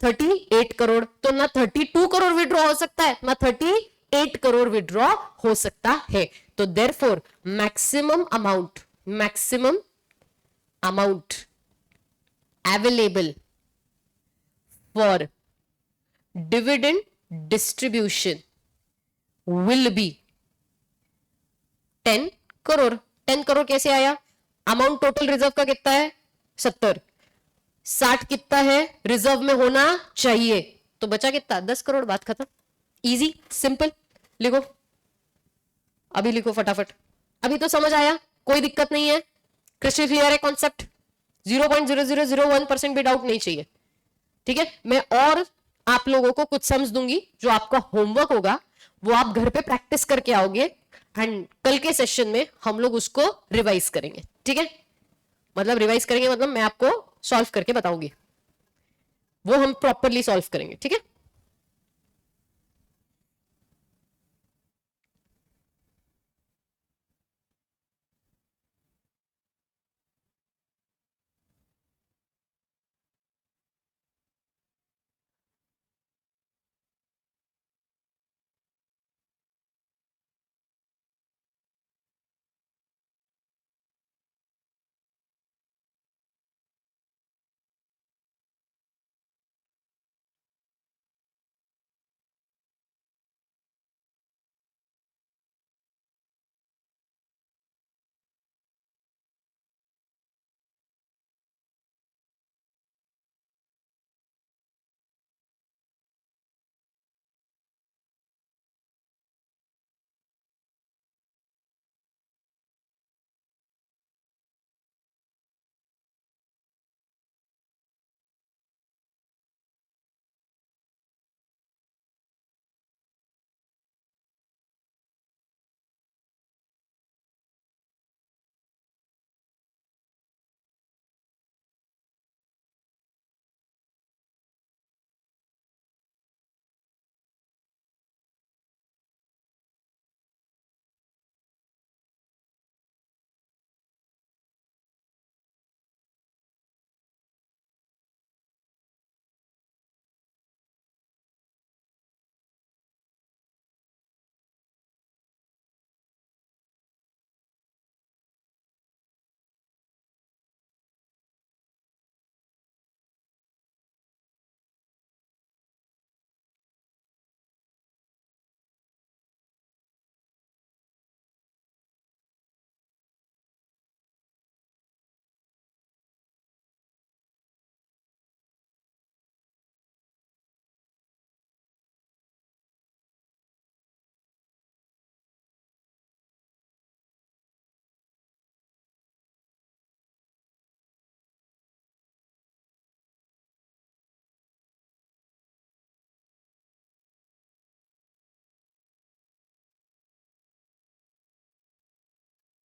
38 करोड़। तो ना 32 करोड़ विड्रॉ हो सकता है ना 38 करोड़ विड्रॉ हो सकता है। तो therefore maximum amount available for dividend distribution will be 10 crore. 10 crore कैसे आया? अमाउंट टोटल रिजर्व का कितना है? 70। 60 कितना है? रिजर्व में होना चाहिए। तो बचा कितना? 10 करोड़। बात खत्म। Easy, simple. लिखो, अभी लिखो फटाफट। अभी तो समझ आया, कोई दिक्कत नहीं है, क्रिस्टल क्लियर है कॉन्सेप्ट। 0.0001% भी डाउट नहीं चाहिए, ठीक है। मैं और आप लोगों को कुछ सम्स दूंगी, जो आपका होमवर्क होगा वो आप घर पे प्रैक्टिस करके आओगे। एंड कल के सेशन में हम लोग उसको रिवाइज करेंगे, ठीक है? मतलब रिवाइज करेंगे मतलब मैं आपको सॉल्व करके बताऊंगी, वो हम प्रॉपरली सॉल्व करेंगे, ठीक है?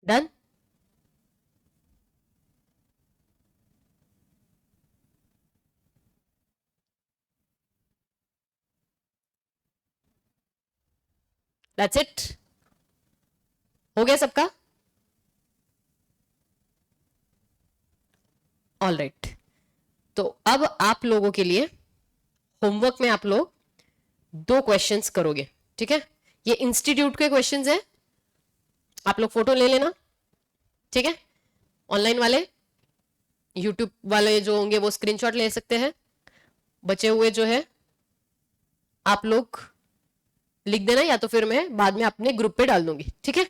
डन? That's it? हो गया सबका? ऑल राइट, तो अब आप लोगों के लिए होमवर्क में आप लोग 2 क्वेश्चंस करोगे, ठीक है? ये इंस्टीट्यूट के क्वेश्चंस हैं, आप लोग फोटो ले लेना, ठीक है? ऑनलाइन वाले, यूट्यूब वाले जो होंगे वो स्क्रीनशॉट ले सकते हैं, बचे हुए जो है आप लोग लिख देना, या तो फिर मैं बाद में अपने ग्रुप पे डाल दूंगी, ठीक है?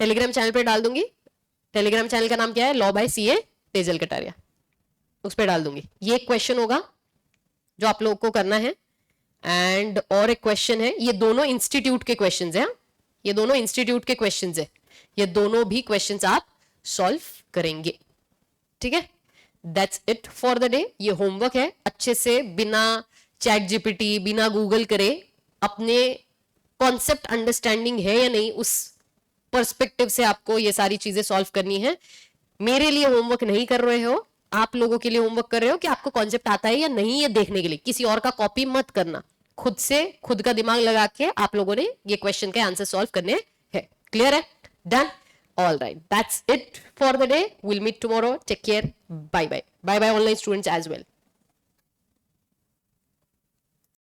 टेलीग्राम चैनल पे डाल दूंगी। टेलीग्राम चैनल का नाम क्या है? Law by CA Tejal Kataria, उस पर डाल दूंगी। ये एक क्वेश्चन होगा जो आप लोगों को करना है, एंड और एक क्वेश्चन है, ये दोनों इंस्टीट्यूट के क्वेश्चंस हैं, ये दोनों इंस्टीट्यूट के क्वेश्चंस है, ये दोनों भी क्वेश्चंस आप सॉल्व करेंगे, ठीक है? That's it for the day. ये होमवर्क है, अच्छे से बिना चैट जीपीटी बिना गूगल करे अपने कॉन्सेप्ट अंडरस्टैंडिंग है या नहीं उस पर्सपेक्टिव से आपको ये सारी चीजें सॉल्व करनी है। मेरे लिए होमवर्क नहीं कर रहे हो, आप लोगों के लिए होमवर्क कर रहे हो कि आपको कॉन्सेप्ट आता है या नहीं ये देखने के लिए। किसी और का कॉपी मत करना, खुद से खुद का दिमाग लगा के आप लोगों ने ये क्वेश्चन के आंसर सॉल्व करने हैं। क्लियर है? Done? All right, that's it for the day. Will meet tomorrow. Take care, bye bye. Bye bye online students as well.